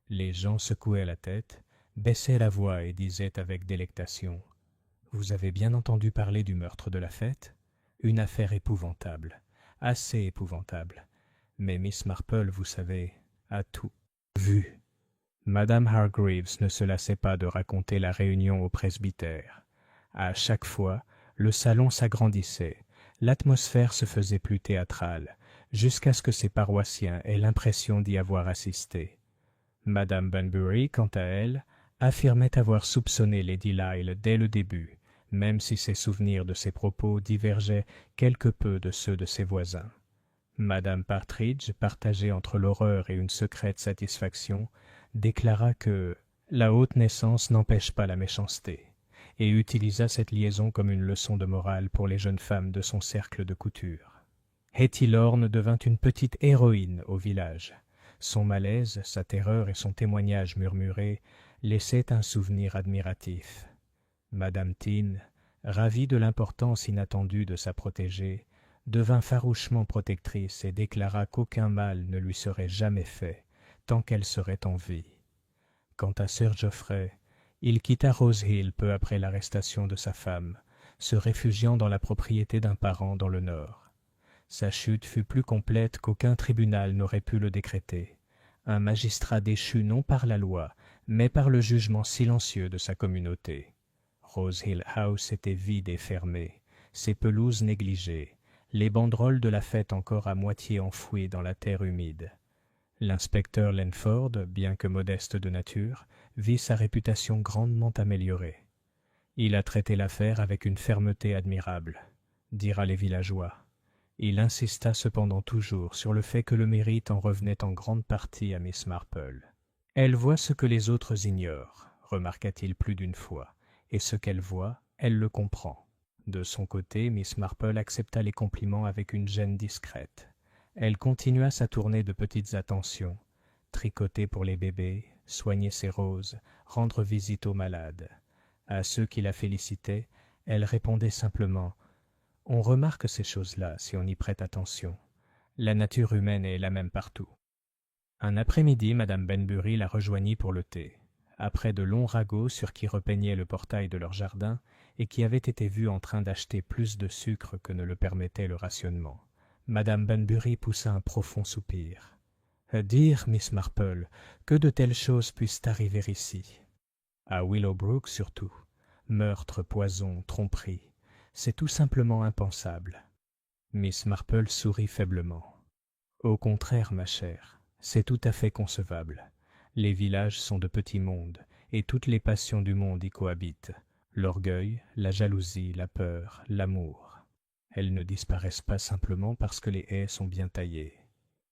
Les gens secouaient la tête, baissaient la voix et disaient avec délectation « Vous avez bien entendu parler du meurtre de la fête ? Une affaire épouvantable, assez épouvantable. Mais Miss Marple, vous savez, a tout vu. » Madame Hargreaves ne se lassait pas de raconter la réunion au presbytère. À chaque fois, le salon s'agrandissait, l'atmosphère se faisait plus théâtrale, jusqu'à ce que ses paroissiens aient l'impression d'y avoir assisté. Madame Bunbury, quant à elle, affirmait avoir soupçonné Lady Lyle dès le début, même si ses souvenirs de ses propos divergeaient quelque peu de ceux de ses voisins. Madame Partridge, partagée entre l'horreur et une secrète satisfaction, déclara que « la haute naissance n'empêche pas la méchanceté » et utilisa cette liaison comme une leçon de morale pour les jeunes femmes de son cercle de couture. Hetty Lorne devint une petite héroïne au village. Son malaise, sa terreur et son témoignage murmuré laissaient un souvenir admiratif. Madame Tin, ravie de l'importance inattendue de sa protégée, devint farouchement protectrice et déclara qu'aucun mal ne lui serait jamais fait, tant qu'elle serait en vie. Quant à Sir Geoffrey, il quitta Rose Hill peu après l'arrestation de sa femme, se réfugiant dans la propriété d'un parent dans le nord. Sa chute fut plus complète qu'aucun tribunal n'aurait pu le décréter. Un magistrat déchu non par la loi, mais par le jugement silencieux de sa communauté. Rose Hill House était vide et fermé, ses pelouses négligées, les banderoles de la fête encore à moitié enfouies dans la terre humide. L'inspecteur Langford, bien que modeste de nature, vit sa réputation grandement améliorée. Il a traité l'affaire avec une fermeté admirable, dira les villageois. Il insista cependant toujours sur le fait que le mérite en revenait en grande partie à Miss Marple. « Elle voit ce que les autres ignorent, remarqua-t-il plus d'une fois, et ce qu'elle voit, elle le comprend. » De son côté, Miss Marple accepta les compliments avec une gêne discrète. Elle continua sa tournée de petites attentions, tricoter pour les bébés, soigner ses roses, rendre visite aux malades. À ceux qui la félicitaient, elle répondait simplement « On remarque ces choses-là si on y prête attention. La nature humaine est la même partout. » Un après-midi, Madame Bunbury la rejoignit pour le thé. Après de longs ragots sur qui repeignait le portail de leur jardin et qui avaient été vus en train d'acheter plus de sucre que ne le permettait le rationnement, Madame Bunbury poussa un profond soupir. « Dire, Miss Marple, que de telles choses puissent arriver ici. À Willowbrook surtout. Meurtre, poison, tromperie. C'est tout simplement impensable. » Miss Marple sourit faiblement. Au contraire, ma chère, c'est tout à fait concevable. Les villages sont de petits mondes, et toutes les passions du monde y cohabitent. L'orgueil, la jalousie, la peur, l'amour. Elles ne disparaissent pas simplement parce que les haies sont bien taillées.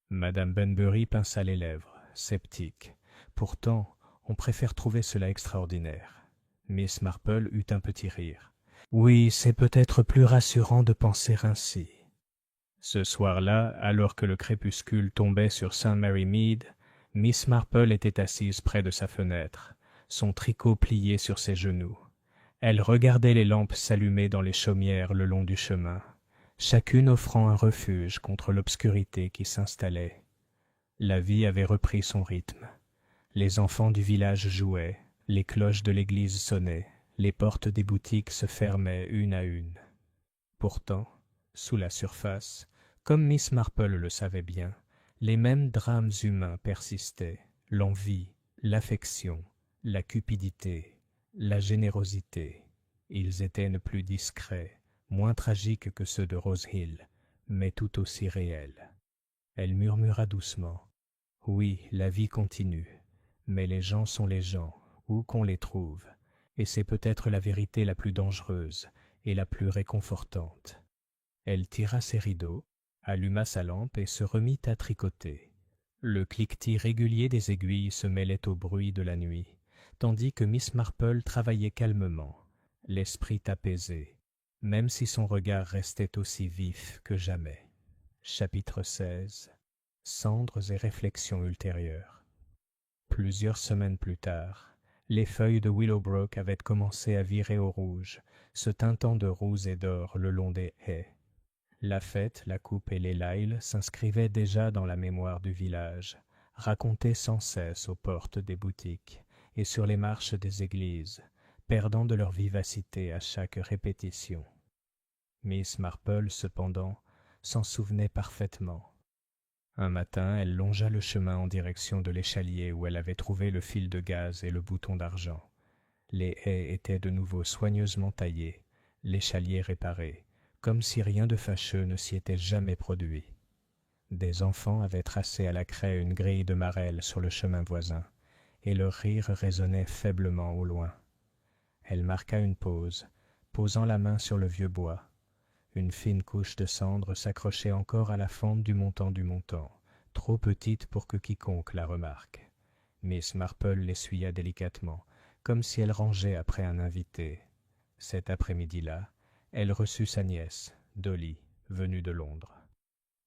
Madame Bunbury pinça les lèvres, sceptique. Pourtant, on préfère trouver cela extraordinaire. Miss Marple eut un petit rire. Oui, c'est peut-être plus rassurant de penser ainsi. Ce soir-là, alors que le crépuscule tombait sur St. Mary Mead, Miss Marple était assise près de sa fenêtre, son tricot plié sur ses genoux. Elle regardait les lampes s'allumer dans les chaumières le long du chemin, chacune offrant un refuge contre l'obscurité qui s'installait. La vie avait repris son rythme. Les enfants du village jouaient, les cloches de l'église sonnaient, les portes des boutiques se fermaient une à une. Pourtant, sous la surface, comme Miss Marple le savait bien, les mêmes drames humains persistaient, l'envie, l'affection, la cupidité, la générosité. Ils étaient ne plus discrets, moins tragiques que ceux de Rose Hill, mais tout aussi réels. Elle murmura doucement. Oui, la vie continue, mais les gens sont les gens, où qu'on les trouve, et c'est peut-être la vérité la plus dangereuse et la plus réconfortante. Elle tira ses rideaux, alluma sa lampe et se remit à tricoter. Le cliquetis régulier des aiguilles se mêlait au bruit de la nuit, tandis que Miss Marple travaillait calmement, l'esprit apaisé, même si son regard restait aussi vif que jamais. Chapitre 16. Cendres et réflexions ultérieures. Plusieurs semaines plus tard, les feuilles de Willowbrook avaient commencé à virer au rouge, se teintant de roux et d'or le long des haies. La fête, la coupe et les liles s'inscrivaient déjà dans la mémoire du village, racontés sans cesse aux portes des boutiques et sur les marches des églises, perdant de leur vivacité à chaque répétition. Miss Marple, cependant, s'en souvenait parfaitement. Un matin, elle longea le chemin en direction de l'échalier où elle avait trouvé le fil de gaz et le bouton d'argent. Les haies étaient de nouveau soigneusement taillées, l'échalier réparé, comme si rien de fâcheux ne s'y était jamais produit. Des enfants avaient tracé à la craie une grille de marelle sur le chemin voisin, et leur rire résonnait faiblement au loin. Elle marqua une pause, posant la main sur le vieux bois. Une fine couche de cendre s'accrochait encore à la fente du montant, trop petite pour que quiconque la remarque. Miss Marple l'essuya délicatement, comme si elle rangeait après un invité. Cet après-midi-là, elle reçut sa nièce, Dolly, venue de Londres.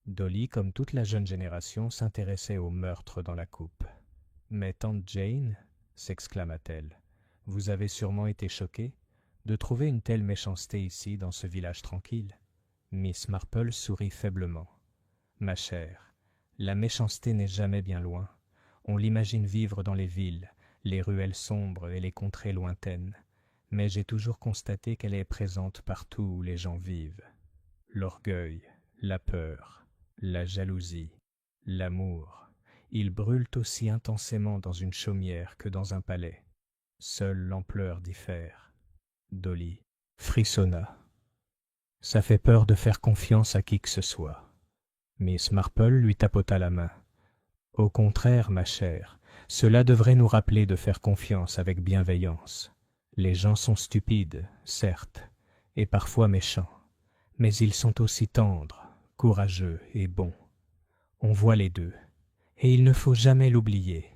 Dolly, comme toute la jeune génération, s'intéressait au meurtre dans la coupe. « Mais tante Jane, s'exclama-t-elle, vous avez sûrement été choquée de trouver une telle méchanceté ici, dans ce village tranquille. » Miss Marple sourit faiblement. « Ma chère, la méchanceté n'est jamais bien loin. On l'imagine vivre dans les villes, les ruelles sombres et les contrées lointaines, mais j'ai toujours constaté qu'elle est présente partout où les gens vivent. L'orgueil, la peur, la jalousie, l'amour, ils brûlent aussi intensément dans une chaumière que dans un palais. Seule l'ampleur diffère. » Dolly frissonna. « Ça fait peur de faire confiance à qui que ce soit. » Miss Marple lui tapota la main. « Au contraire, ma chère, cela devrait nous rappeler de faire confiance avec bienveillance. Les gens sont stupides, certes, et parfois méchants, mais ils sont aussi tendres, courageux et bons. On voit les deux, et il ne faut jamais l'oublier. »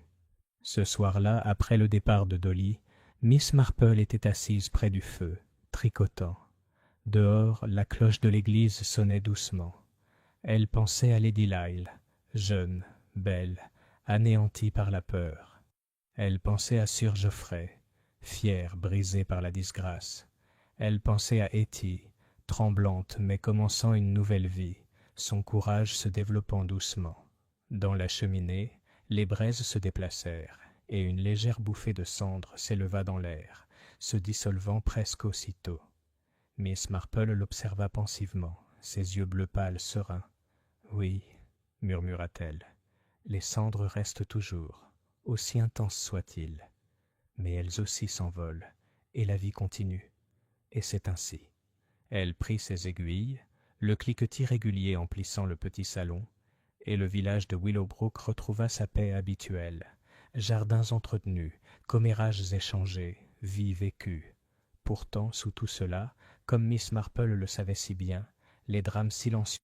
Ce soir-là, après le départ de Dolly, Miss Marple était assise près du feu, tricotant. Dehors, la cloche de l'église sonnait doucement. Elle pensait à Lady Lyle, jeune, belle, anéantie par la peur. Elle pensait à Sir Geoffrey, fière, brisée par la disgrâce. Elle pensait à Hetty, tremblante mais commençant une nouvelle vie, son courage se développant doucement. Dans la cheminée, les braises se déplacèrent, et une légère bouffée de cendre s'éleva dans l'air, se dissolvant presque aussitôt. Miss Marple l'observa pensivement, ses yeux bleu pâle sereins. « Oui, » murmura-t-elle, « les cendres restent toujours, aussi intenses soient-ils, mais elles aussi s'envolent, et la vie continue. Et c'est ainsi. » Elle prit ses aiguilles, le cliquetis régulier emplissant le petit salon, et le village de Willowbrook retrouva sa paix habituelle. Jardins entretenus, commérages échangés, vie vécue. Pourtant, sous tout cela, comme Miss Marple le savait si bien, les drames silencieux